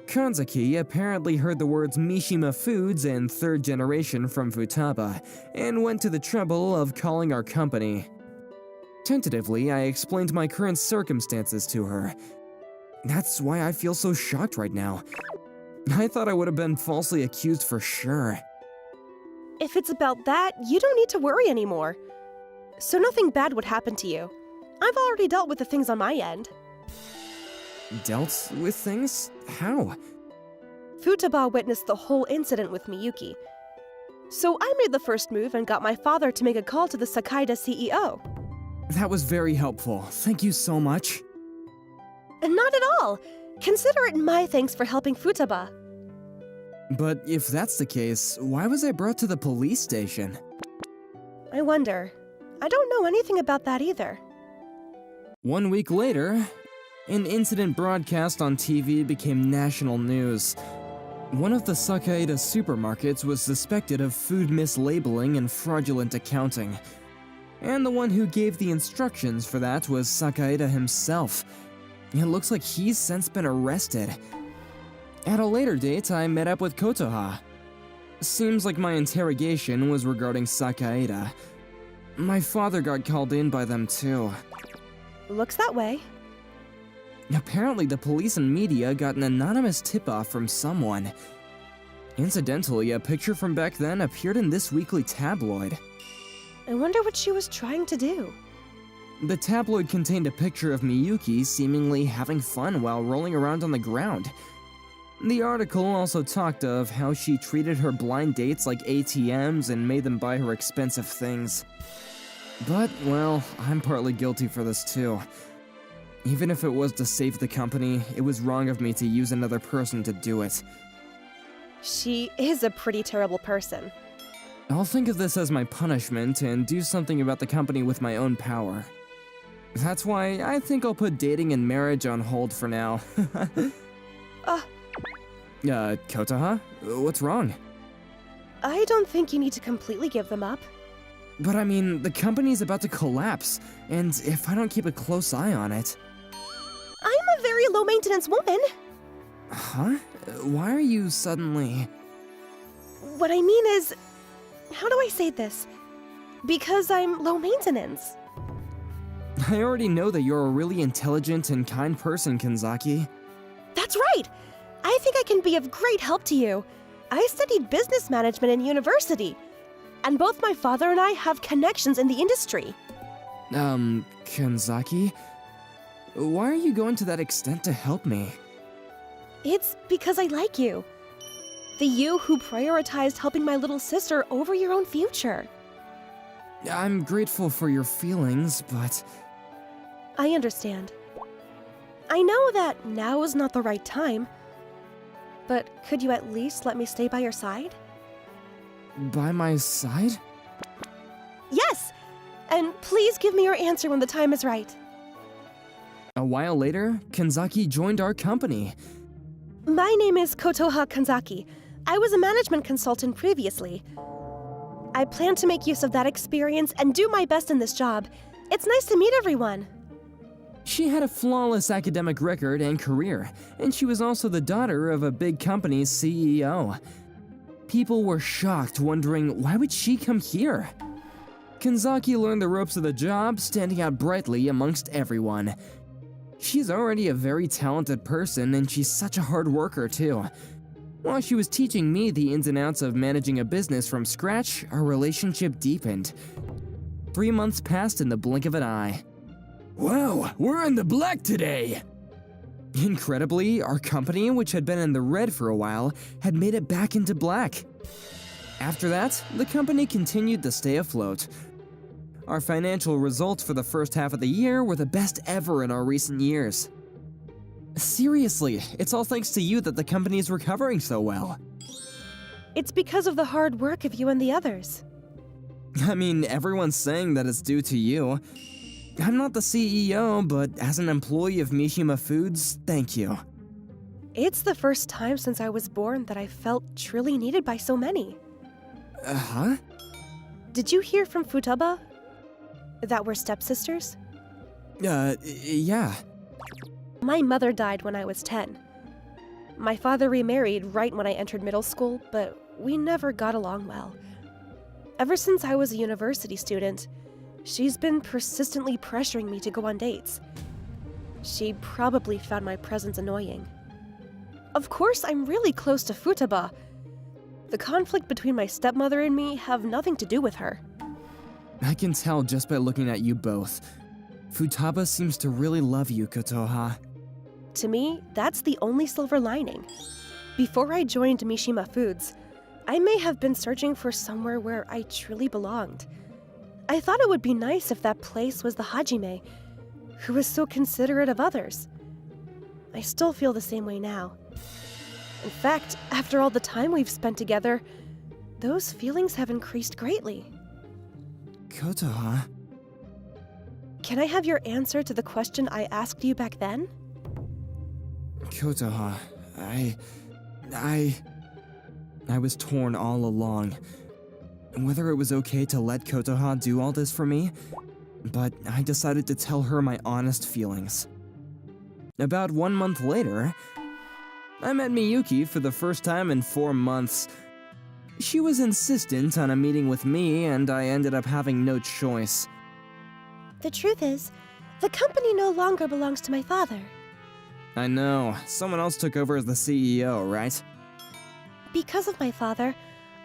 Kanzaki apparently heard the words Mishima Foods and third generation from Futaba, and went to the trouble of calling our company. Tentatively, I explained my current circumstances to her. That's why I feel so shocked right now. I thought I would have been falsely accused for sure. If it's about that, you don't need to worry anymore. So nothing bad would happen to you. I've already dealt with the things on my end. Dealt with things? How? Futaba witnessed the whole incident with Miyuki. So I made the first move and got my father to make a call to the Sakaeda CEO. That was very helpful. Thank you so much. And not at all. Consider it my thanks for helping Futaba. But if that's the case, why was I brought to the police station? I wonder. I don't know anything about that either. 1 week later, an incident broadcast on TV became national news. One of the Sakaeda supermarkets was suspected of food mislabeling and fraudulent accounting. And the one who gave the instructions for that was Sakaeda himself. It looks like he's since been arrested. At a later date, I met up with Kotoha. Seems like my interrogation was regarding Sakaeda. My father got called in by them too. Looks that way. Apparently, the police and media got an anonymous tip-off from someone. Incidentally, a picture from back then appeared in this weekly tabloid. I wonder what she was trying to do. The tabloid contained a picture of Miyuki seemingly having fun while rolling around on the ground. The article also talked of how she treated her blind dates like ATMs and made them buy her expensive things. But, well, I'm partly guilty for this too. Even if it was to save the company, it was wrong of me to use another person to do it. She is a pretty terrible person. I'll think of this as my punishment and do something about the company with my own power. That's why I think I'll put dating and marriage on hold for now. Kotoha? What's wrong? I don't think you need to completely give them up. But I mean, the company's about to collapse, and if I don't keep a close eye on it... I'm a very low-maintenance woman. Huh? Why are you suddenly... What I mean is... How do I say this? Because I'm low maintenance. I already know that you're a really intelligent and kind person, Kanzaki. That's right! I think I can be of great help to you. I studied business management in university, and both my father and I have connections in the industry. Kanzaki? Why are you going to that extent to help me? It's because I like you. The you who prioritized helping my little sister over your own future. I'm grateful for your feelings, but... I understand. I know that now is not the right time, but could you at least let me stay by your side? By my side? Yes! And please give me your answer when the time is right. A while later, Kanzaki joined our company. My name is Kotoha Kanzaki. I was a management consultant previously. I plan to make use of that experience and do my best in this job. It's nice to meet everyone. She had a flawless academic record and career, and she was also the daughter of a big company's CEO. People were shocked, wondering why would she come here? Kanzaki learned the ropes of the job, standing out brightly amongst everyone. She's already a very talented person, and she's such a hard worker too. While she was teaching me the ins and outs of managing a business from scratch, our relationship deepened. 3 months passed in the blink of an eye. Wow, we're in the black today! Incredibly, our company, which had been in the red for a while, had made it back into black. After that, the company continued to stay afloat. Our financial results for the first half of the year were the best ever in our recent years. Seriously, it's all thanks to you that the company is recovering so well. It's because of the hard work of you and the others. I mean, everyone's saying that it's due to you. I'm not the CEO, but as an employee of Mishima Foods, thank you. It's the first time since I was born that I felt truly needed by so many. Huh? Did you hear from Futaba? That we're stepsisters? Yeah. My mother died when I was 10. My father remarried right when I entered middle school, but we never got along well. Ever since I was a university student, she's been persistently pressuring me to go on dates. She probably found my presence annoying. Of course, I'm really close to Futaba. The conflict between my stepmother and me have nothing to do with her. I can tell just by looking at you both. Futaba seems to really love you, Kotoha. To me, that's the only silver lining. Before I joined Mishima Foods, I may have been searching for somewhere where I truly belonged. I thought it would be nice if that place was the Hajime, who was so considerate of others. I still feel the same way now. In fact, after all the time we've spent together, those feelings have increased greatly. Kotoha? Can I have your answer to the question I asked you back then? Kotoha, I was torn all along. Whether it was okay to let Kotoha do all this for me, but I decided to tell her my honest feelings. About 1 month later, I met Miyuki for the first time in 4 months. She was insistent on a meeting with me, and I ended up having no choice. The truth is, the company no longer belongs to my father. I know, someone else took over as the CEO, right? Because of my father,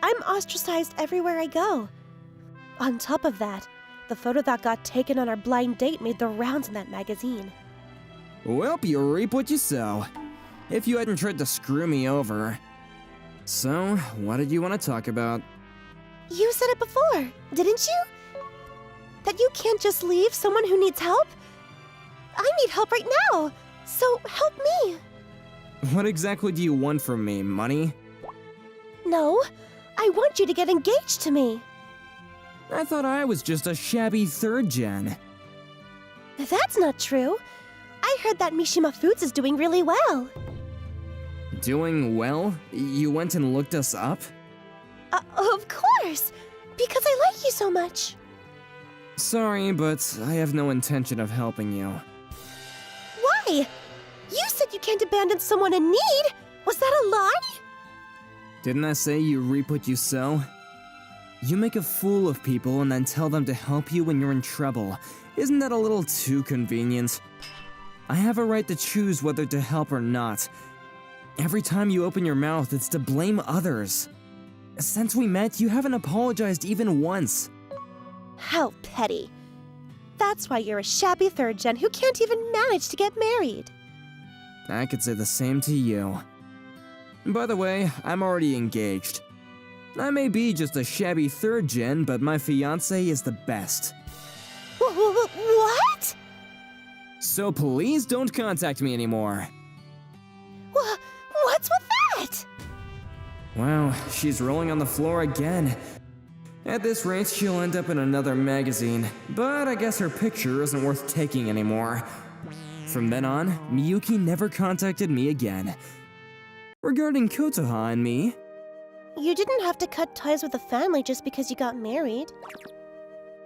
I'm ostracized everywhere I go. On top of that, the photo that got taken on our blind date made the rounds in that magazine. Well, you reap what you sow. If you hadn't tried to screw me over. So, what did you want to talk about? You said it before, didn't you? That you can't just leave someone who needs help? I need help right now, so help me. What exactly do you want from me, money? No, I want you to get engaged to me. I thought I was just a shabby third gen. That's not true. I heard that Mishima Foods is doing really well. Doing well? You went and looked us up? Of course, because I like you so much. Sorry, but I have no intention of helping you. Why? You said you can't abandon someone in need. Was that a lie? Didn't I say you reap what you sow? You make a fool of people and then tell them to help you when you're in trouble. Isn't that a little too convenient? I have a right to choose whether to help or not. Every time you open your mouth, it's to blame others. Since we met, you haven't apologized even once. How petty. That's why you're a shabby third gen who can't even manage to get married. I could say the same to you. By the way, I'm already engaged. I may be just a shabby third gen, but my fiancé is the best. What? So please don't contact me anymore. What's with that? Wow, she's rolling on the floor again. At this rate, she'll end up in another magazine, but I guess her picture isn't worth taking anymore. From then on, Miyuki never contacted me again. Regarding Kotoha and me, You didn't have to cut ties with the family just because you got married.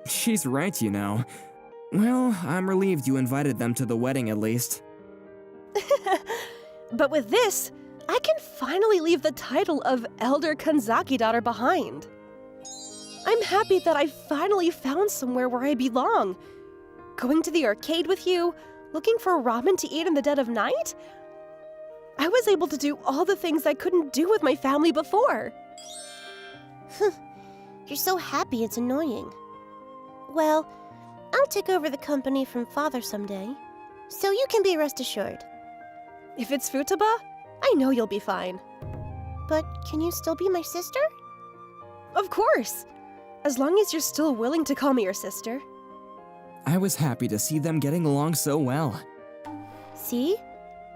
she's right, you know. Well, I'm relieved you invited them to the wedding at least. But with this, I can finally leave the title of Elder Kanzaki daughter behind. I'm happy that I finally found somewhere where I belong. Going to the arcade with you, looking for ramen to eat in the dead of night? I was able to do all the things I couldn't do with my family before. You're so happy it's annoying. Well, I'll take over the company from Father someday, so you can be rest assured. If it's Futaba, I know you'll be fine. But can you still be my sister? Of course! As long as you're still willing to call me your sister. I was happy to see them getting along so well. See?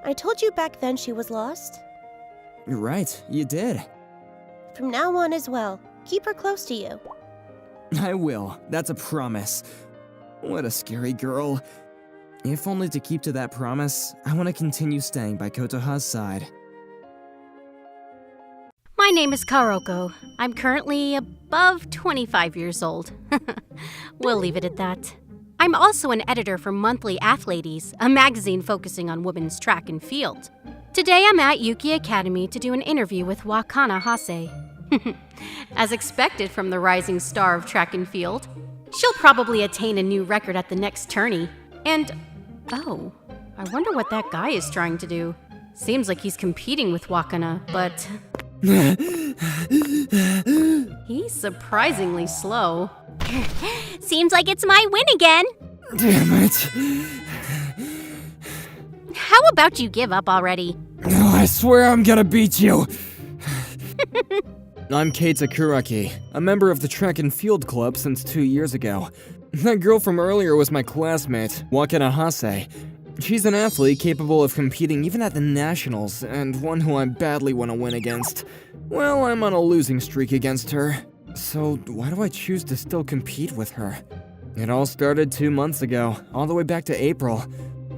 I told you back then she was lost. You're right, you did. From now on as well, keep her close to you. I will, that's a promise. What a scary girl. If only to keep to that promise, I want to continue staying by Kotoha's side. My name is Karoko. I'm currently above 25 years old. We'll leave it at that. I'm also an editor for Monthly Athletics, a magazine focusing on women's track and field. Today I'm at Yuki Academy to do an interview with Wakana Hase. As expected from the rising star of track and field, she'll probably attain a new record at the next tourney. And, oh, I wonder what that guy is trying to do. Seems like he's competing with Wakana, but he's surprisingly slow. Seems like it's my win again. Damn it. How about you give up already? No, I swear I'm gonna beat you. I'm Keita Kuraki, a member of the track and field club since 2 years ago. That girl from earlier was my classmate, Wakana Hase. She's an athlete capable of competing even at the nationals, and one who I badly want to win against. Well, I'm on a losing streak against her, so why do I choose to still compete with her? It all started 2 months ago, all the way back to April.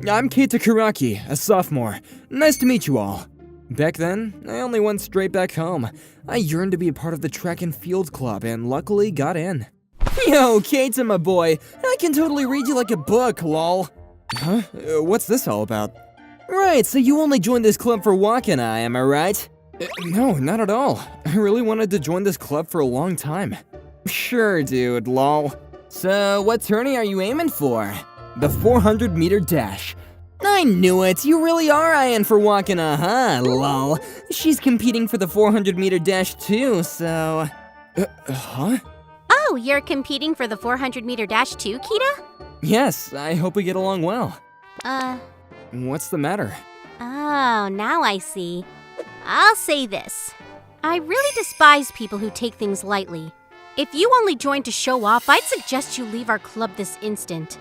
I'm Keita Kuraki, a sophomore. Nice to meet you all. Back then, I only went straight back home. I yearned to be a part of the track and field club, and luckily got in. Yo, Keita, my boy, I can totally read you like a book, lol. Huh? What's this all about? Right, so you only joined this club for Wakana, am I right? No, not at all. I really wanted to join this club for a long time. Sure, dude, lol. So, what tourney are you aiming for? The 400-meter dash. I knew it, you really are eyeing for Wakana, huh, lol. She's competing for the 400-meter dash too, so... huh? Oh, you're competing for the 400-meter dash too, Kita? Yes, I hope we get along well. Uh... What's the matter? Oh, now I see. I'll say this. I really despise people who take things lightly. If you only joined to show off, I'd suggest you leave our club this instant.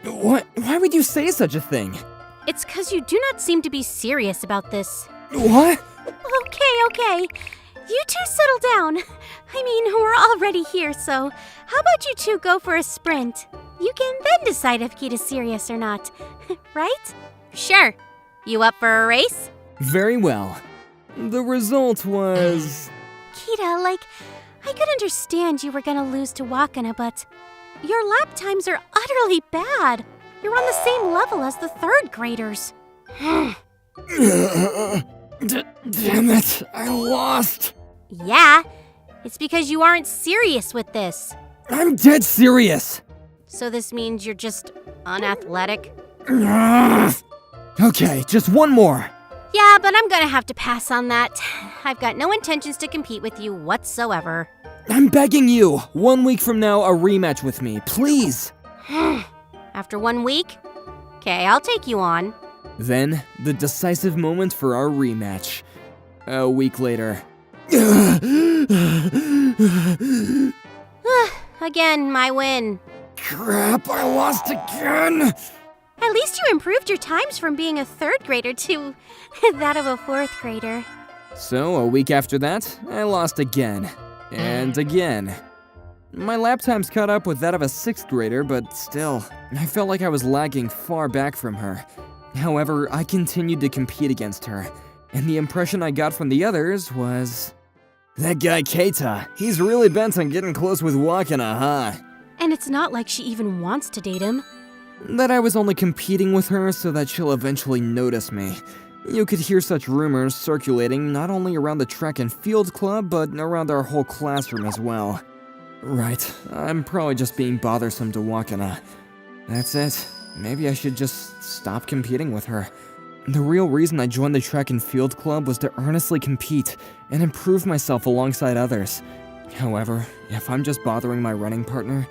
What? Why would you say such a thing? It's 'cause you do not seem to be serious about this. What? Okay. You two settle down. I mean, we're already here, so how about you two go for a sprint? You can then decide if Kita's serious or not, right? Sure. You up for a race? Very well. The result was... Kita, I could understand you were gonna lose to Wakana, but your lap times are utterly bad. You're on the same level as the third graders. Damn it, I lost. Yeah, it's because you aren't serious with this. I'm dead serious. So this means you're just unathletic? Okay, just one more. Yeah, but I'm gonna have to pass on that. I've got no intentions to compete with you whatsoever. I'm begging you, 1 week from now, a rematch with me, please. After 1 week? Okay, I'll take you on. Then, the decisive moment for our rematch. A week later. Again, my win. Crap, I lost again! At least you improved your times from being a third grader to that of a fourth grader. So, a week after that, I lost again. And again. My lap times caught up with that of a 6th grader, but still, I felt like I was lagging far back from her. However, I continued to compete against her, and the impression I got from the others was... That guy Keita, he's really bent on getting close with Wakana, huh? And it's not like she even wants to date him. That I was only competing with her so that she'll eventually notice me. You could hear such rumors circulating not only around the track and field club, but around our whole classroom as well. Right, I'm probably just being bothersome to Wakana. That's it. Maybe I should just stop competing with her. The real reason I joined the track and field club was to earnestly compete and improve myself alongside others. However, if I'm just bothering my running partner,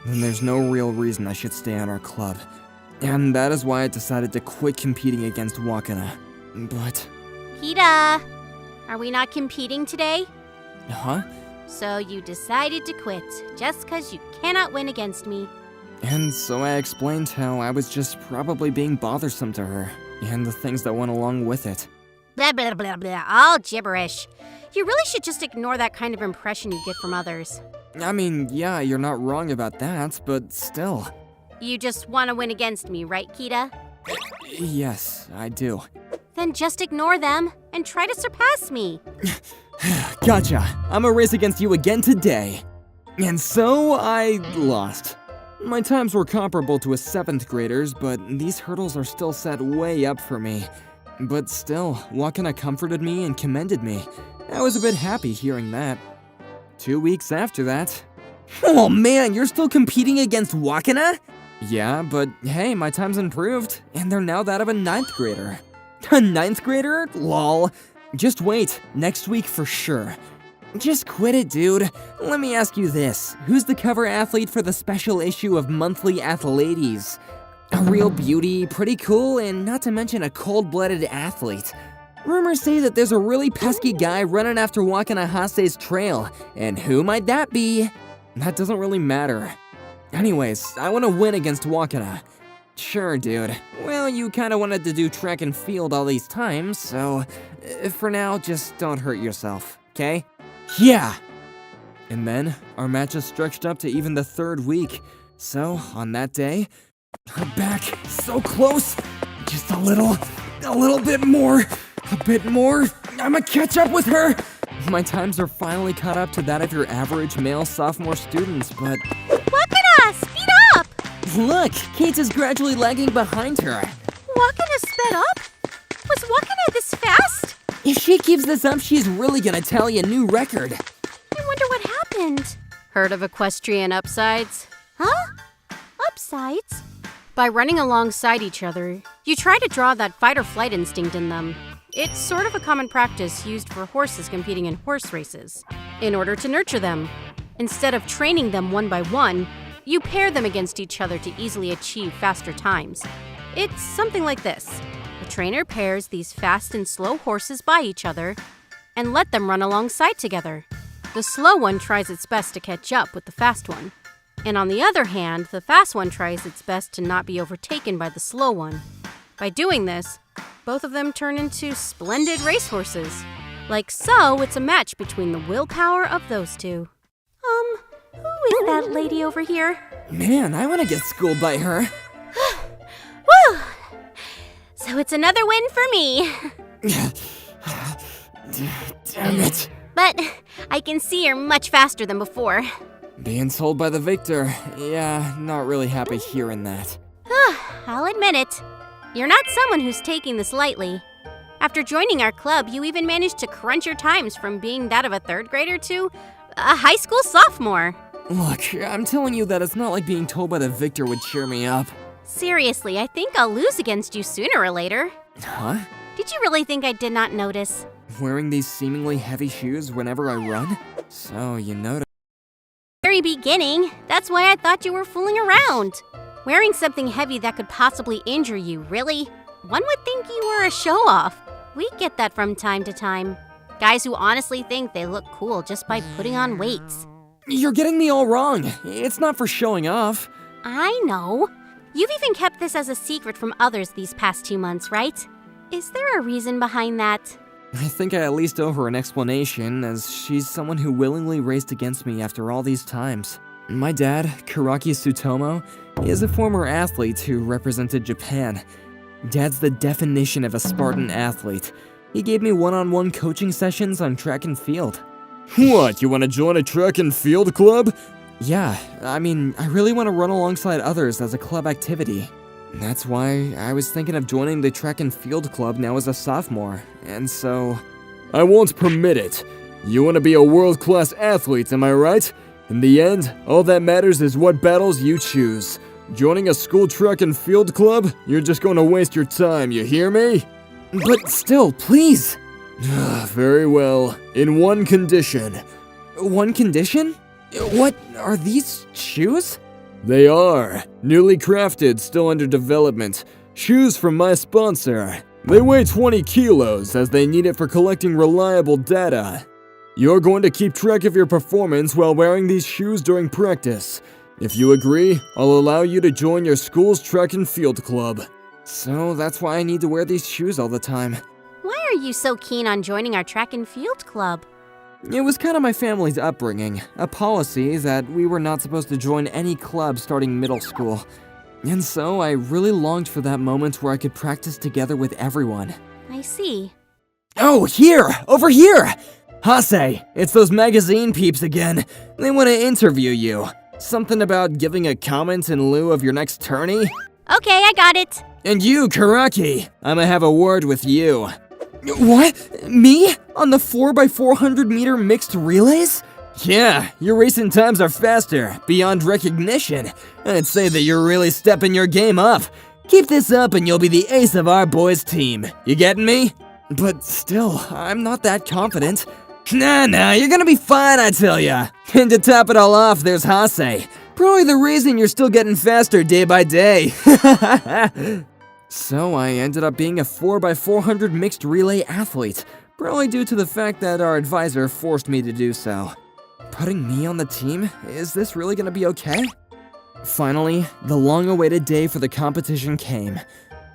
then there's no real reason I should stay on our club. And that is why I decided to quit competing against Wakana. But... Kita! Are we not competing today? Huh? So you decided to quit, just 'cause you cannot win against me. And so I explained how I was just probably being bothersome to her, and the things that went along with it. Blah blah blah blah, all gibberish. You really should just ignore that kind of impression you get from others. I mean, yeah, you're not wrong about that, but still. You just want to win against me, right, Kita? Yes, I do. Then just ignore them and try to surpass me. Gotcha. I'm gonna race against you again today. And so I lost. My times were comparable to a 7th grader's, but these hurdles are still set way up for me. But still, Wakana comforted me and commended me. I was a bit happy hearing that. 2 weeks after that... Oh man, you're still competing against Wakana? Yeah, but hey, my time's improved, and they're now that of a 9th grader. A 9th grader? Lol. Just wait, next week for sure. Just quit it, dude. Let me ask you this. Who's the cover athlete for the special issue of Monthly Athletics? A real beauty, pretty cool, and not to mention a cold-blooded athlete. Rumors say that there's a really pesky guy running after Wakana Hase's trail, and who might that be? That doesn't really matter. Anyways, I want to win against Wakana. Sure, dude. Well, you kinda wanted to do track and field all these times, so for now, just don't hurt yourself, okay? Yeah! And then, our matches stretched up to even the 3rd week. So, on that day, her back, so close, just a little bit more, I'ma catch up with her! My times are finally caught up to that of your average male sophomore students, but... Wakana, speed up! Look, Kate is gradually lagging behind her. Wakana sped up? Was Wakana this fast? If she keeps this up, she's really gonna tally a new record. I wonder what happened. Heard of equestrian upsides? Huh? Upsides? By running alongside each other, you try to draw that fight-or-flight instinct in them. It's sort of a common practice used for horses competing in horse races, in order to nurture them. Instead of training them one by one, you pair them against each other to easily achieve faster times. It's something like this. The trainer pairs these fast and slow horses by each other and let them run alongside together. The slow one tries its best to catch up with the fast one. And on the other hand, the fast one tries its best to not be overtaken by the slow one. By doing this, both of them turn into splendid racehorses. Like so, it's a match between the willpower of those two. Who is that lady over here? Man, I want to get schooled by her. Woo! So it's another win for me. Damn it. But I can see you're much faster than before. Being told by the victor. Yeah, not really happy hearing that. I'll admit it. You're not someone who's taking this lightly. After joining our club, you even managed to crunch your times from being that of a 3rd grader to a high school sophomore. Look, I'm telling you that it's not like being told by the victor would cheer me up. Seriously, I think I'll lose against you sooner or later. Huh? Did you really think I did not notice? Wearing these seemingly heavy shoes whenever I run? So, you noticed. Very beginning. That's why I thought you were fooling around. Wearing something heavy that could possibly injure you, really? One would think you were a show-off. We get that from time to time. Guys who honestly think they look cool just by putting on weights. You're getting me all wrong. It's not for showing off. I know. You've even kept this as a secret from others these past 2 months, right? Is there a reason behind that? I think I at least owe her an explanation, as she's someone who willingly raced against me after all these times. My dad, Kuraki Tsutomo, is a former athlete who represented Japan. Dad's the definition of a Spartan athlete. He gave me one-on-one coaching sessions on track and field. What, you want to join a track and field club? Yeah, I really want to run alongside others as a club activity. That's why I was thinking of joining the track and field club now as a sophomore, and so... I won't permit it. You want to be a world-class athlete, am I right? In the end, all that matters is what battles you choose. Joining a school track and field club? You're just going to waste your time, you hear me? But still, please! Very well. In one condition. One condition? What are these shoes? They are. Newly crafted, still under development. Shoes from my sponsor. They weigh 20 kilos as they need it for collecting reliable data. You're going to keep track of your performance while wearing these shoes during practice. If you agree, I'll allow you to join your school's track and field club. So that's why I need to wear these shoes all the time. Why are you so keen on joining our track and field club? It was kind of my family's upbringing, a policy that we were not supposed to join any club starting middle school. And so I really longed for that moment where I could practice together with everyone. I see. Oh, here! Over here! Hase, it's those magazine peeps again. They want to interview you. Something about giving a comment in lieu of your next tourney? Okay, I got it. And you, Karaki, I'ma have a word with you. What? Me? On the 4x400 meter mixed relays? Yeah, your racing times are faster, beyond recognition. I'd say that you're really stepping your game up. Keep this up and you'll be the ace of our boys' team. You getting me? But still, I'm not that confident. Nah, you're gonna be fine, I tell ya. And to top it all off, there's Hase. Probably the reason you're still getting faster day by day. So I ended up being a 4x400 mixed relay athlete, probably due to the fact that our advisor forced me to do so. Putting me on the team? Is this really gonna be okay? Finally, the long-awaited day for the competition came.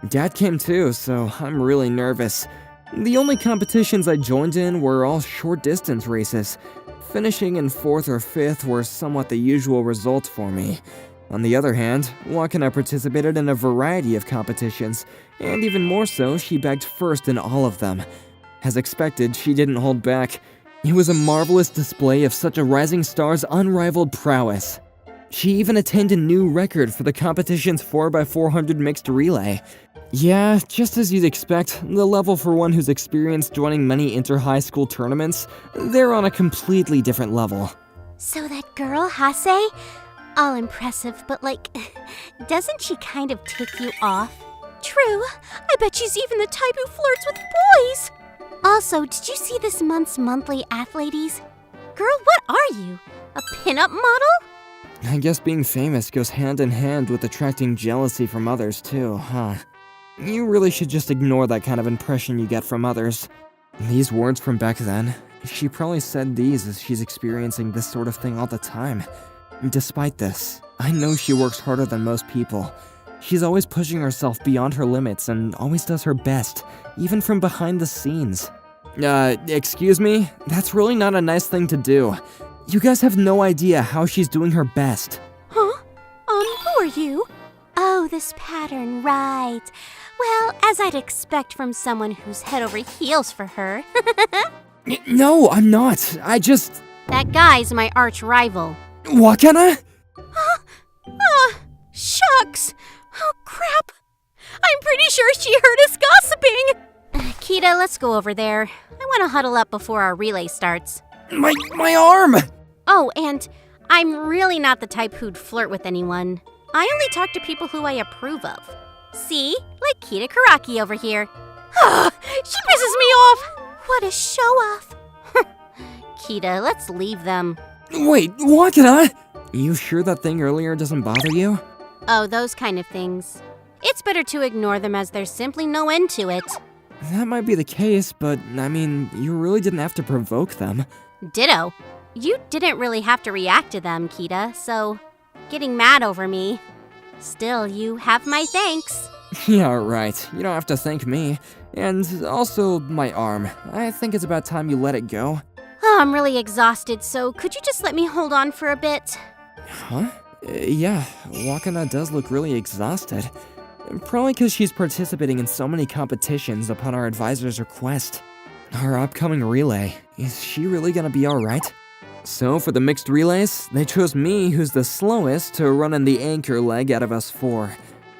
Dad came too, so I'm really nervous. The only competitions I joined in were all short-distance races. Finishing in 4th or 5th were somewhat the usual result for me. On the other hand, Wakana participated in a variety of competitions, and even more so, she bagged first in all of them. As expected, she didn't hold back. It was a marvelous display of such a rising star's unrivaled prowess. She even attained a new record for the competition's 4x400 mixed relay. Yeah, just as you'd expect, the level for one who's experienced joining many inter-high school tournaments, they're on a completely different level. So that girl, Hase? All impressive, but doesn't she kind of tick you off? True. I bet she's even the type who flirts with boys. Also, did you see this month's monthly athletes? Girl, what are you? A pinup model? I guess being famous goes hand in hand with attracting jealousy from others too, huh? You really should just ignore that kind of impression you get from others. These words from back then, she probably said these as she's experiencing this sort of thing all the time. Despite this, I know she works harder than most people. She's always pushing herself beyond her limits and always does her best, even from behind the scenes. Excuse me? That's really not a nice thing to do. You guys have no idea how she's doing her best. Huh? Who are you? Oh, this pattern, right. Well, as I'd expect from someone who's head over heels for her. No, I'm not. That guy's my arch rival. Wakana? Shucks. Oh, crap. I'm pretty sure she heard us gossiping. Kita, let's go over there. I want to huddle up before our relay starts. My arm! Oh, and I'm really not the type who'd flirt with anyone. I only talk to people who I approve of. See? Like Kita Karaki over here. She pisses me off. What a show-off. Kita, let's leave them. Wait, Wakana? You sure that thing earlier doesn't bother you? Oh, those kind of things. It's better to ignore them as there's simply no end to it. That might be the case, but you really didn't have to provoke them. Ditto. You didn't really have to react to them, Kita, so getting mad over me. Still, you have my thanks. Yeah, right. You don't have to thank me. And also my arm. I think it's about time you let it go. Oh, I'm really exhausted, so could you just let me hold on for a bit? Huh? Yeah, Wakana does look really exhausted. Probably because she's participating in so many competitions upon our advisor's request. Our upcoming relay, is she really gonna be alright? So for the mixed relays, they chose me, who's the slowest, to run in the anchor leg out of us 4.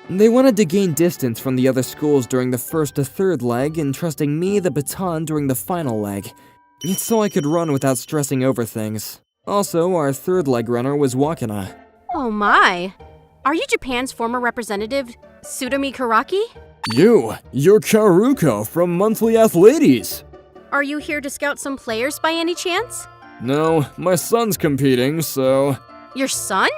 They wanted to gain distance from the other schools during the first to third leg, entrusting me the baton during the final leg. It's so I could run without stressing over things. Also, our third leg runner was Wakana. Oh my. Are you Japan's former representative, Tsutomi Karaki? You're Karuko from Monthly Athletes. Are you here to scout some players by any chance? No, my son's competing, so... Your son?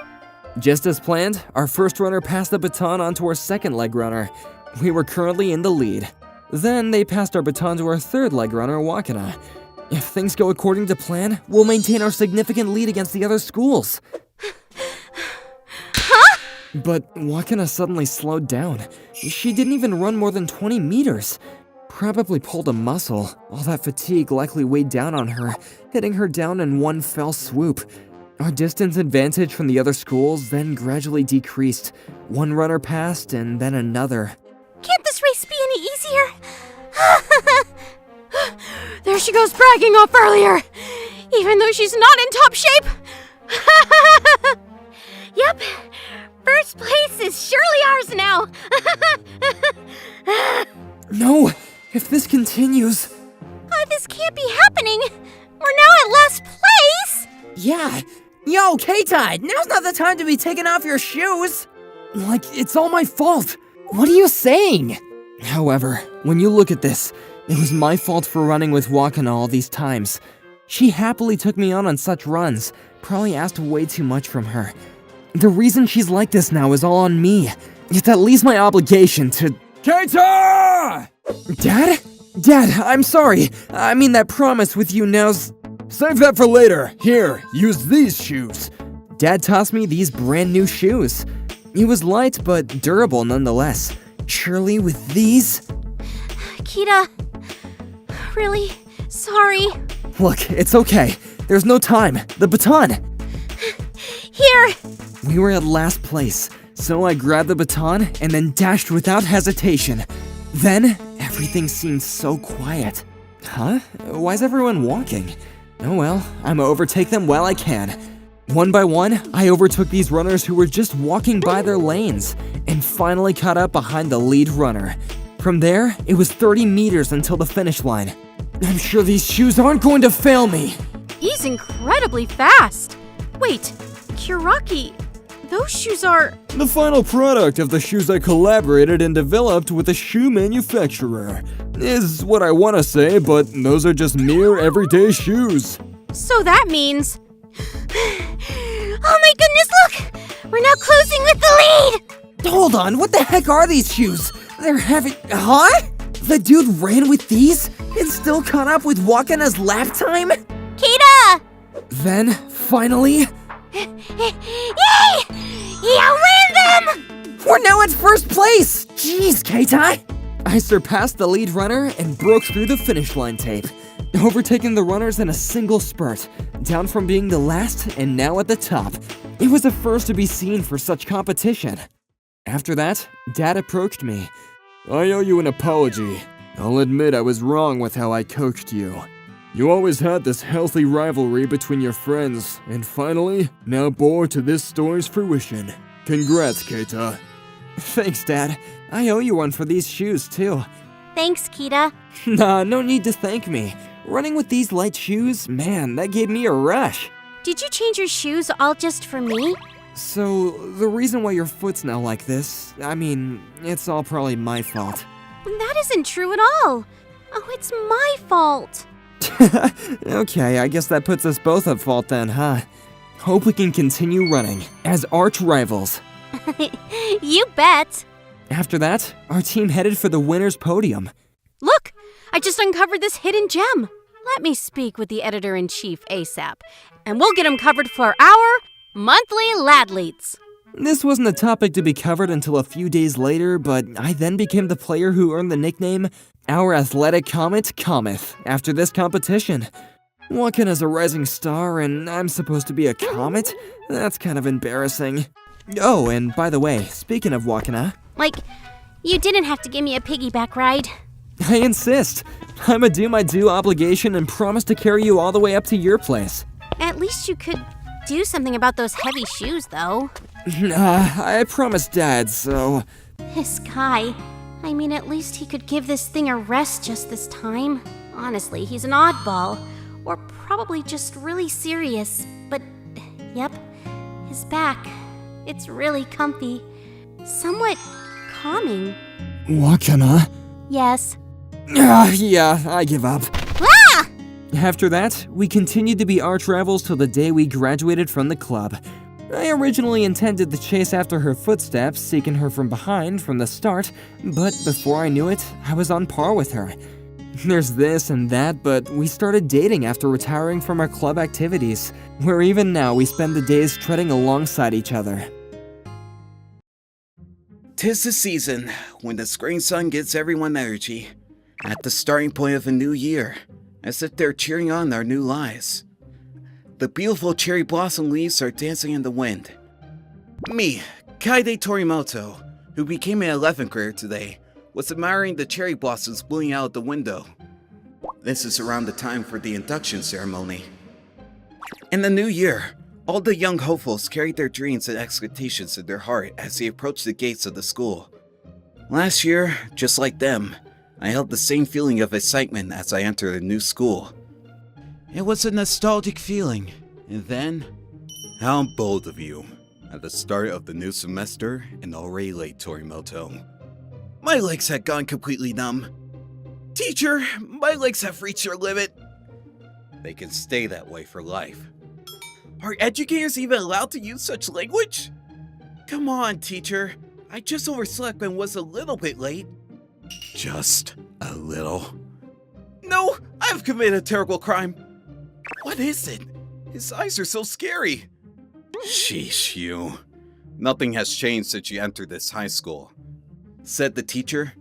Just as planned, our first runner passed the baton on to our second leg runner. We were currently in the lead. Then they passed our baton to our third leg runner, Wakana. If things go according to plan, we'll maintain our significant lead against the other schools. Huh? But Wakana suddenly slowed down. She didn't even run more than 20 meters. Probably pulled a muscle. All that fatigue likely weighed down on her, hitting her down in one fell swoop. Our distance advantage from the other schools then gradually decreased. One runner passed, and then another. Can't this race be any easier? There she goes bragging off earlier, even though she's not in top shape. Yep, first place is surely ours now. No! If this continues... This can't be happening. We're now at last place. Yeah. Yo, K-Tide, now's not the time to be taking off your shoes. Like, it's all my fault. What are you saying? However, when you look at this, it was my fault for running with Wakana all these times. She happily took me on such runs, probably asked way too much from her. The reason she's like this now is all on me. It's at least my obligation to... Keita! Dad? Dad, I'm sorry. I mean, that promise with you now's... Save that for later. Here, use these shoes. Dad tossed me these brand new shoes. It was light, but durable nonetheless. Surely with these... Kita, really sorry. Look, it's okay. There's no time. The baton. Here. We were at last place, so I grabbed the baton and then dashed without hesitation. Then, everything seemed so quiet. Huh? Why's everyone walking? Oh well, I'ma overtake them while I can. One by one, I overtook these runners who were just walking by their lanes, and finally caught up behind the lead runner. From there, it was 30 meters until the finish line. I'm sure these shoes aren't going to fail me! He's incredibly fast. Wait, Kuraki, those shoes are... The final product of the shoes I collaborated and developed with a shoe manufacturer. Is what I want to say, but those are just mere everyday shoes. So that means... Oh my goodness, look! We're now closing with the lead! Hold on, what the heck are these shoes? They're heavy. Huh? The dude ran with these and still caught up with Wakana's lap time? Kita! Then, finally... Yay! He outran them! We're now at first place! Jeez, K-Tai! I surpassed the lead runner and broke through the finish line tape, overtaking the runners in a single spurt, down from being the last and now at the top. It was a first to be seen for such competition. After that, Dad approached me. I owe you an apology. I'll admit I was wrong with how I coached you. You always had this healthy rivalry between your friends, and finally, now bore to this story's fruition. Congrats, Keita. Thanks, Dad. I owe you one for these shoes, too. Thanks, Kita. Nah, no need to thank me. Running with these light shoes, man, that gave me a rush. Did you change your shoes all just for me? So, the reason why your foot's now like this, I mean, it's all probably my fault. That isn't true at all. Oh, it's my fault. Okay, I guess that puts us both at fault then, huh? Hope we can continue running as arch rivals. You bet. After that, our team headed for the winner's podium. Look, I just uncovered this hidden gem. Let me speak with the editor-in-chief ASAP, and we'll get him covered for our monthly ladleets. This wasn't a topic to be covered until a few days later, but I then became the player who earned the nickname Our Athletic Comet Cometh after this competition. Wakana's a rising star, and I'm supposed to be a comet? That's kind of embarrassing. Oh, and by the way, speaking of Wakana... Like, You didn't have to give me a piggyback ride. I insist. I'ma do my due obligation and promise to carry you all the way up to your place. At least you could do something about those heavy shoes, though. I promised Dad, so... This guy. I mean, at least he could give this thing a rest just this time. Honestly, he's an oddball. Or probably just really serious. But, yep, his back. It's really comfy. Somewhat calming. Wakana? Yes. Yeah, I give up. Ah! After that, we continued to be arch rivals till the day we graduated from the club. I originally intended to chase after her footsteps, seeking her from behind from the start, but before I knew it, I was on par with her. There's this and that, but we started dating after retiring from our club activities, where even now we spend the days treading alongside each other. 'Tis the season when the spring sun gives everyone energy, at the starting point of a new year, as if they're cheering on our new lives. The beautiful cherry blossom leaves are dancing in the wind. Me, Kaide Torimoto, who became an 11th grader today, was admiring the cherry blossoms blooming out the window. This is around the time for the induction ceremony. In the new year, all the young hopefuls carried their dreams and expectations in their heart as they approached the gates of the school. Last year, just like them, I held the same feeling of excitement as I entered a new school. It was a nostalgic feeling, and then... How bold of you, at the start of the new semester and already late, Torimoto. My legs had gone completely numb. Teacher, my legs have reached their limit. They can stay that way for life. Are educators even allowed to use such language? Come on, teacher. I just overslept and was a little bit late. Just a little. No, I've committed a terrible crime. What is it? His eyes are so scary. Sheesh, you. Nothing has changed since you entered this high school, said the teacher,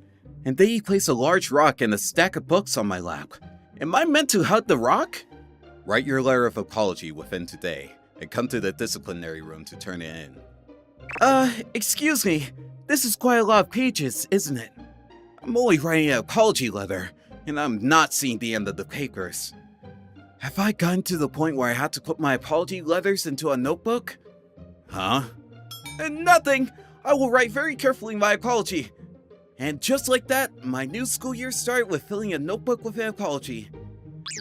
and then he placed a large rock and a stack of books on my lap. Am I meant to hug the rock? Write your letter of apology within today, and come to the disciplinary room to turn it in. Excuse me. This is quite a lot of pages, isn't it? I'm only writing an apology letter, and I'm not seeing the end of the papers. Have I gotten to the point where I have to put my apology letters into a notebook? Huh? Nothing! I will write very carefully my apology. And just like that, my new school year started with filling a notebook with an apology.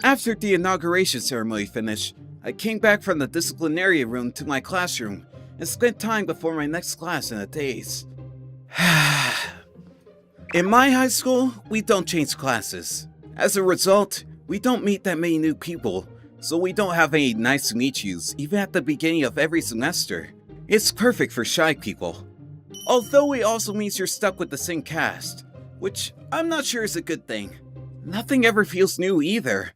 After the inauguration ceremony finished, I came back from the disciplinary room to my classroom and spent time before my next class in a daze. In my high school, we don't change classes. As a result, we don't meet that many new people, so we don't have any nice to meet yous even at the beginning of every semester. It's perfect for shy people. Although it also means you're stuck with the same cast, which I'm not sure is a good thing. Nothing ever feels new either,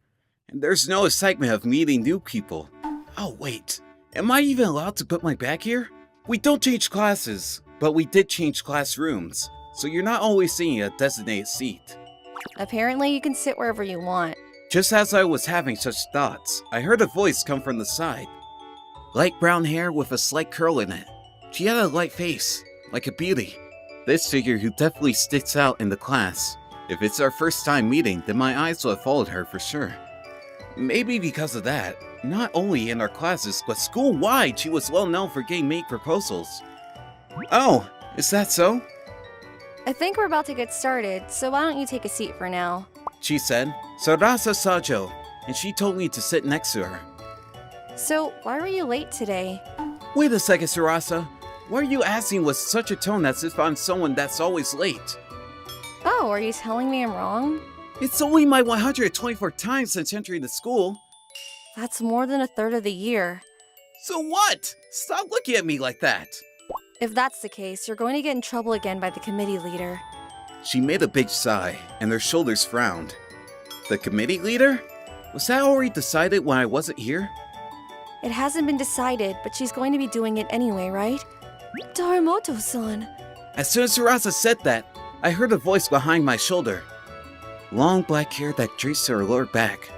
and there's no excitement of meeting new people. Oh wait, am I even allowed to put my bag here? We don't change classes, but we did change classrooms, so you're not always sitting in a designated seat. Apparently you can sit wherever you want. Just as I was having such thoughts, I heard a voice come from the side. Light brown hair with a slight curl in it. She had a light face, like a beauty. This figure who definitely sticks out in the class. If it's our first time meeting, then my eyes will have followed her for sure. Maybe because of that, not only in our classes, but school-wide she was well known for getting made proposals. Oh, is that so? I think we're about to get started, so why don't you take a seat for now? She said, Tsubasa Sajo, and she told me to sit next to her. So, why were you late today? Wait a second, Tsubasa. Why are you asking with such a tone as if I'm someone that's always late? Oh, are you telling me I'm wrong? It's only my 124th time since entering the school. That's more than a third of the year. So what? Stop looking at me like that. If that's the case, you're going to get in trouble again by the committee leader. She made a big sigh, and her shoulders frowned. The committee leader? Was that already decided when I wasn't here? It hasn't been decided, but she's going to be doing it anyway, right? Torimoto-san. As soon as Tsubasa said that, I heard a voice behind my shoulder. Long black hair that drapes to her lower back.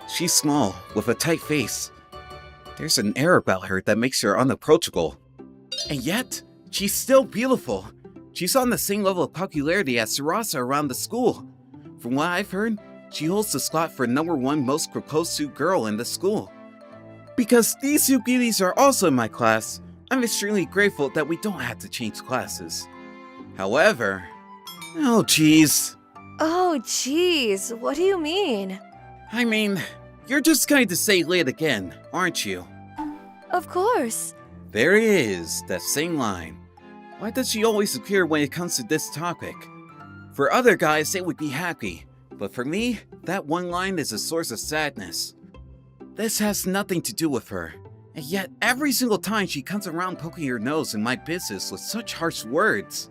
She's small, with a tight face. There's an air about her that makes her unapproachable. And yet, she's still beautiful. She's on the same level of popularity as Tsubasa around the school. From what I've heard, she holds the slot for #1 most proposed to girl in the school. Because these two beauties are also in my class, I'm extremely grateful that we don't have to change classes. However... Oh jeez. Oh, jeez, what do you mean? I mean, you're just going to say late again, aren't you? Of course. There it is, that same line. Why does she always appear when it comes to this topic? For other guys, they would be happy, but for me, that one line is a source of sadness. This has nothing to do with her, and yet every single time she comes around poking her nose in my business with such harsh words.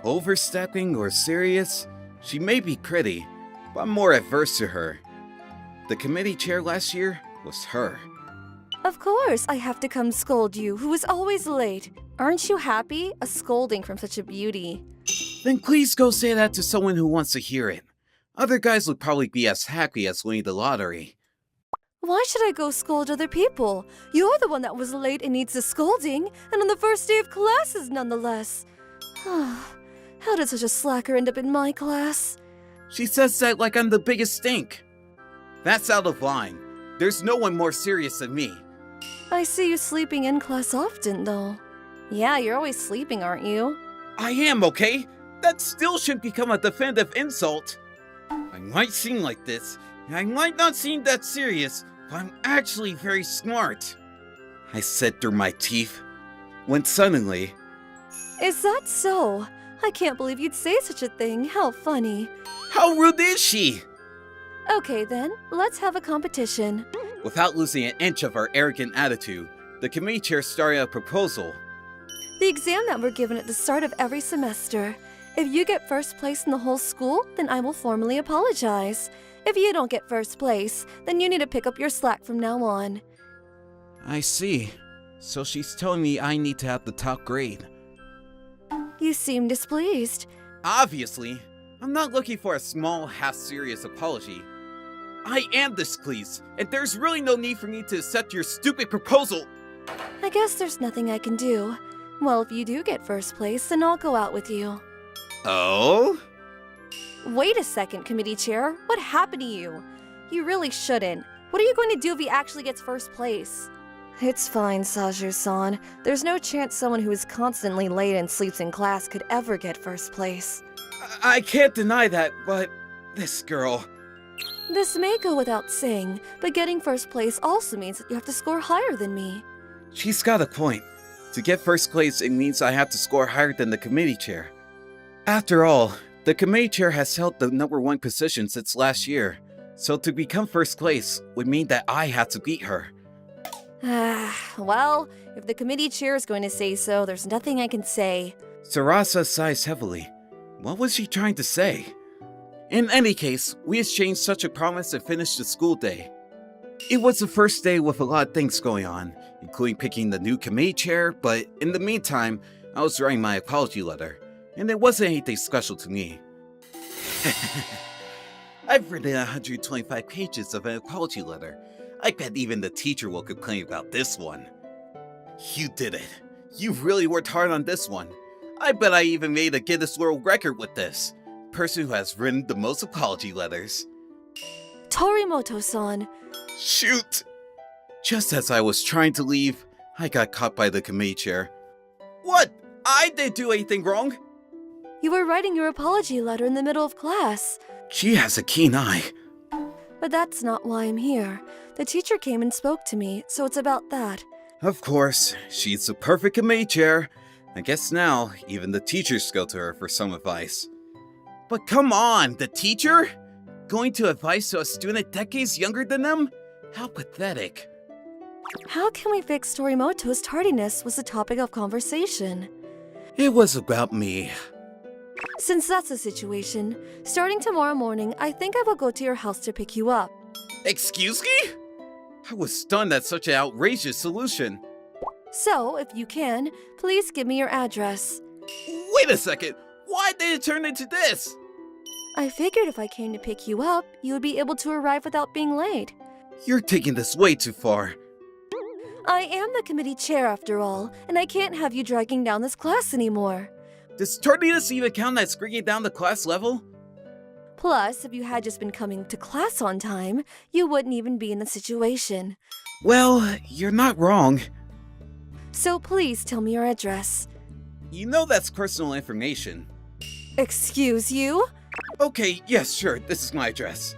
Overstepping or serious, she may be pretty, but I'm more averse to her. The committee chair last year was her. Of course, I have to come scold you, who is always late. Aren't you happy? A scolding from such a beauty. Then please go say that to someone who wants to hear it. Other guys would probably be as happy as winning the lottery. Why should I go scold other people? You're the one that was late and needs a scolding, and on the first day of classes nonetheless. How did such a slacker end up in my class? She says that like I'm the biggest stink. That's out of line. There's no one more serious than me. I see you sleeping in class often, though. Yeah, you're always sleeping, aren't you? I am, okay? That still shouldn't become a definitive insult. I might seem like this, and I might not seem that serious, but I'm actually very smart. I said through my teeth, when suddenly... Is that so? I can't believe you'd say such a thing. How funny. How rude is she? Okay then, let's have a competition. Without losing an inch of our arrogant attitude, the committee chair started a proposal. The exam that we're given at the start of every semester. If you get first place in the whole school, then I will formally apologize. If you don't get first place, then you need to pick up your slack from now on. I see. So she's telling me I need to have the top grade. You seem displeased. Obviously. I'm not looking for a small, half-serious apology. I am displeased, and there's really no need for me to accept your stupid proposal. I guess there's nothing I can do. Well, if you do get first place, then I'll go out with you. Oh? Wait a second, committee chair. What happened to you? You really shouldn't. What are you going to do if he actually gets first place? It's fine, Saju-san. There's no chance someone who is constantly late and sleeps in class could ever get first place. I can't deny that, but this girl... This may go without saying, but getting first place also means that you have to score higher than me. She's got a point. To get first place, it means I have to score higher than the committee chair. After all, the committee chair has held the #1 position since last year, so to become first place would mean that I have to beat her. Well, if the committee chair is going to say so, there's nothing I can say. Tsubasa sighs heavily. What was she trying to say? In any case, we exchanged such a promise and finished the school day. It was the first day with a lot of things going on, including picking the new committee chair, but in the meantime, I was writing my apology letter, and it wasn't anything special to me. I've written 125 pages of an apology letter. I bet even the teacher will complain about this one. You did it. You really worked hard on this one. I bet I even made a Guinness World Record with this. Person who has written the most apology letters. Torimoto-san. Shoot! Just as I was trying to leave, I got caught by the committee chair. What? I didn't do anything wrong! You were writing your apology letter in the middle of class. She has a keen eye. But that's not why I'm here. The teacher came and spoke to me, so it's about that. Of course, she's the perfect committee chair. I guess now, even the teachers go to her for some advice. But come on, the teacher? Going to advice to a student decades younger than them? How pathetic. How can we fix Torimoto's tardiness was the topic of conversation. It was about me. Since that's the situation, starting tomorrow morning, I think I will go to your house to pick you up. Excuse me? I was stunned at such an outrageous solution. So, if you can, please give me your address. Wait a second! Why did it turn into this? I figured if I came to pick you up, you would be able to arrive without being late. You're taking this way too far. I am the committee chair after all, and I can't have you dragging down this class anymore. Does tardiness even count as screening down the class level? Plus, if you had just been coming to class on time, you wouldn't even be in the situation. Well, you're not wrong. So please tell me your address. You know that's personal information. Excuse you? Okay, yes, sure, this is my address.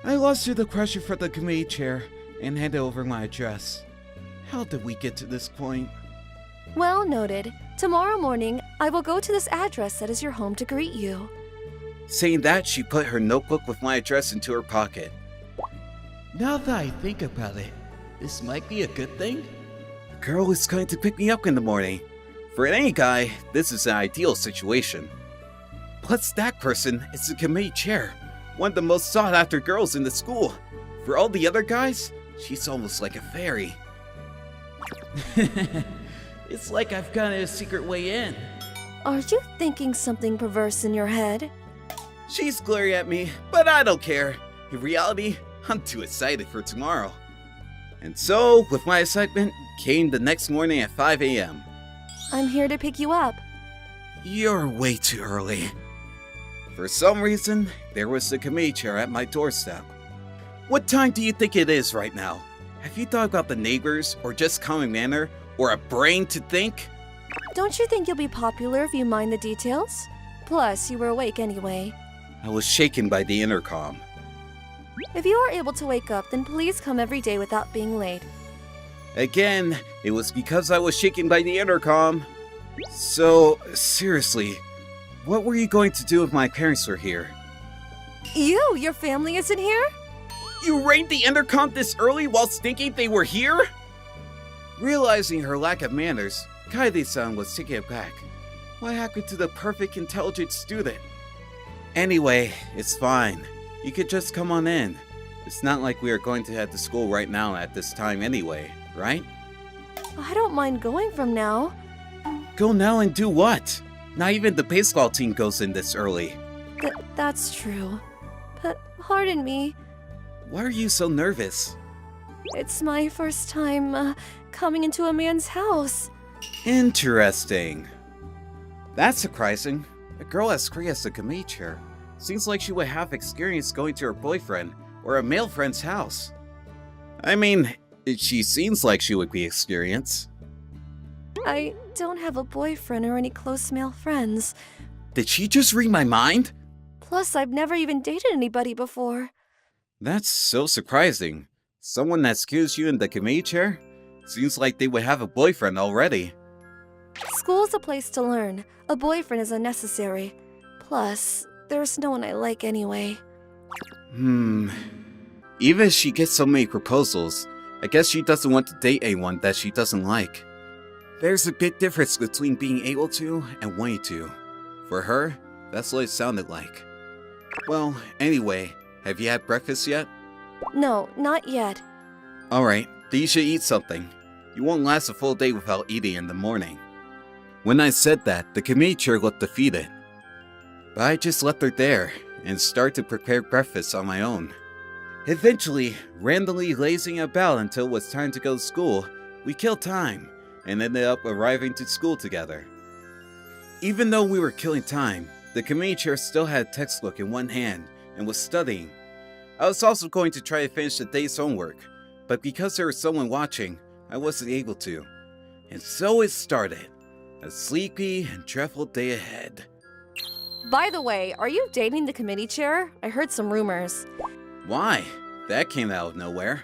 I lost to the pressure for the committee chair and handed over my address. How did we get to this point? Well noted. Tomorrow morning, I will go to this address that is your home to greet you. Saying that, she put her notebook with my address into her pocket. Now that I think about it, this might be a good thing. The girl is going to pick me up in the morning. For any guy, this is an ideal situation. Plus, that person is the committee chair, one of the most sought-after girls in the school. For all the other guys, she's almost like a fairy. It's like I've got a secret way in. Are you thinking something perverse in your head? She's glaring at me, but I don't care. In reality, I'm too excited for tomorrow. And so, with my excitement, came the next morning at 5 a.m. I'm here to pick you up. You're way too early. For some reason, there was the committee chair at my doorstep. What time do you think it is right now? Have you thought about the neighbors, or just common manner, or a brain to think? Don't you think you'll be popular if you mind the details? Plus, you were awake anyway. I was shaken by the intercom. If you are able to wake up, then please come every day without being late. Again, it was because I was shaken by the intercom. So, seriously, what were you going to do if my parents were here? Your family isn't here? You rang the intercom this early while thinking they were here? Realizing her lack of manners, Kaede-san was taken aback. What happened to the perfect intelligent student? Anyway, it's fine. You could just come on in. It's not like we are going to head to school right now at this time anyway, right? I don't mind going from now. Go now and do what? Not even the baseball team goes in this early. That's true. But pardon me. Why are you so nervous? It's my first time coming into a man's house. Interesting. That's surprising. A girl as great as the committee chair. Seems like she would have experience going to her boyfriend or a male friend's house. I mean, she seems like she would be experienced. I don't have a boyfriend or any close male friends. Did she just read my mind? Plus, I've never even dated anybody before. That's so surprising. Someone that skews you in the committee chair? Seems like they would have a boyfriend already. School's a place to learn. A boyfriend is unnecessary. Plus, there's no one I like anyway. Even if she gets so many proposals, I guess she doesn't want to date anyone that she doesn't like. There's a big difference between being able to and wanting to. For her, that's what it sounded like. Well, anyway, have you had breakfast yet? No, not yet. Alright, then you should eat something. You won't last a full day without eating in the morning. When I said that, the committee chair looked defeated. But I just left her there and started to prepare breakfast on my own. Eventually, randomly lazing about until it was time to go to school, we killed time and ended up arriving to school together. Even though we were killing time, the committee chair still had a textbook in one hand and was studying. I was also going to try to finish the day's homework, but because there was someone watching, I wasn't able to. And so it started. A sleepy and dreadful day ahead. By the way, are you dating the committee chair? I heard some rumors. Why? That came out of nowhere.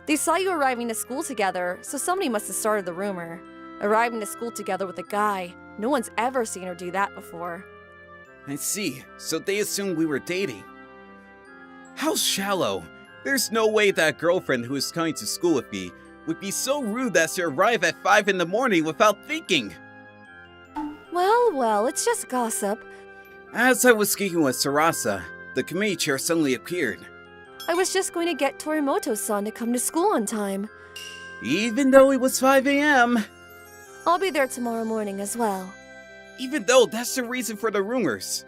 They saw you arriving to school together, so somebody must have started the rumor. Arriving to school together with a guy. No one's ever seen her do that before. I see. So they assumed we were dating. How shallow. There's no way that girlfriend who is coming to school with me would be so rude as to arrive at 5 in the morning without thinking. Well, it's just gossip. As I was speaking with Tsubasa, the committee chair suddenly appeared. I was just going to get Torimoto-san to come to school on time. Even though it was 5 a.m. I'll be there tomorrow morning as well. Even though that's the reason for the rumors.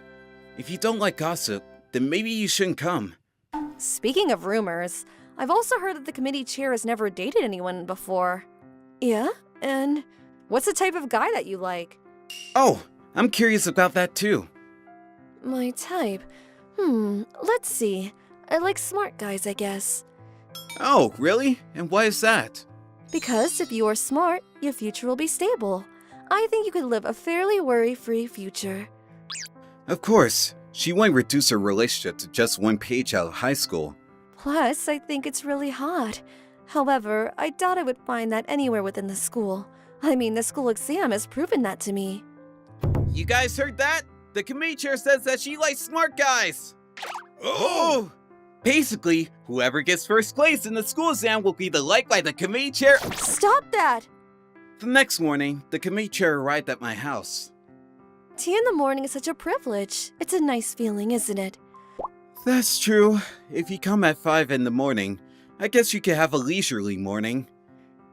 If you don't like gossip, then maybe you shouldn't come. Speaking of rumors, I've also heard that the committee chair has never dated anyone before. Yeah? And what's the type of guy that you like? Oh, I'm curious about that too. My type? Let's see. I like smart guys, I guess. Oh, really? And why is that? Because if you are smart, your future will be stable. I think you could live a fairly worry-free future. Of course, she won't reduce her relationship to just one page out of high school. Plus, I think it's really hot. However, I doubt I would find that anywhere within the school. I mean, the school exam has proven that to me. You guys heard that? The committee chair says that she likes smart guys. Oh! Basically, whoever gets first place in the school exam will be liked by the committee chair. Stop that! The next morning, the committee chair arrived at my house. Tea in the morning is such a privilege. It's a nice feeling, isn't it? That's true. If you come at 5 in the morning, I guess you could have a leisurely morning.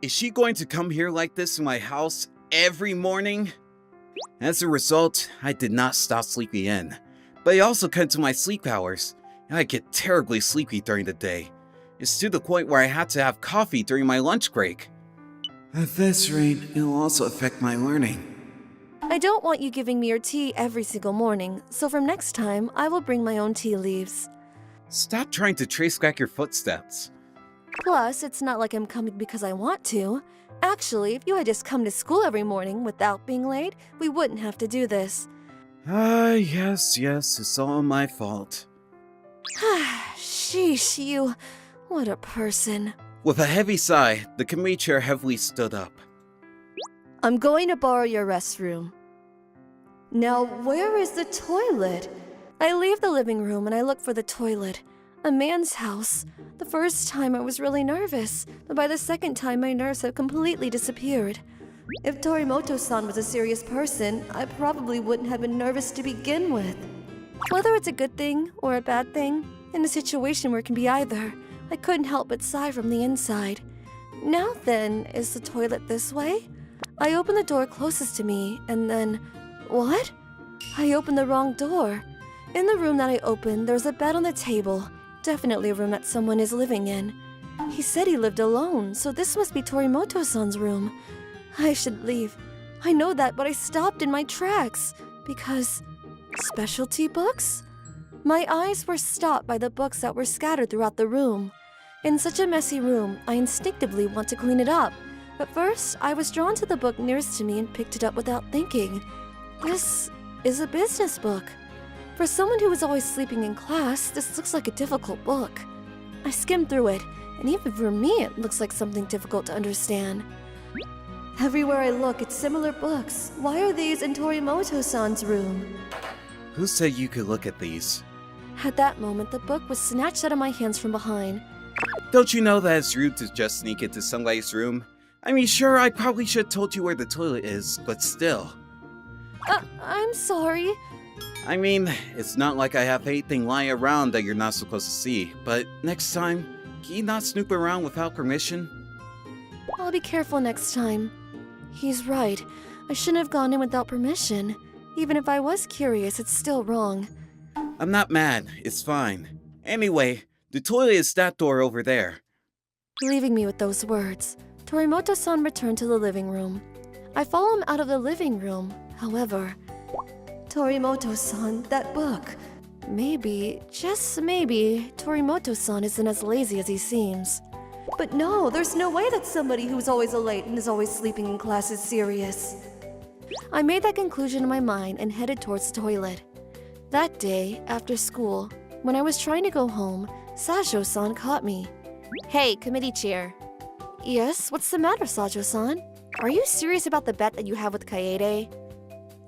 Is she going to come here like this in my house every morning? As a result, I did not stop sleeping in, but I also cut into my sleep hours, and I get terribly sleepy during the day. It's to the point where I had to have coffee during my lunch break. At this rate, it will also affect my learning. I don't want you giving me your tea every single morning, so from next time, I will bring my own tea leaves. Stop trying to trace back your footsteps. Plus, it's not like I'm coming because I want to. Actually, if you had just come to school every morning without being late, we wouldn't have to do this. Yes, it's all my fault. Sheesh, you... What a person. With a heavy sigh, the committee chair heavily stood up. I'm going to borrow your restroom. Now, where is the toilet? I leave the living room and I look for the toilet. A man's house. The first time I was really nervous, but by the second time my nerves have completely disappeared. If Torimoto-san was a serious person, I probably wouldn't have been nervous to begin with. Whether it's a good thing or a bad thing, in a situation where it can be either, I couldn't help but sigh from the inside. Now then, is the toilet this way? I open the door closest to me, and then... What? I opened the wrong door. In the room that I opened, there's a bed on the table. Definitely a room that someone is living in. He said he lived alone, so this must be Torimoto-san's room. I should leave. I know that, but I stopped in my tracks. Because... specialty books? My eyes were stopped by the books that were scattered throughout the room. In such a messy room, I instinctively want to clean it up. But first, I was drawn to the book nearest to me and picked it up without thinking. This is a business book. For someone who was always sleeping in class, this looks like a difficult book. I skimmed through it, and even for me it looks like something difficult to understand. Everywhere I look, it's similar books. Why are these in Torimoto-san's room? Who said you could look at these? At that moment, the book was snatched out of my hands from behind. Don't you know that it's rude to just sneak into somebody's room? I mean, sure, I probably should have told you where the toilet is, but still. I'm sorry. I mean, it's not like I have anything lying around that you're not supposed to see, but next time, can you not snoop around without permission? I'll be careful next time. He's right. I shouldn't have gone in without permission. Even if I was curious, it's still wrong. I'm not mad, it's fine. Anyway, the toilet is that door over there. Leaving me with those words, Torimoto-san returned to the living room. I follow him out of the living room, however. Torimoto-san, that book. Maybe, just maybe, Torimoto-san isn't as lazy as he seems. But no, there's no way that somebody who's always late and is always sleeping in class is serious. I made that conclusion in my mind and headed towards the toilet. That day, after school, when I was trying to go home, Sajo-san caught me. Hey, committee chair. Yes, what's the matter, Sajo-san? Are you serious about the bet that you have with Kaede?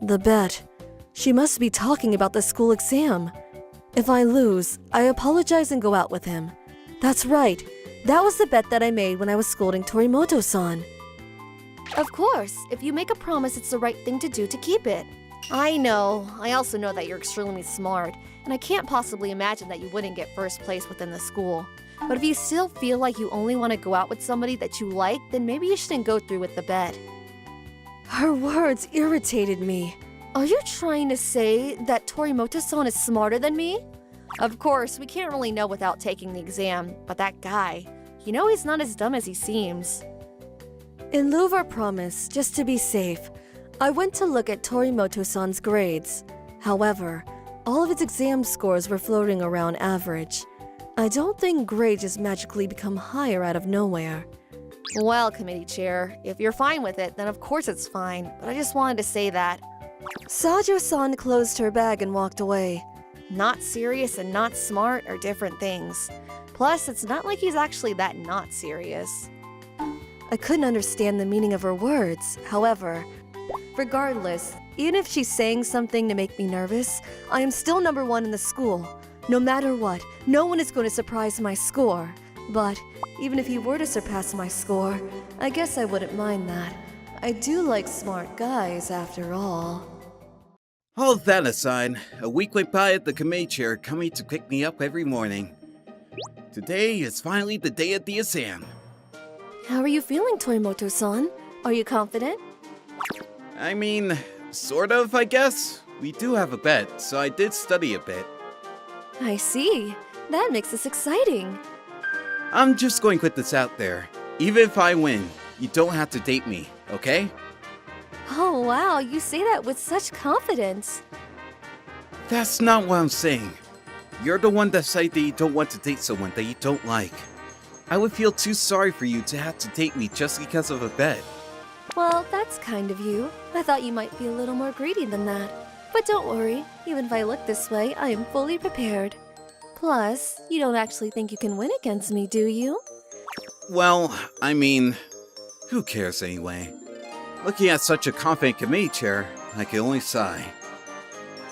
The bet? She must be talking about the school exam. If I lose, I apologize and go out with him. That's right. That was the bet that I made when I was scolding Torimoto-san. Of course, if you make a promise, it's the right thing to do to keep it. I know. I also know that you're extremely smart, and I can't possibly imagine that you wouldn't get first place within the school. But if you still feel like you only want to go out with somebody that you like, then maybe you shouldn't go through with the bet. Her words irritated me. Are you trying to say that Torimoto-san is smarter than me? Of course, we can't really know without taking the exam, but that guy, you know he's not as dumb as he seems. In lieu of our promise, just to be safe, I went to look at Torimoto-san's grades. However, all of his exam scores were floating around average. I don't think grades just magically become higher out of nowhere. Well, committee chair, if you're fine with it, then of course it's fine, but I just wanted to say that. Sajo-san closed her bag and walked away. Not serious and not smart are different things. Plus, it's not like he's actually that not serious. I couldn't understand the meaning of her words. However, regardless, even if she's saying something to make me nervous, I am still number 1 in the school. No matter what, no one is going to surprise my score. But even if he were to surpass my score, I guess I wouldn't mind that. I do like smart guys, after all. All that aside, a week went by at the committee chair coming to pick me up every morning. Today is finally the day of the exam. How are you feeling, Torimoto-san? Are you confident? I mean, sort of, I guess. We do have a bet, so I did study a bit. I see. That makes this exciting. I'm just going to put this out there. Even if I win, you don't have to date me, okay? Oh wow, you say that with such confidence. That's not what I'm saying. You're the one that said that you don't want to date someone that you don't like. I would feel too sorry for you to have to date me just because of a bet. Well, that's kind of you. I thought you might be a little more greedy than that. But don't worry, even if I look this way, I am fully prepared. Plus, you don't actually think you can win against me, do you? Well, I mean, who cares anyway? Looking at such a confident committee chair, I can only sigh.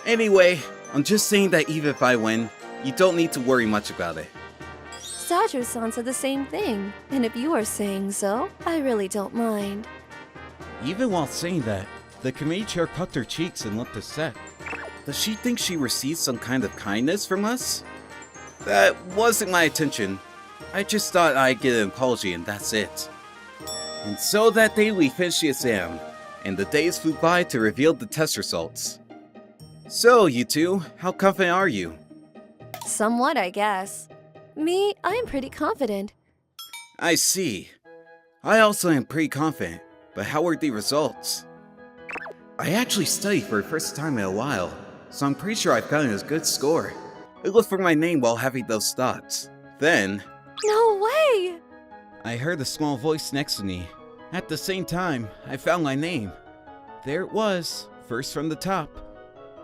Anyway, I'm just saying that even if I win, you don't need to worry much about it. Sajo-san said the same thing, and if you are saying so, I really don't mind. Even while saying that, the committee chair puffed her cheeks and looked upset. Does she think she received some kind of kindness from us? That wasn't my intention. I just thought I'd get an apology and that's it. And so that day we finished the exam, and the days flew by to reveal the test results. So, you two, how confident are you? Somewhat, I guess. Me, I am pretty confident. I see. I also am pretty confident, but how were the results? I actually studied for the first time in a while, so I'm pretty sure I've gotten a good score. I looked for my name while having those thoughts. Then... No way! I heard a small voice next to me. At the same time, I found my name. There it was, first from the top.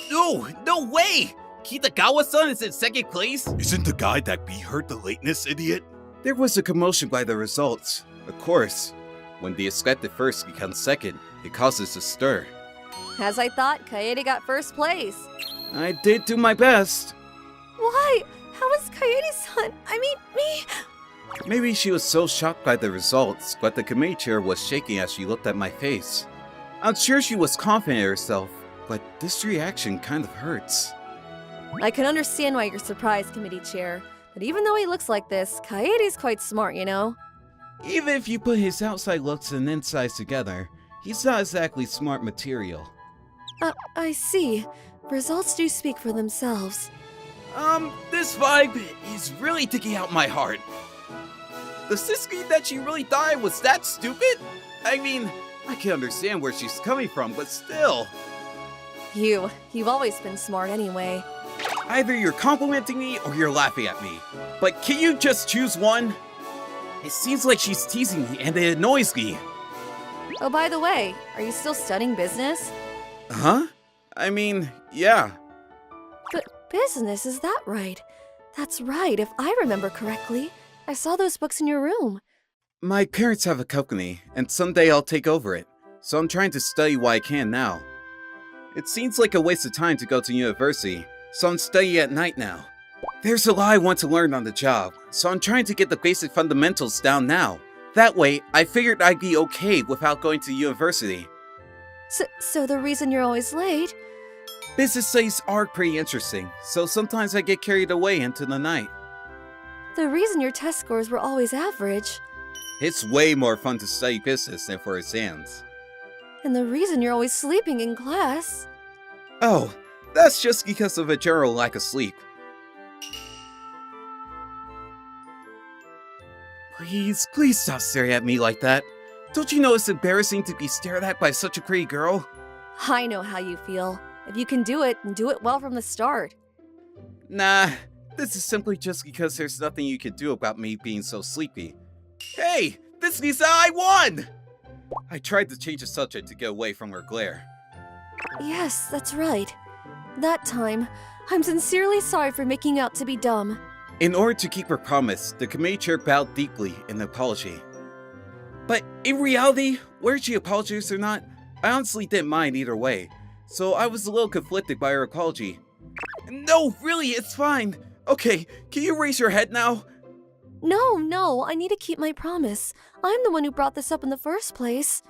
No way! Kitagawa-san is in second place? Isn't the guy that beat her the lateness idiot? There was a commotion by the results. Of course, when the expected first becomes second, it causes a stir. As I thought, Kaede got first place. I did do my best. Why? How is Kaede-san? I mean, me? Maybe she was so shocked by the results, but the committee chair was shaking as she looked at my face. I'm sure she was confident in herself, but this reaction kind of hurts. I can understand why you're surprised, committee chair. But even though he looks like this, Kaede's quite smart, you know? Even if you put his outside looks and insides together, he's not exactly smart material. I see. Results do speak for themselves. This vibe is really taking out my heart. Does this mean that she really thought I was that stupid? I mean, I can understand where she's coming from, but still. You've always been smart anyway. Either you're complimenting me or you're laughing at me. But can you just choose one? It seems like she's teasing me and it annoys me. Oh, by the way, are you still studying business? Huh? I mean, yeah. But business, is that right? That's right, if I remember correctly. I saw those books in your room. My parents have a company, and someday I'll take over it. So I'm trying to study while I can now. It seems like a waste of time to go to university, so I'm studying at night now. There's a lot I want to learn on the job, so I'm trying to get the basic fundamentals down now. That way, I figured I'd be okay without going to university. So the reason you're always late? Business studies are pretty interesting, so sometimes I get carried away into the night. The reason your test scores were always average. It's way more fun to study business than for exams. And the reason you're always sleeping in class. Oh, that's just because of a general lack of sleep. Please stop staring at me like that. Don't you know it's embarrassing to be stared at by such a pretty girl? I know how you feel. If you can do it well from the start. Nah, this is simply just because there's nothing you can do about me being so sleepy. Hey, this means that I won! I tried to change the subject to get away from her glare. Yes, that's right. That time, I'm sincerely sorry for making out to be dumb. In order to keep her promise, the committee chair bowed deeply in apology. But in reality, whether she apologized or not, I honestly didn't mind either way, so I was a little conflicted by her apology. No, really, it's fine. Okay, can you raise your head now? No, I need to keep my promise. I'm the one who brought this up in the first place.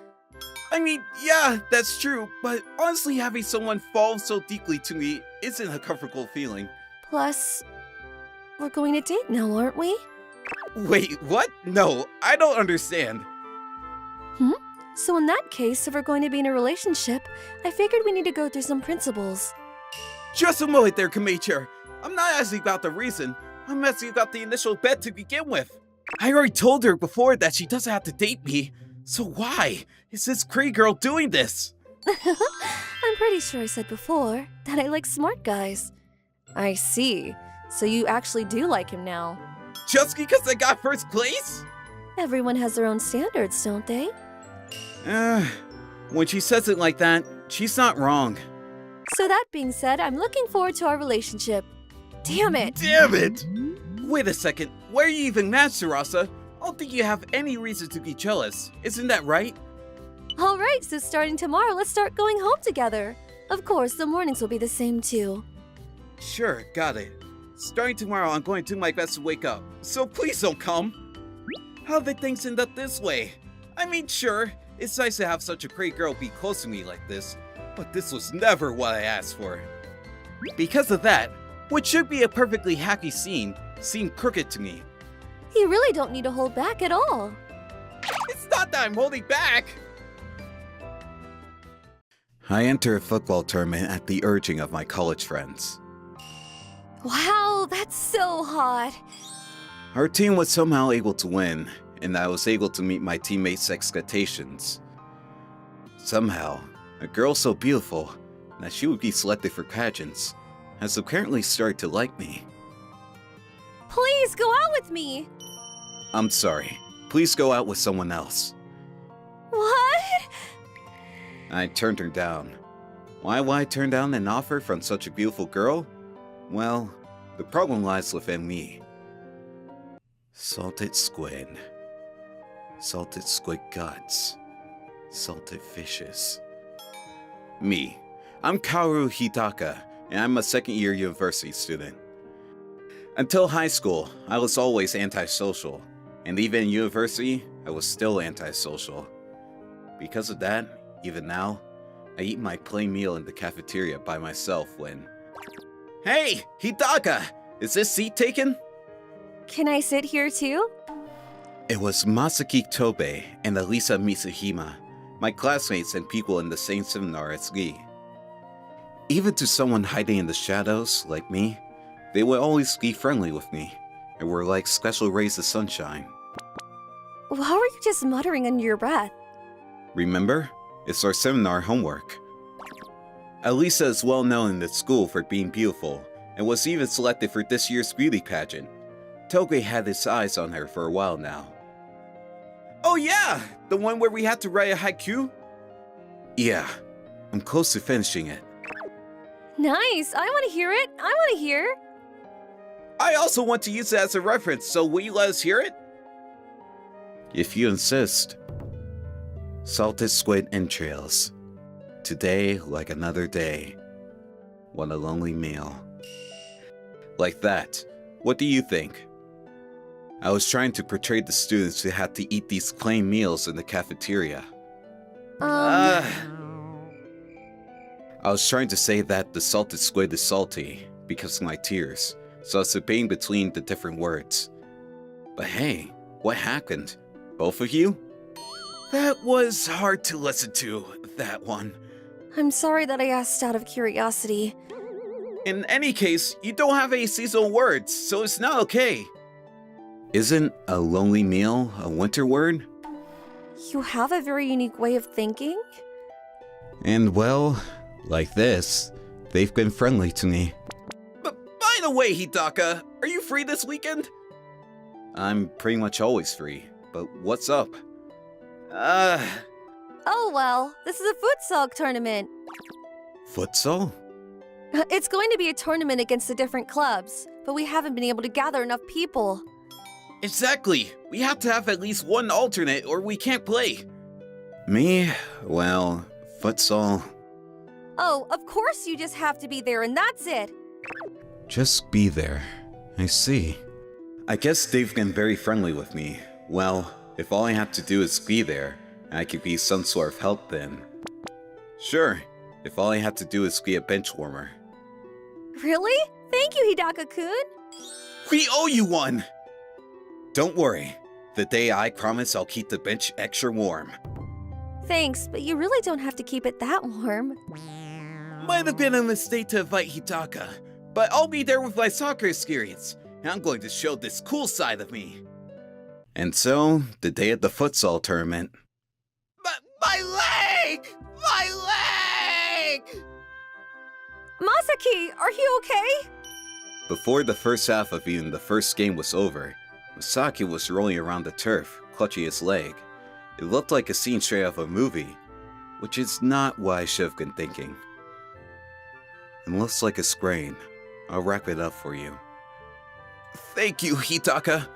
I mean, yeah, that's true, but honestly having someone fall so deeply to me isn't a comfortable feeling. Plus, we're going to date now, aren't we? Wait, what? No, I don't understand. So in that case, if we're going to be in a relationship, I figured we need to go through some principles. Just a moment there, Kamacher. I'm not asking about the reason. I'm asking about the initial bet to begin with. I already told her before that she doesn't have to date me. So why is this Kree girl doing this? I'm pretty sure I said before that I like smart guys. I see. So you actually do like him now. Just because I got first place? Everyone has their own standards, don't they? When she says it like that, she's not wrong. So that being said, I'm looking forward to our relationship. Damn it! Damn it! Wait a second, why are you even mad, Tsubasa? I don't think you have any reason to be jealous. Isn't that right? Alright, so starting tomorrow, let's start going home together. Of course, the mornings will be the same too. Sure, got it. Starting tomorrow, I'm going to do my best to wake up. So please don't come. How did things end up this way? I mean, sure, it's nice to have such a great girl be close to me like this, but this was never what I asked for. Because of that, what should be a perfectly happy scene seemed crooked to me. You really don't need to hold back at all. It's not that I'm holding back! I enter a football tournament at the urging of my college friends. Wow, that's so hot. Our team was somehow able to win, and I was able to meet my teammates' expectations. Somehow, a girl so beautiful that she would be selected for pageants has apparently started to like me. Please go out with me. I'm sorry. Please go out with someone else. What? I turned her down. Why would I turn down an offer from such a beautiful girl? Well, the problem lies within me. Salted squid. Salted squid guts. Salted fishes. Me. I'm Kaoru Hitaka, and I'm a second-year university student. Until high school, I was always antisocial, and even in university, I was still antisocial. Because of that, even now, I eat my plain meal in the cafeteria by myself when... Hey, Hitaka! Is this seat taken? Can I sit here too? It was Masaki Tobe and Elisa Mitsuhima, my classmates and people in the same seminar as me. Even to someone hiding in the shadows, like me, they would always be friendly with me, and were like special rays of sunshine. Why were you just muttering under your breath? Remember? It's our seminar homework. Elisa is well known in the school for being beautiful, and was even selected for this year's beauty pageant. Toge had his eyes on her for a while now. Oh yeah! The one where we had to write a haiku? Yeah, I'm close to finishing it. Nice! I want to hear it! I want to hear! I also want to use it as a reference, so will you let us hear it? If you insist. Salted squid entrails. Today like another day. What a lonely meal. Like that. What do you think? I was trying to portray the students who had to eat these plain meals in the cafeteria. I was trying to say that the salted squid is salty because of my tears, so I was debating between the different words. But hey, what happened? Both of you? That was hard to listen to, that one. I'm sorry that I asked out of curiosity. In any case, you don't have any seasonal words, so it's not okay. Isn't a lonely meal a winter word? You have a very unique way of thinking? And well, like this, they've been friendly to me. But by the way, Hidaka, are you free this weekend? I'm pretty much always free, but what's up? Oh well, this is a futsal tournament. Futsal? It's going to be a tournament against the different clubs, but we haven't been able to gather enough people. Exactly! We have to have at least one alternate or we can't play. Me? Well, futsal. Oh, of course you just have to be there and that's it. Just be there. I see. I guess they've been very friendly with me. Well, if all I have to do is be there, I could be some sort of help then. Sure, if all I have to do is be a bench warmer. Really? Thank you, Hidaka-kun. We owe you one! Don't worry. The day I promise I'll keep the bench extra warm. Thanks, but you really don't have to keep it that warm. Might have been a mistake to invite Hidaka, but I'll be there with my soccer experience. I'm going to show this cool side of me. And so, the day of the futsal tournament. My leg! My leg! Masaki, are you okay? Before the first half of even the first game was over, Masaki was rolling around the turf, clutching his leg. It looked like a scene straight out of a movie, which is not what I should have been thinking. It looks like a sprain. I'll wrap it up for you. Thank you, Hidaka.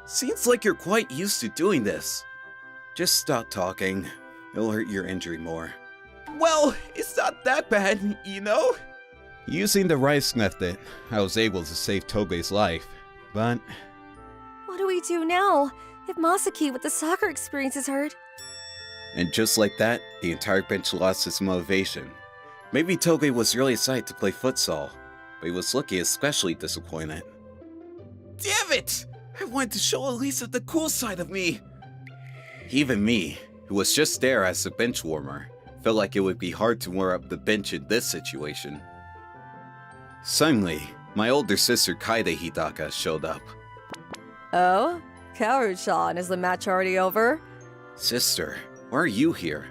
Seems like you're quite used to doing this. Just stop talking. It'll hurt your injury more. Well, it's not that bad, you know? Using the rice method, I was able to save Togei's life, but... What do we do now? If Masaki with the soccer experience is hurt? And just like that, the entire bench lost its motivation. Maybe Togei was really excited to play futsal, but he was looking especially disappointed. Damn it! I wanted to show Elisa the cool side of me! Even me, who was just there as a bench warmer, felt like it would be hard to warm up the bench in this situation. Suddenly, my older sister Kaide Hidaka showed up. Oh? Kaoru-chan, is the match already over? Sister, why are you here?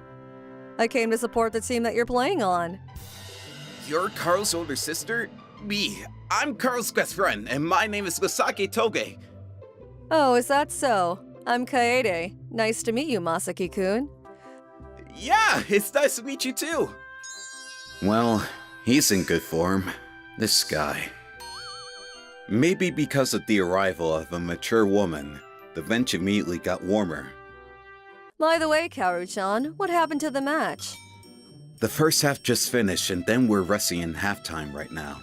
I came to support the team that you're playing on. You're Carl's older sister? Me. I'm Carl's best friend, and my name is Masaki Togei. Oh, is that so? I'm Kaede. Nice to meet you, Masaki-kun. Yeah, it's nice to meet you too. Well, he's in good form. This guy. Maybe because of the arrival of a mature woman, the bench immediately got warmer. By the way, Kaoru-chan, what happened to the match? The first half just finished and then we're resting in halftime right now.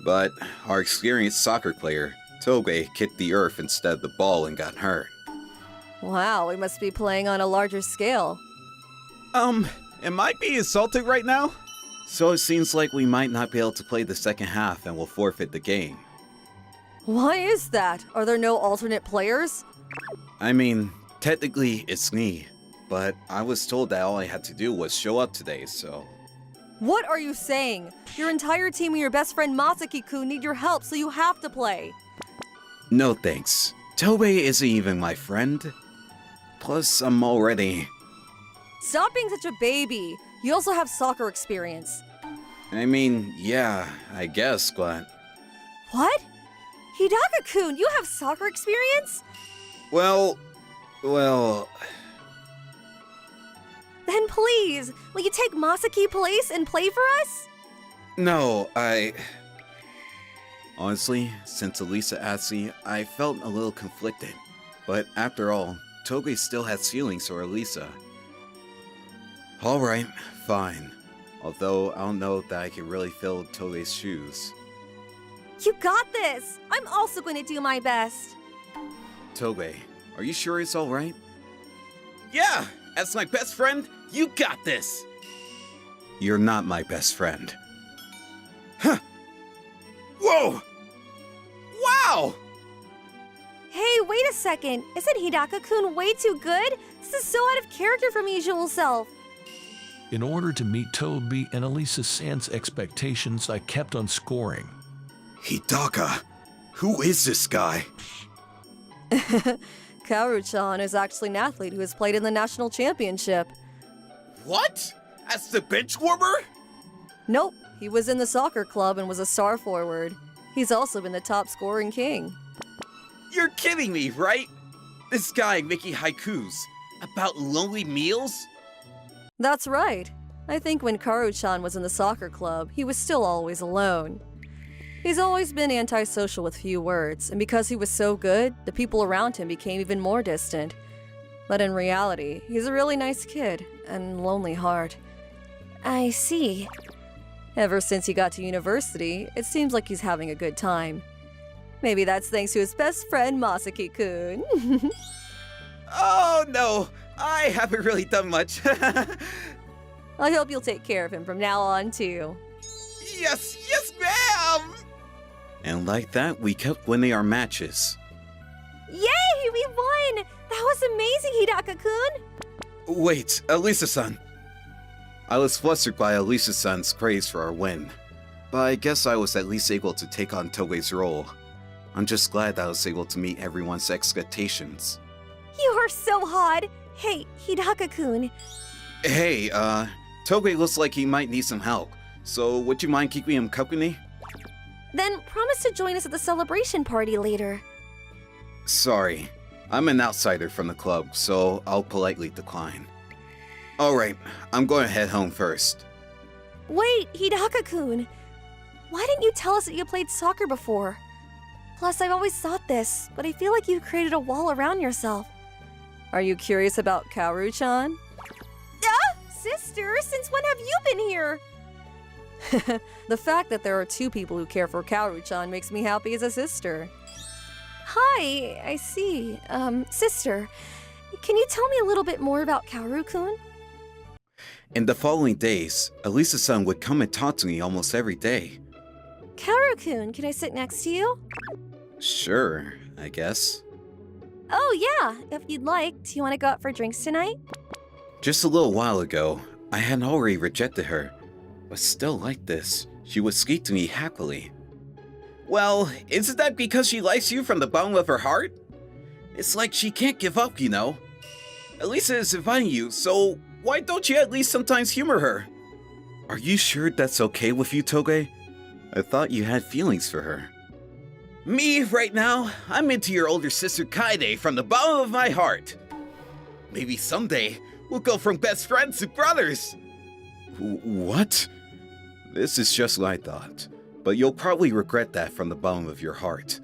But our experienced soccer player, Togei, kicked the earth instead of the ball and got hurt. Wow, we must be playing on a larger scale. Am I being insulted right now? So it seems like we might not be able to play the second half and will forfeit the game. Why is that? Are there no alternate players? I mean, technically it's me, but I was told that all I had to do was show up today, so... What are you saying? Your entire team and your best friend Masaki-kun need your help, so you have to play. No thanks. Togei isn't even my friend. Plus, I'm already... Stop being such a baby. You also have soccer experience. I mean, yeah, I guess, but... What? Hidaka-kun, you have soccer experience? Well... Then please, will you take Masaki's place and play for us? No, Honestly, since Elisa asked me, I felt a little conflicted. But after all, Togei still has feelings for Elisa. Alright, fine. Although I don't know that I can really fill Togei's shoes. You got this! I'm also going to do my best. Togei, are you sure it's alright? Yeah! As my best friend, you got this! You're not my best friend. Huh! Whoa! Wow! Hey, wait a second. Isn't Hidaka-kun way too good? This is so out of character from usual self. In order to meet Toby and Elisa San's expectations, I kept on scoring. Hidaka, who is this guy? Kaoru-chan is actually an athlete who has played in the national championship. What? As the bench warmer? Nope, he was in the soccer club and was a star forward. He's also been the top scoring king. You're kidding me, right? This guy making haikus about lonely meals? That's right. I think when Karu-chan was in the soccer club, he was still always alone. He's always been antisocial with few words, and because he was so good, the people around him became even more distant. But in reality, he's a really nice kid, and lonely heart. I see. Ever since he got to university, it seems like he's having a good time. Maybe that's thanks to his best friend, Masaki-kun. Oh no, I haven't really done much. I hope you'll take care of him from now on, too. Yes, yes, ma'am! And like that, we kept winning our matches. Yay, we won! That was amazing, Hidaka-kun! Wait, Elisa-san. I was flustered by Elisa-san's praise for our win. But I guess I was at least able to take on Togei's role. I'm just glad that I was able to meet everyone's expectations. You are so hot! Hey, Hidaka-kun. Hey, Togei looks like he might need some help. So would you mind keeping him company? Then promise to join us at the celebration party later. Sorry, I'm an outsider from the club, so I'll politely decline. Alright, I'm going to head home first. Wait, Hidaka-kun. Why didn't you tell us that you played soccer before? Plus, I've always thought this, but I feel like you've created a wall around yourself. Are you curious about Kaoru-chan? Sister, since when have you been here? The fact that there are two people who care for Kaoru-chan makes me happy as a sister. Hi, I see. Sister, can you tell me a little bit more about Kaoru-kun? In the following days, Elisa-san would come and talk to me almost every day. Kaoru-kun, can I sit next to you? Sure, I guess. Oh yeah, if you'd like. Do you want to go out for drinks tonight? Just a little while ago, I had already rejected her, but still like this, she would speak to me happily. Well, isn't that because she likes you from the bottom of her heart? It's like she can't give up, you know. Elisa is inviting you, so why don't you at least sometimes humor her? Are you sure that's okay with you, Togei? I thought you had feelings for her. Me, right now, I'm into your older sister Kaede from the bottom of my heart. Maybe someday, we'll go from best friends to brothers! What? This is just what I thought, but you'll probably regret that from the bottom of your heart.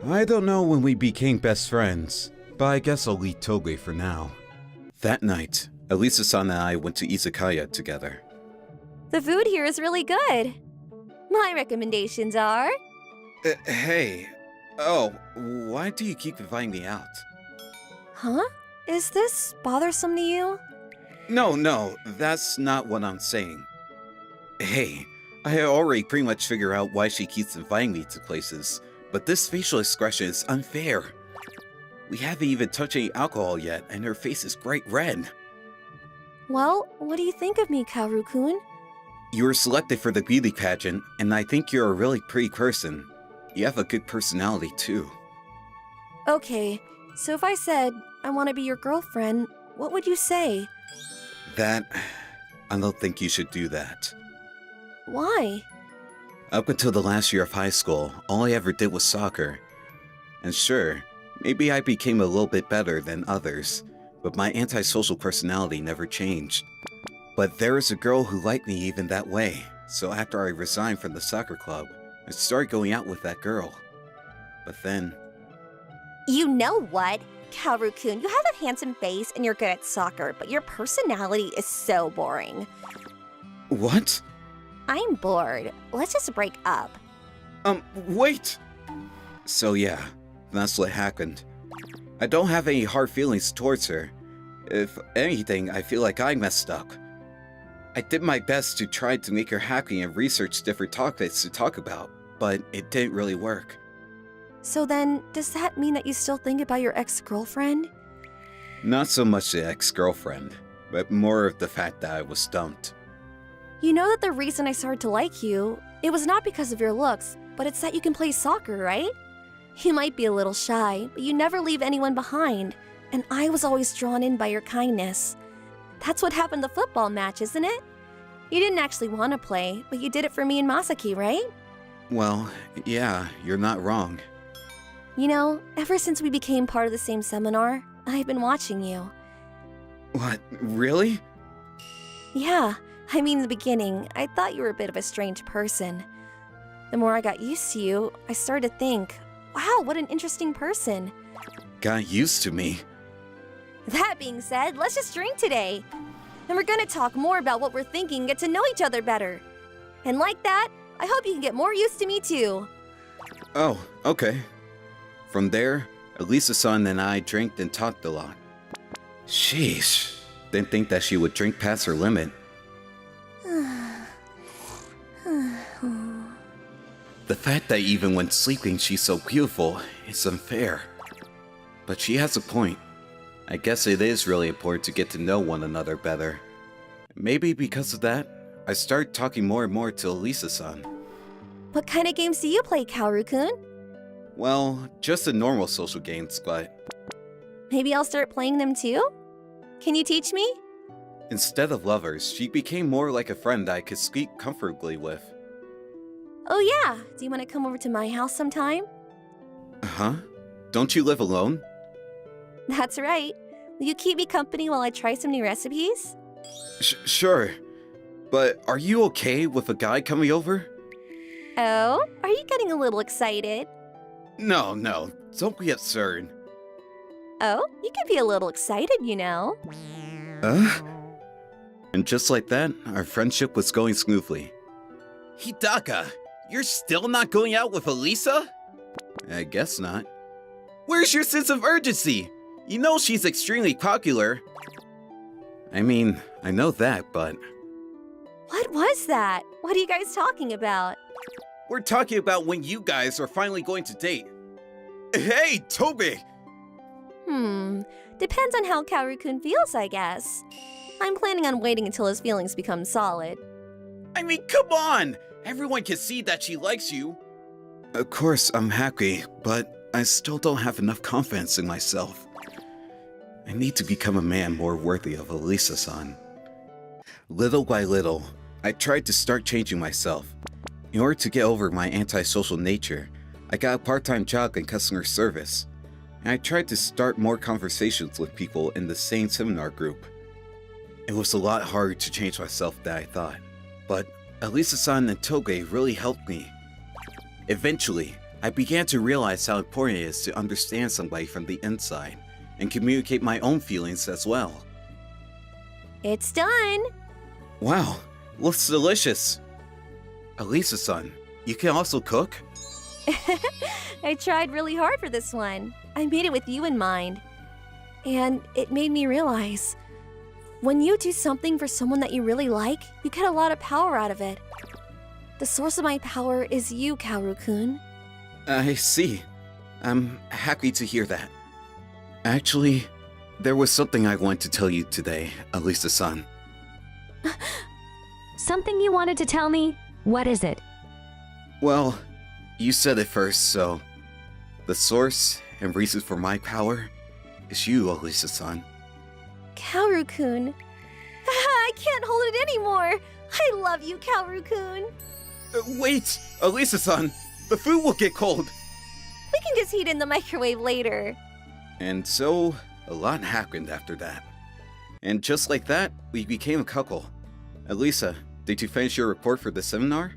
I don't know when we became best friends, but I guess I'll leave Togei for now. That night, Elisa-san and I went to izakaya together. The food here is really good. My recommendations are... Hey. Oh, why do you keep inviting me out? Huh? Is this bothersome to you? No, that's not what I'm saying. Hey, I already pretty much figured out why she keeps inviting me to places, but this facial expression is unfair. We haven't even touched any alcohol yet, and her face is bright red. Well, what do you think of me, Kaoru-kun? You were selected for the beauty pageant, and I think you're a really pretty person. You have a good personality, too. Okay, so if I said, I want to be your girlfriend, what would you say? That... I don't think you should do that. Why? Up until the last year of high school, all I ever did was soccer. And sure, maybe I became a little bit better than others, but my antisocial personality never changed. But there was a girl who liked me even that way, so after I resigned from the soccer club, I started going out with that girl. But then... You know what? Kaoru-kun, you have a handsome face and you're good at soccer, but your personality is so boring. What? I'm bored. Let's just break up. Wait! So yeah, that's what happened. I don't have any hard feelings towards her. If anything, I feel like I messed up. I did my best to try to make her happy and research different topics to talk about, but it didn't really work. So then, does that mean that you still think about your ex-girlfriend? Not so much the ex-girlfriend, but more of the fact that I was stumped. You know that the reason I started to like you, it was not because of your looks, but it's that you can play soccer, right? You might be a little shy, but you never leave anyone behind, and I was always drawn in by your kindness. That's what happened the football match, isn't it? You didn't actually want to play, but you did it for me and Masaki, right? Well, yeah, you're not wrong. You know, ever since we became part of the same seminar, I've been watching you. What, really? Yeah, I mean, in the beginning, I thought you were a bit of a strange person. The more I got used to you, I started to think, wow, what an interesting person. Got used to me. That being said, let's just drink today. And we're gonna talk more about what we're thinking and get to know each other better. And like that, I hope you can get more used to me too. Oh, okay. From there, Elisa-san and I drank and talked a lot. Sheesh. Didn't think that she would drink past her limit. The fact that even when sleeping she's so beautiful is unfair. But she has a point. I guess it is really important to get to know one another better. Maybe because of that, I started talking more and more to Elisa-san. What kind of games do you play, Kaoru-kun? Well, just the normal social games, but Maybe I'll start playing them too? Can you teach me? instead of lovers, she became more like a friend I could speak comfortably with. Oh yeah, do you want to come over to my house sometime? Huh? Don't you live alone? That's right. Will you keep me company while I try some new recipes? Sure. But are you okay with a guy coming over? Oh, are you getting a little excited? No, don't be absurd. Oh, you can be a little excited, you know. And just like that, our friendship was going smoothly. Hidaka, you're still not going out with Elisa? I guess not. Where's your sense of urgency? You know she's extremely popular. I mean, I know that, but What was that? What are you guys talking about? We're talking about when you guys are finally going to date. Hey, Toby! Depends on how Kaoru-kun feels, I guess. I'm planning on waiting until his feelings become solid. I mean, come on! Everyone can see that she likes you. of course I'm happy, but I still don't have enough confidence in myself. I need to become a man more worthy of Elisa-san. Little by little, I tried to start changing myself. In order to get over my antisocial nature, I got a part-time job in customer service, and I tried to start more conversations with people in the same seminar group. It was a lot harder to change myself than I thought, but Elisa-san and Toge really helped me. Eventually, I began to realize how important it is to understand somebody from the inside, and communicate my own feelings as well. It's done! Wow, looks delicious! Elisa-san, you can also cook? I tried really hard for this one. I made it with you in mind. And it made me realize, when you do something for someone that you really like, you get a lot of power out of it. The source of my power is you, Kaoru-kun. I see. I'm happy to hear that. Actually, there was something I wanted to tell you today, Elisa-san. Something you wanted to tell me? What is it? Well, you said it first, so the source and reason for my power is you, Elisa-san. Kaoru-kun. I can't hold it anymore. I love you, Kaoru-kun. Wait, Elisa-san, the food will get cold. We can just heat it in the microwave later. And so, a lot happened after that. And just like that, we became a couple. Elisa, did you finish your report for the seminar?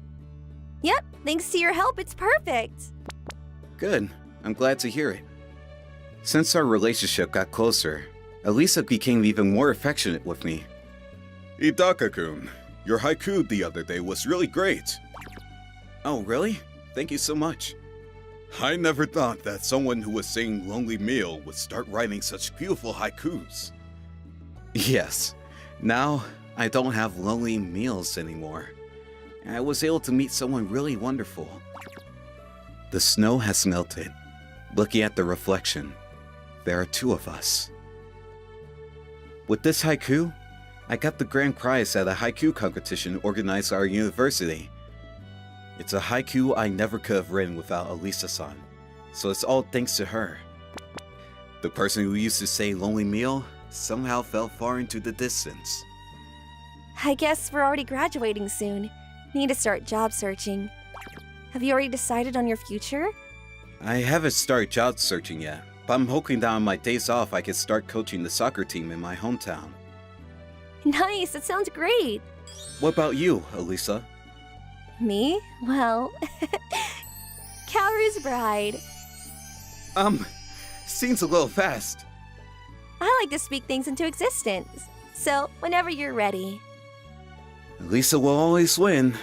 Yep, thanks to your help, it's perfect. Good, I'm glad to hear it. Since our relationship got closer, Elisa became even more affectionate with me. Hidaka-kun, your haiku the other day was really great. Oh, really? Thank you so much. I never thought that someone who was saying Lonely Meal would start writing such beautiful haikus. Yes, now I don't have lonely meals anymore. I was able to meet someone really wonderful. The snow has melted. Looking at the reflection, there are two of us. With this haiku, I got the grand prize at a haiku competition organized at our university. It's a haiku I never could have written without Elisa-san, so it's all thanks to her. The person who used to say lonely meal somehow fell far into the distance. I guess we're already graduating soon. Need to start job searching. Have you already decided on your future? I haven't started job searching yet, but I'm hoping that on my days off I can start coaching the soccer team in my hometown. Nice, that sounds great. What about you, Elisa? Me? Well, Kaoru's bride. Seems a little fast. I like to speak things into existence. So, whenever you're ready. Elisa will always win.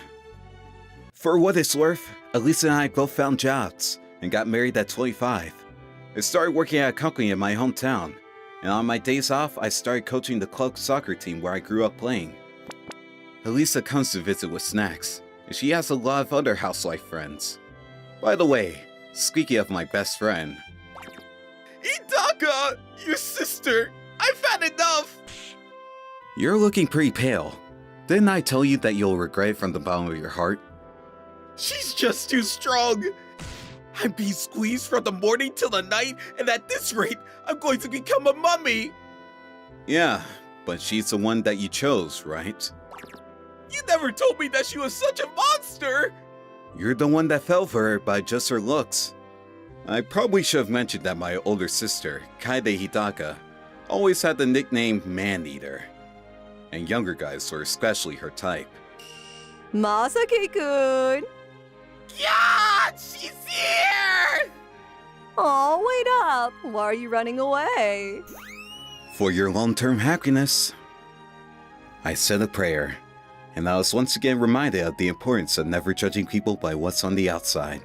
For what it's worth, Elisa and I both found jobs and got married at 25. I started working at a company in my hometown, and on my days off, I started coaching the club soccer team where I grew up playing. Elisa comes to visit with snacks, and she has a lot of other housewife friends. By the way, speaking of my best friend... Hidaka! Your sister! I've had enough! You're looking pretty pale. Didn't I tell you that you'll regret it from the bottom of your heart? She's just too strong! I'm being squeezed from the morning till the night, and at this rate, I'm going to become a mummy! Yeah, but she's the one that you chose, right? You never told me that she was such a monster! You're the one that fell for her by just her looks. I probably should have mentioned that my older sister, Kaede Hidaka, always had the nickname Man-Eater. And younger guys were especially her type. Masaki-kun! Yeah! She's here! Oh, wait up! Why are you running away? For your long-term happiness. I said a prayer, and I was once again reminded of the importance of never judging people by what's on the outside.